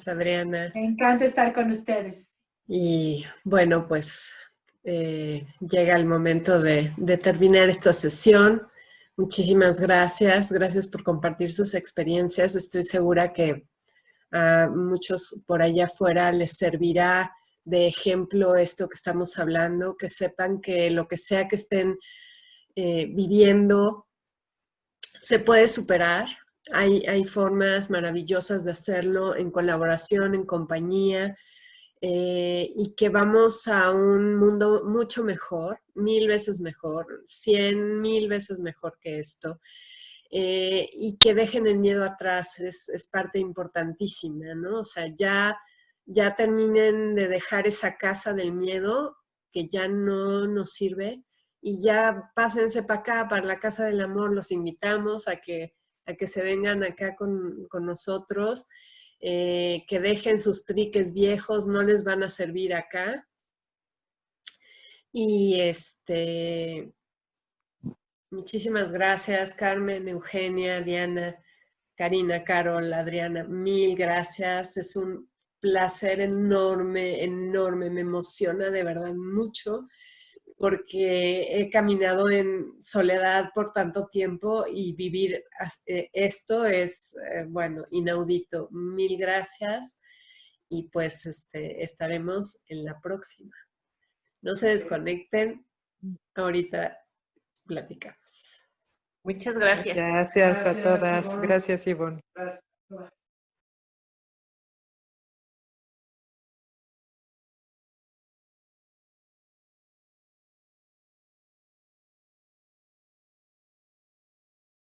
Speaker 1: Adriana.
Speaker 5: Me encanta estar con ustedes.
Speaker 1: Y bueno, pues llega el momento de terminar esta sesión. Muchísimas gracias por compartir sus experiencias. Estoy segura que a muchos por allá afuera les servirá de ejemplo esto que estamos hablando, que sepan que lo que sea que estén viviendo se puede superar. Hay formas maravillosas de hacerlo en colaboración, en compañía, y que vamos a un mundo mucho mejor, 1000 veces mejor, 100,000 veces mejor que esto. Y que dejen el miedo atrás, es parte importantísima, ¿no? O sea, ya terminen de dejar esa casa del miedo que ya no nos sirve y ya pásense para acá, para la casa del amor. Los invitamos a que se vengan acá con nosotros, que dejen sus triques viejos, no les van a servir acá. Y muchísimas gracias, Carmen, Eugenia, Diana, Karina, Carol, Adriana, 1000 gracias. Es un placer enorme, enorme. Me emociona de verdad mucho porque he caminado en soledad por tanto tiempo y vivir esto es, bueno, inaudito. 1000 gracias y pues estaremos en la próxima. No se desconecten, ahorita platicamos.
Speaker 4: Muchas gracias.
Speaker 6: Gracias a todas. Gracias, Ivonne.